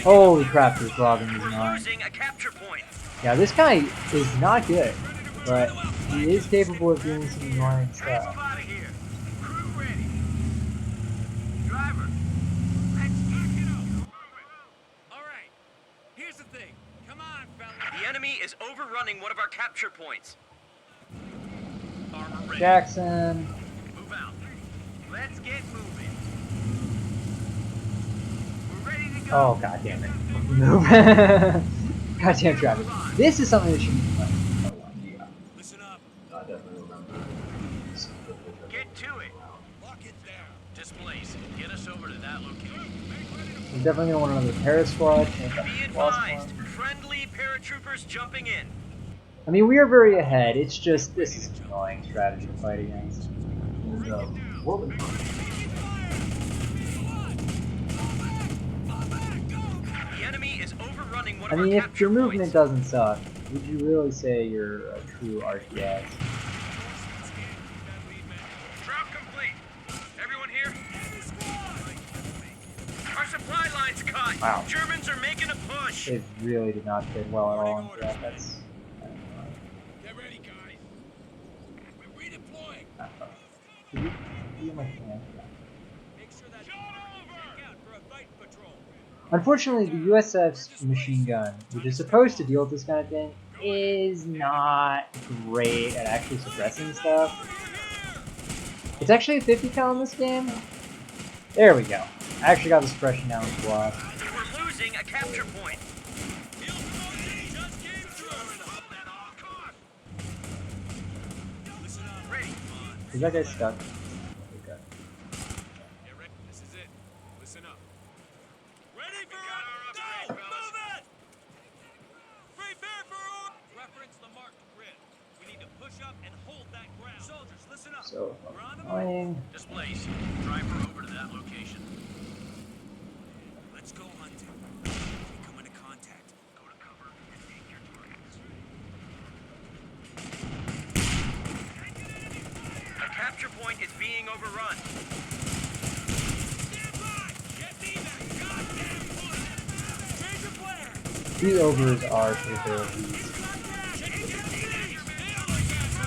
Holy crap, this Robin is We're annoying. losing a capture point. Yeah, this guy is not good, but he is capable of doing some annoying stuff. Out of here. Crew ready. Driver, let's get it up. All right. Here's the thing. Come on, fellas. The enemy is overrunning one of our capture points. Armor ready. Jackson. Move out. Let's get moving. We're ready to go. Oh, god damn it. Move. Goddamn Travis. This is something that should be fun. Yeah, Listen up. I definitely remember. Get to it. Lock it down. Displace. Get us over to that location. We're definitely gonna want another Paris squad. Be advised. Friendly paratroopers jumping in. I mean, we are very ahead. It's just this is an annoying strategy to fight against. The enemy is overrunning one I of mean, our if capture your movement points. doesn't suck, would you really say you're a true RTS? Drop complete. Everyone here? Our supply line's cut. Wow. Germans are making a push. It really did not fit well at all into that. That's kind of annoying. Get ready, guys. We're redeploying. Could you be in my command? Yeah. Make sure that check out for a fight patrol. Unfortunately, the USF's machine gun, which is supposed to deal with this kind of thing, is not great at actually suppressing stuff. It's actually a 50 cal in this game. There we go. I actually got the suppression down as well. We're losing a capture point. Just came through. Listen up. Ready. Is that guy stuck? Okay. Get ready. This is it. Listen up. Ready for go! Move it! Prepare for reference the marked grid. We need to push up and hold that ground. Soldiers, listen up. So We're on the annoying. Displace. Driver over to that location. Let's go hunting. We come into contact. Go to cover and take your targets. A capture point is being overrun. Stand by! Get me that goddamn bullet! Change your plan! These overs are capabilities.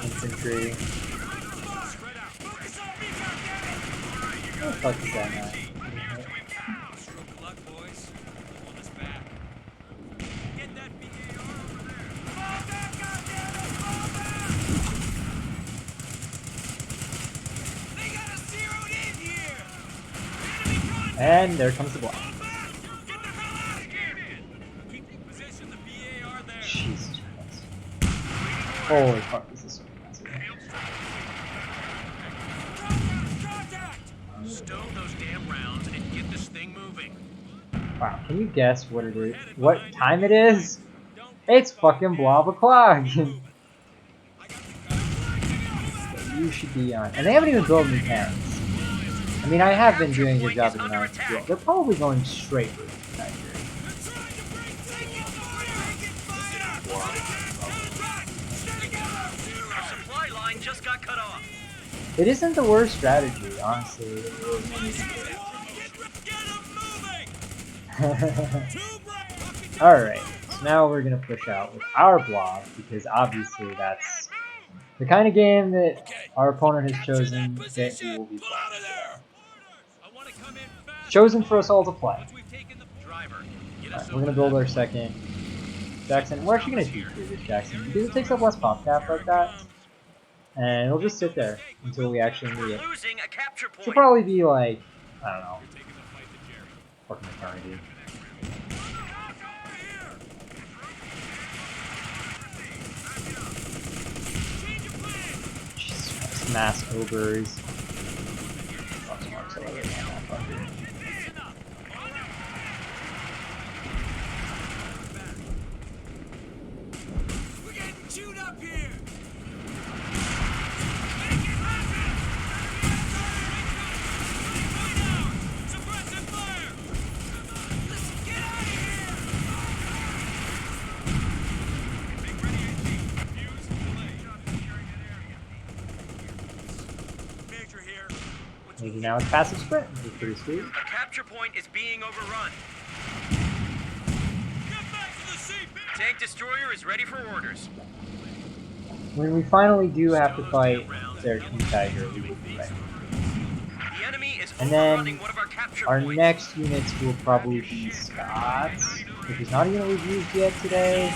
Infantry. Spread out. Focus on me, goddammit! What the fuck is that now? Stroke of luck, boys. Hold us back. Get that BAR over there. Fall back, goddammit! Fall back! They got us zeroed in here! Enemy contact! And there comes the block. Fall back! Get the hell out of here! Keep in position. The BAR there. Jesus Christ. Holy fuck, this is so massive. Contact! Stow those damn rounds and get this thing moving. Wow, can you guess what it is? What time it is? It's fucking blob o'clock. You should be on. And they haven't even built new tanks. I mean, I have been doing a good job of the amount of fuel. They're probably going straight for the Nigeria. Our supply line just got cut off. It isn't the worst strategy, honestly. Alright, so now we're gonna push out with our blob, because obviously that's the kind of game that our opponent has chosen that we will be playing. Chosen for us all to play. Driver, get Alright, us we're over gonna build our second Jackson. We're actually gonna decrease this Jackson because it takes up less pop cap like that. And it'll just sit there until we actually need it. We're losing a capture It'll point. probably be like, I don't know, fucking eternity. Jesus Christ, mass ogres. Oh, some artillery on that fucker. We're getting chewed up here! Suppressive fire! Listen, get out of here! Major here. Maybe now it's passive sprint, which is pretty sweet. A capture point is being overrun. Tank destroyer is ready for orders. When we finally do have to fight their King Tiger, we will be ready. The enemy is And overrunning then one of our capture our points. next units will probably be Scots, which is not a unit we've used yet today.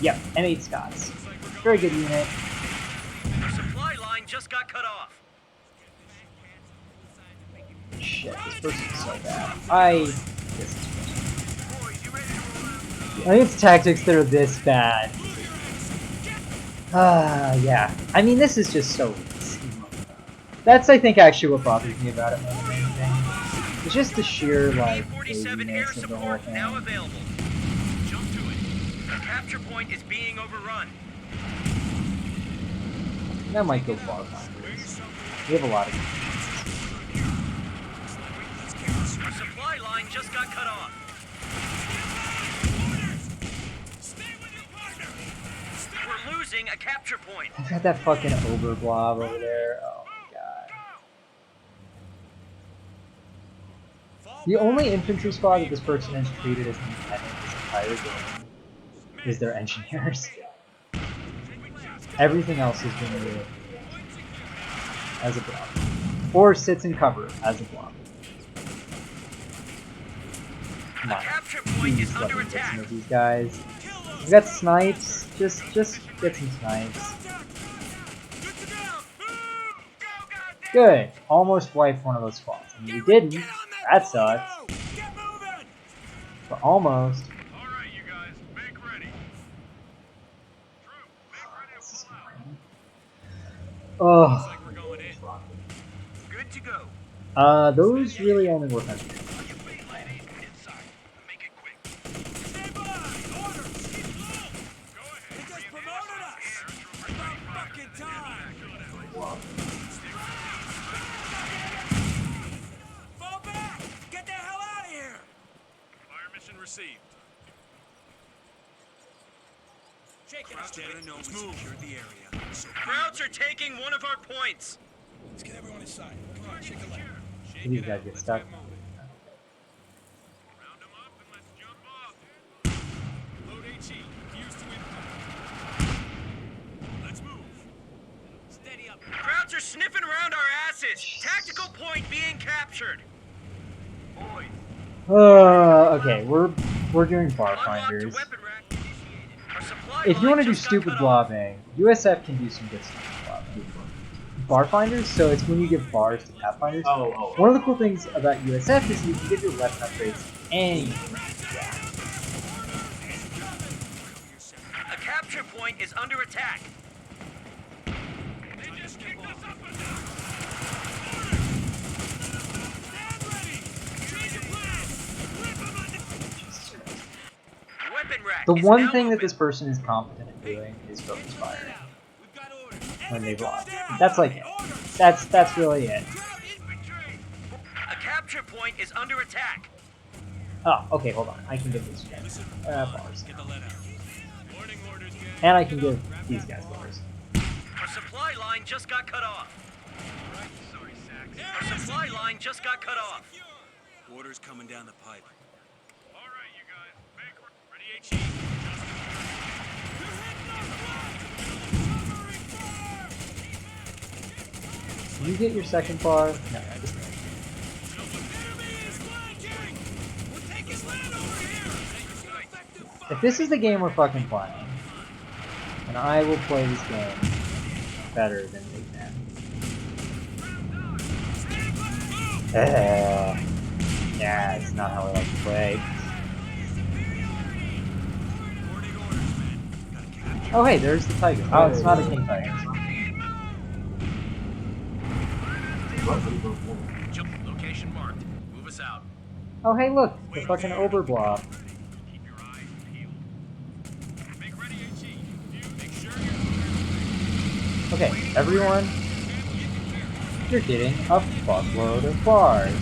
Yep, M8 Scots. Very good unit. Our supply line just got cut off. Shit, this person's so bad. It's tactics that are this bad. Yeah. I mean, this is just so easy. That's, I think, actually what bothers me about it more than anything. It's just the sheer, like, B-47 air laziness of the whole support now thing. available. Jump to it. The capture point is being overrun. That might go far finders. We have a lot of Our supply line just got cut off. We're losing a capture point. I've got that fucking Oberblob over there. Oh my god. The only infantry squad that this person has treated as independent this entire game is their engineers. Everything else has been treated as a blob. Or sits in cover as a blob. Come on. Capture point is under Let me get attack. some of these guys. We've got snipes. Just get some snipes. Good. Almost wiped one of those squads. I mean, we didn't. That sucks. But almost. Alright, you guys, make ready. True, make ready to pull out. Oh. Like we're going in. Good to go. Those really only work on me. Stand by! Orders! Keep low! Go ahead. They just promoted us! About fucking time! Fall back! Get the hell out of here! Fire mission received. Shake it. Let's know we secured the area. So Krauts are taking one of our points. let's get everyone inside. Come on, shake a leg. These guys get stuck. Round them up and let's jump off. Load HE. Fuse to impact. Let's move. Steady up. Krauts are sniffing around our asses. Tactical point being captured. Boys. Okay, we're doing bar Unlock to finders. weapon rack initiated. Our supply If you line want to do just got stupid cut off. blobbing, USF can do some good stuff. Bar finders, so it's when you give bars to cap finders. Oh. One of the cool things about USF is you can get your weapon upgrades anywhere. A capture point is under attack. They just kicked us up a notch. Stand ready. Change of plan. Rip 'em on the Weapon rack The is one now thing that open. this person is competent at doing is focus fire We've got orders. when they block. That's like it. That's really it. A capture point is under attack. Oh, okay, hold on. I can give these guys bars. Get the lead out. Warning orders, gang. And I can give these guys bars. Our supply line just got cut off. Sorry, Sax. Our supply line just got cut off. Orders coming down the pipe. All right, you guys. Make ready. HE. Can you get your second bar? No, I just If this is the game we're fucking playing, then I will play this game better than they can. Yeah, it's not how I like to play. Oh hey, there's the tiger. Oh, it's not a king tiger. Jump location marked. Move us out. Oh hey, look, the fucking Oberblob. Keep your eyes peeled. Make ready, HE. Make sure Okay, everyone, you're getting a fuckload of bars.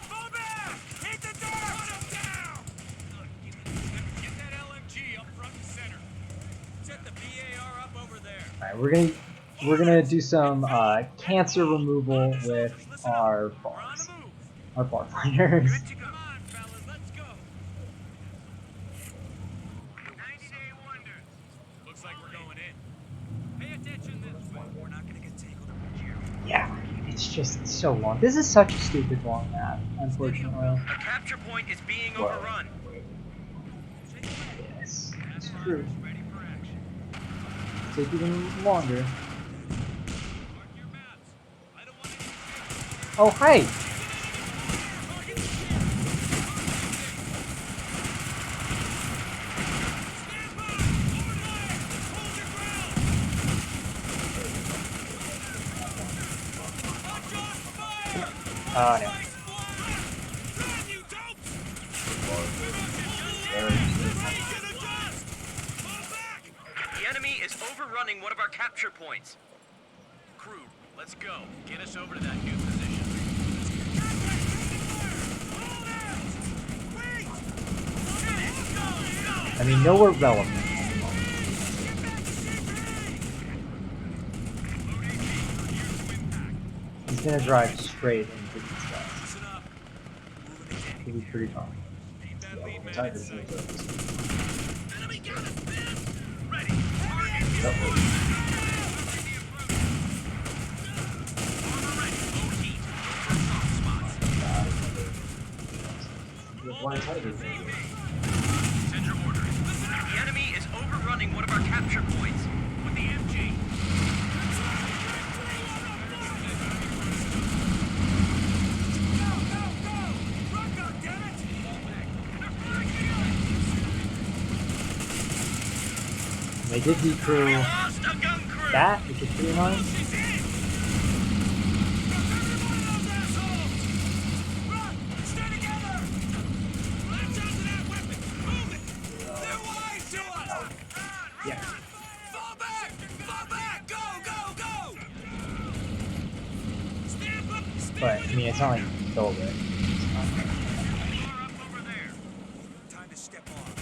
Fall back! Hit the door! Shut him down! Get that LMG up front and center. Set the BA right, we're gonna do some cancer removal with our bars, our bar finders. Good to go. Come on, fellas, let's go. 90-day wonder. Looks like we're going in. Pay attention this way. We're not gonna get tangled up in here. Yeah, it's so long. This is such a stupid long map, unfortunately. A capture point is being overrun. Yes, it's true. Ready for action. Take even longer. Mark your maps. I don't want any Oh, hi! Oh, no. The enemy is overrunning one of our capture points. Crew, let's go. Get us over to that new position. I mean, nowhere relevant. He's gonna drive straight into these guys. He'll be pretty fun. Tigers are Enemy got us, man! Ready! Target! Armor ready! Low heat. For soft spots. flying tigers. Send your orders. The enemy is overrunning one of our capture points with the MG. They did decrew Lost a gun crew! that, which is pretty annoying. Yeah. Fall back! Fall back! Go! Go! Go! Stand up! But, I mean, it's not like he killed it. Time to step off.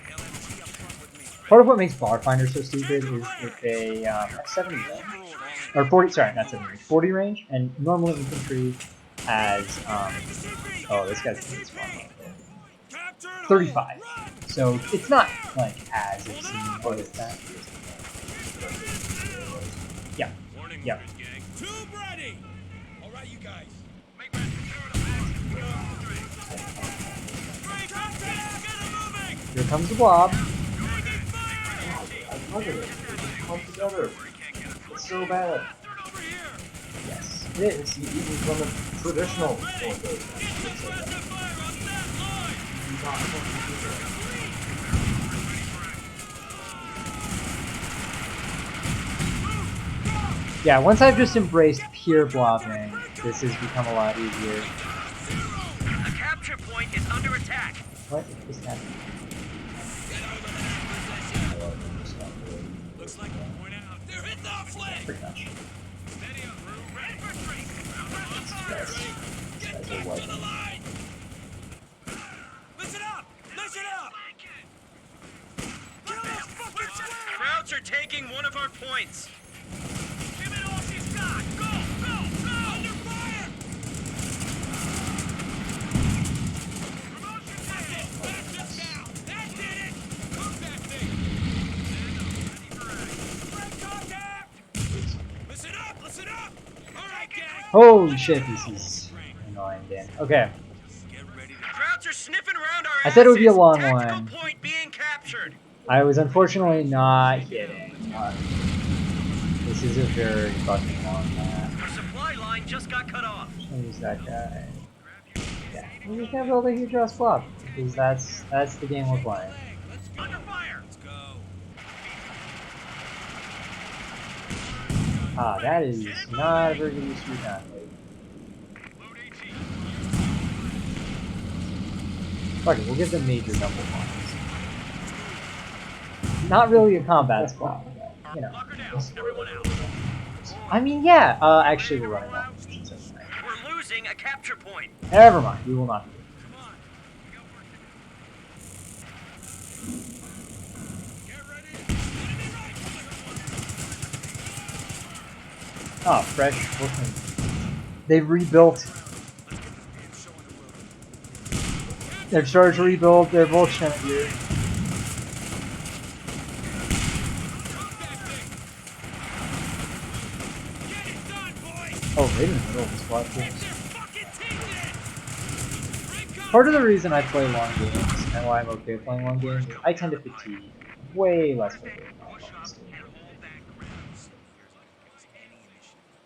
LMG up front with me. Part of what makes Bar Finder so stupid is that they have 70 range. Or 40, sorry, not 70 range, 40 range, and normal infantry has, oh, this guy's pretty smart. 35. So it's not, like, as obscene, but it's that. Yeah. Yeah. Tube ready! Alright, you guys. Here comes the blob. I love it. It's come together. It's so bad. Yes, it is. Even from the traditional forces. It's so bad. Yeah, once I've just embraced pure blobbing, this has become a lot easier. A capture point is under attack. What just happened? Looks like we're going out. They're hitting our flank! Pretty much. Steady up, crew. Ready for retreat. Get back to the line! Listen up! Listen up! Kill those fucking squares! Krauts are taking one of our points. Give it all she's got! Go! Go! Go! Under fire! Promotion ticket! That's it now! That did it! Move that thing! Break contact! Listen up! Listen up! Alright, gang! Holy shit, this is annoying game. Okay, Krauts are sniffing around our I said it would be a asses. long Tactical one. point being captured. I was unfortunately not hitting. This is a very fucking long map. Our supply line just got cut off. Who's that guy? Yeah, we're just gonna build a huge ass blob because that's the game we're playing. Under fire. Let's go! Ah, that is not a very good use of your time. Fuck it, we'll give them major double bombs. Not really a combat squad, but, you know. Lock her down. Everyone out. I mean, yeah, actually we're running out. We're losing a capture point. Never mind, we will not do it. Get ready! Enemy rifle! Oh, fresh. They've rebuilt. They've started to rebuild their Volkswagen here. Oh, right in the middle of the squad too. Part of the reason I play long games and why I'm okay playing long games is I tend to fatigue way less quickly than my opponents do.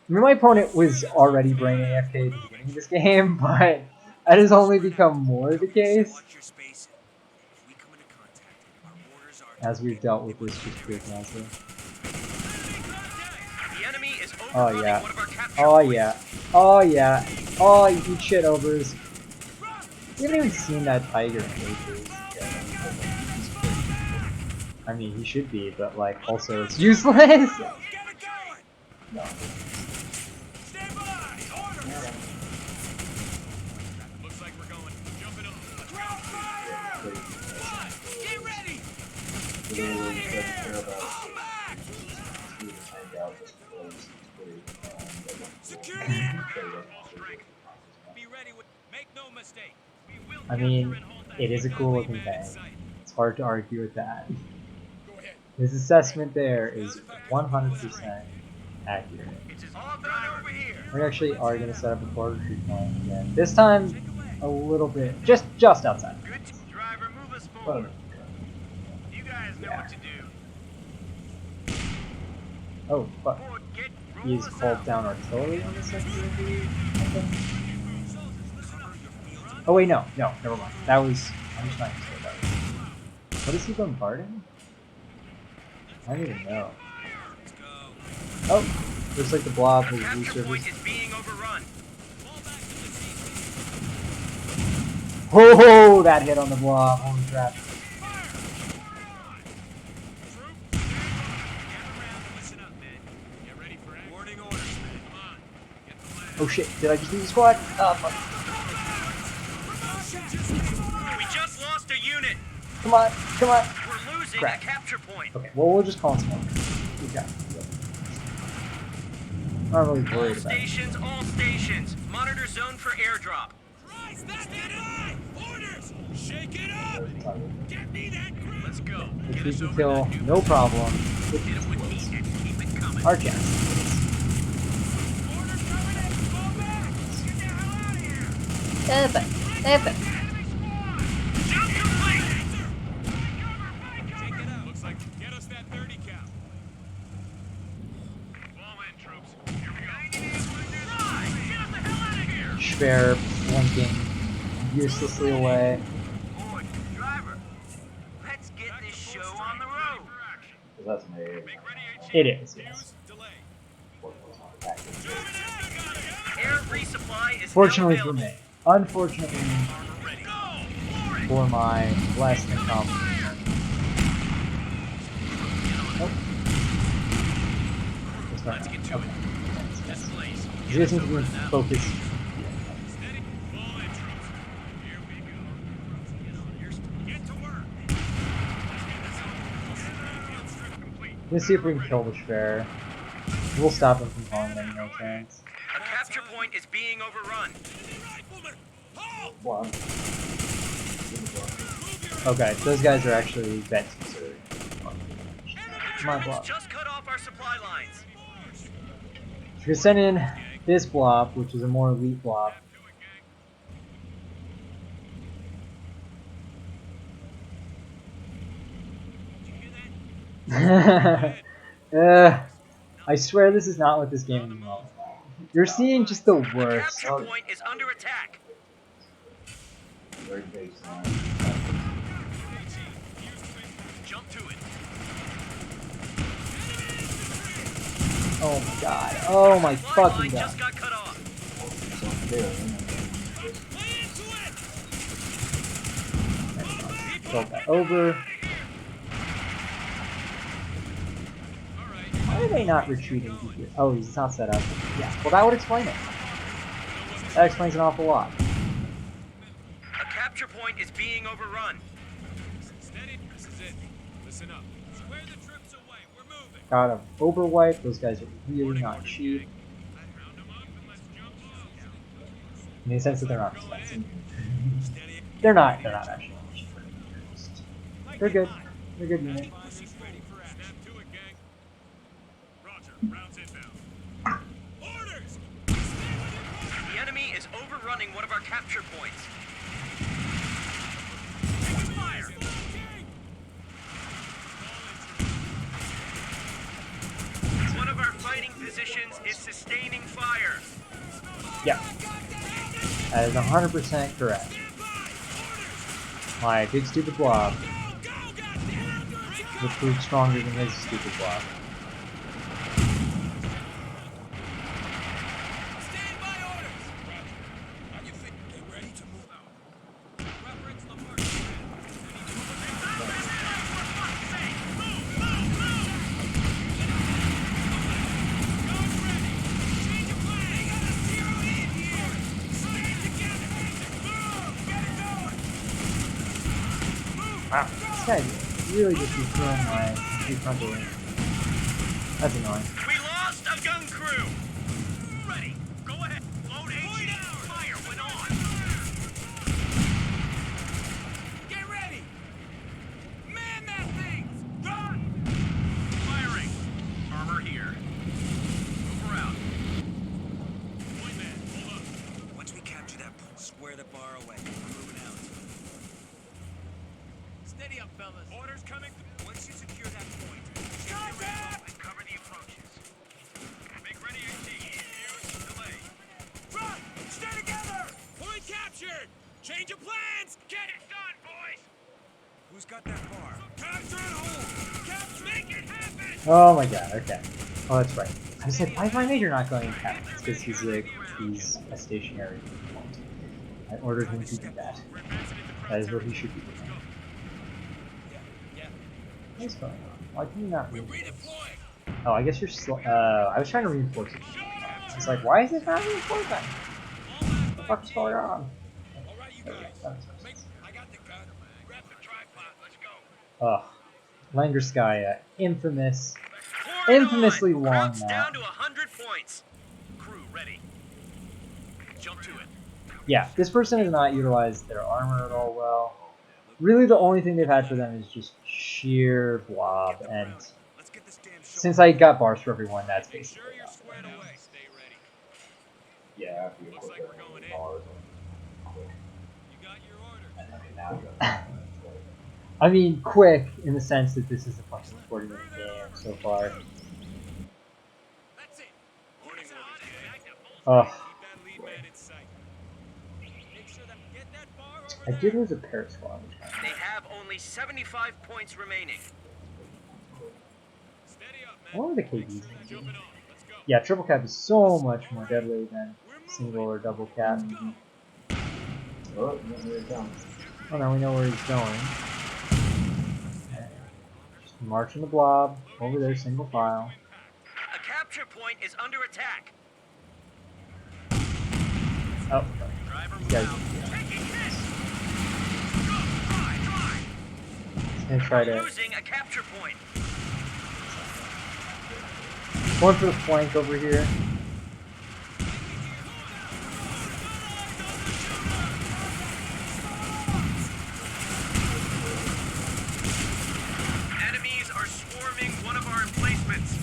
I mean, my opponent was already brain AFK at the beginning of this game, but that has only become more the case as we've dealt with this just quick monster. The enemy is Oh overrunning yeah. one of our capture Oh points. yeah. Oh yeah. Oh, you eat shit overs. We haven't even seen that tiger in ages. I mean, he should be, but like, also it's useless. Get it going! No. Stand by! Orders! Looks like we're going. Jump it up. Throw fire! What? Get ready! Get out of here! Fall back! Secure the area! Be ready with... Make no mistake. We will I mean, it is a cool looking thing. It's hard to argue with that. Go ahead. His assessment there is 100% accurate. It's all done over here. We actually are going to set up a quarter tree point again. This time, a little bit, just outside. Good driver, move us forward. You guys know what to do. Oh, fuck. Forward, get, He's roll us called out. down artillery on this sector, I believe. Oh wait, no, never mind. That was, I'm just not going to say that. What is he bombarding? I don't even know. Oh, looks like the blob was Capture point resurfaced. is being overrun. Oh, that hit on the blob. Holy crap. Oh shit, did I just lose the squad? Oh, fuck. We just lost a unit. Come on, come on. We're losing Crap. a capture point. Okay, well, we'll just call in some more. Good job. I'm not really All worried about it. stations. Monitor zone for airdrop. Christ, that's it! Orders! Shake it up! Get me that crap! Let's go. If we can kill, no problem. Hit it with heat and keep it coming. Our chance. Orders coming in! Fall back! Get the hell out of here! Epic. Jump complete. Take it out. Looks like get us that 30 count. Fall in, troops. Here we go. Get us the hell out of here. Schwer blinking uselessly away. Boy, driver, let's get this show on the road. That's made. It is, yes. Delay. Air resupply is Fortunately now for available. me. Unfortunately Ready. Go. for my less than competent. Oh. It's not. Let's get to Okay. it. This place. You guys need to be focused. Steady. Fall in, troops. Here we go. Get to work. Let's see if we can kill the Schwer. We'll stop him from calling any no chance. A capture point is being overrun. Enemy rifleman! Halt! One. Okay, those guys are actually vets. Come on, Troops blob. just cut off our supply lines. We're gonna send in this blob, which is a more elite blob. I swear this is not what this game is about. You're seeing just the The worst. capture point is under attack. Very baseline. Jump to it. Oh my god. Oh my Supply fucking line god. just got cut off. So there. Play into it! Tilt that over. Why are they not retreating here? Oh, he's not set up. Yeah, well that would explain it. That explains an awful lot. A capture point is being overrun. Steady. This is it. Listen up. Square the troops away. We're moving. Got him overwipe. Those guys are really not cheap. In the sense that they're not expensive. They're not actually. They're good. They're good unit. Orders! The enemy is overrunning one of our capture points. Taking fire! One of our fighting positions is sustaining fire. Yeah. That is 100% correct. My big stupid blob will prove stronger than his stupid blob. Stand by orders! On your feet. Get ready to move out. Reference the mark. Wow, this guy really just is throwing my complete frontal range. That's annoying. We lost a gun crew. Ready. Go ahead. Load AG. Fire went on. Get ready! Man that thing! Run! Firing. Armor here. Move around. Point man, hold up. Once we capture that point, square the bar away. Moving out. Steady up, fellas. Orders coming. Once you secure that point, change your ramp and cover the approaches. Make ready AG. Use delay. Run! Stay together! Point captured! Change of plans! Get it done, boys. Who's got that bar? Capture and hold! Capture! Make it happen! Oh my god, okay. Oh, that's right. I said, why is my major not going in captain? It's because he's a stationary point. I ordered him to do that. That is what he should be doing. What's going on? Why can you not move? Oh, I guess you're slow. I was trying to reinforce it. It's like, why is it not reinforcing? What the fuck's going on? Alright, you There we guys. go. That makes more sense. I got the gun. Grab the tripod. Let's go. Ugh. Langerskaya, infamous, Pour it infamously on. long Crowd's map. down to 100 points. Crew ready. Jump to it. Yeah, this person has not utilized their armor at all well. Really, the only thing they've had for them is just sheer blob, and Let's get this damn show. since I got bars for everyone, that's Make sure basically you're it. squared away. Stay ready. Yeah, after you Looks put like the we're going in. bars You got your order. and I mean now. I mean, quick in the sense that this is the fucking 40-minute game so far. That's it. Orders out. Ugh. Keep that lead man in sight. Make sure that get that bar I over did there. lose a pair squad. They have only 75 points remaining. Steady up, man. What were the Make KDs? sure that jumping on. Let's go. Yeah, triple cap is so much more deadly than single or double cap. Oh, here it comes. Oh, now we know where he's going. Just marching the blob over there, single file. A capture point is under attack. Oh, Driver, you move guys. out. Taking this. He's gonna try to Losing a capture point. going for the flank over here. Enemies are swarming one of our emplacements.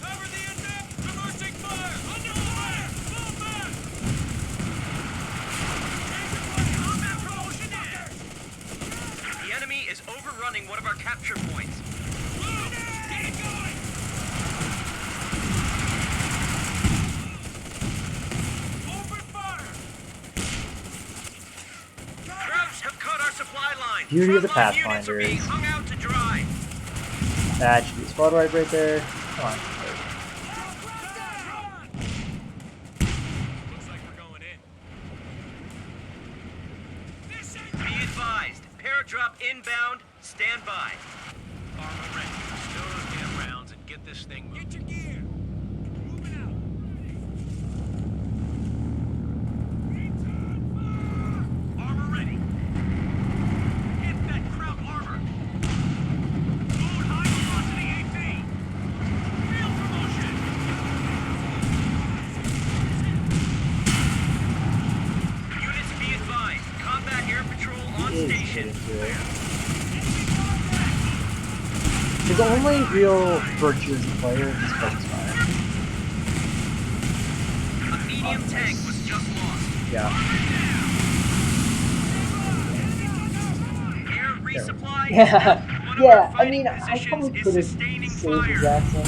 Cover the attack. Reversing fire. Under fire. Move back. Combat promotion in. The enemy is overrunning one of our capture points. Get it going. Open fire. Krauts have cut our supply line. Beauty of the Frontline units are Pathfinders. being hung out to dry. That should be a squad wipe right there. Come on. Looks like we're going in. Be advised. Paradrop inbound. Stand by. Armor ready. Stow those damn rounds and get this thing moving. Get your gear. Moving out. Armor ready. Hit that Kraut armor. Load high velocity AT. Field promotion. His only real virtue as a player is focus fire. A medium tank was just lost. Yeah. Air resupply is Yeah. out. One of Yeah. our I fighting mean, I positions probably is could have sustaining saved the fire. Jackson,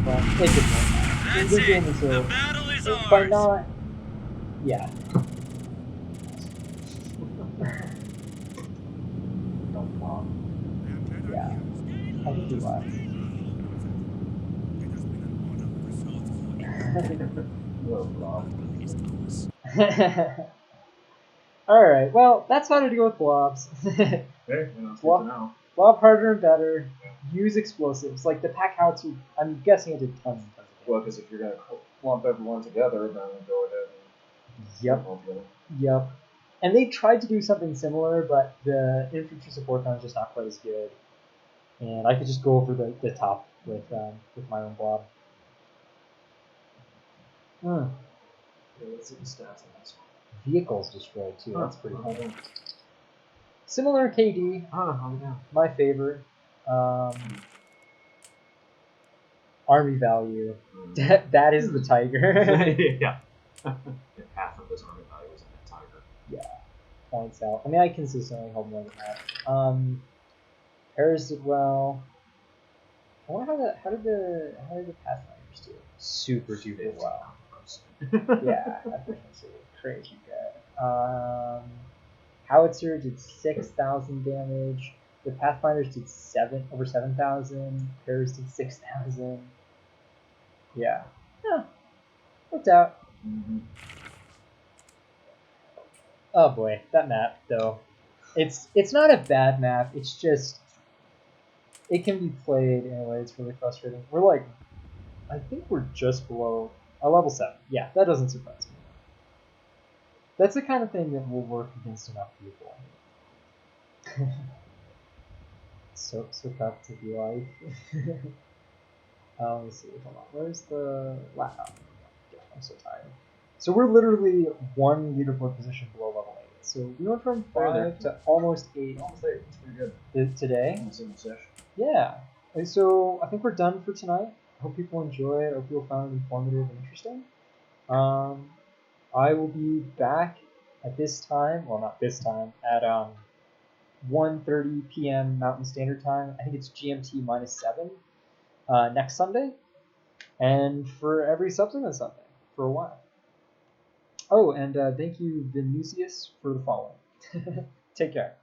but it didn't work out. That's They're it. doing this The so battle is by ours. not. Yeah. Don't pop. Yeah. I think he left. Whoa, Rob. Alright, well, that's how to deal with blobs. Okay, it's good to know. Blob harder and better. Use explosives. Like the pack howitzer, I'm guessing it did tons and tons of Well, damage. because if you're gonna lump everyone together, then go ahead and Yep. lump all together. Yep. And they tried to do something similar, but the infantry support gun is just not quite as good. And I could just go over the top with my own blob. Yeah, let's see the stats on this one. Vehicles destroyed too. That's pretty Hold cool. on. Similar KD, Yeah. my favorite. Army value. That is the tiger. Yeah. Half of this army value was in that tiger. Yeah. Points out. I mean, I consistently hold more than that. Paris did well. I wonder how did the Pathfinders do? Super duper well. Yeah, efficiency, crazy good. Howitzer did 6,000 damage. The Pathfinders did over 7,000. Paris did 6,000. Yeah, worked out. Mm-hmm. Oh boy, that map though. It's not a bad map. It's just it can be played in a way that's really frustrating. We're like, I think we're just below a level 7. Yeah, that doesn't surprise me. That's the kind of thing that will work against enough people. So tough to be like. Let me see. Hold on. Where's the laptop? Yeah, I'm so tired. So we're literally one leaderboard position below level 8. So we went from 5 to almost 8. Almost there. It's pretty good. Today. Almost in the session. Yeah. And so I think we're done for tonight. I hope people enjoy it. I hope people found it informative and interesting. I will be back at this time. Well, not this time. At 1:30 p.m. Mountain Standard Time. I think it's GMT -7 next Sunday, and for every subsequent Sunday for a while. Oh, and thank you, Venusius, for the follow. Take care.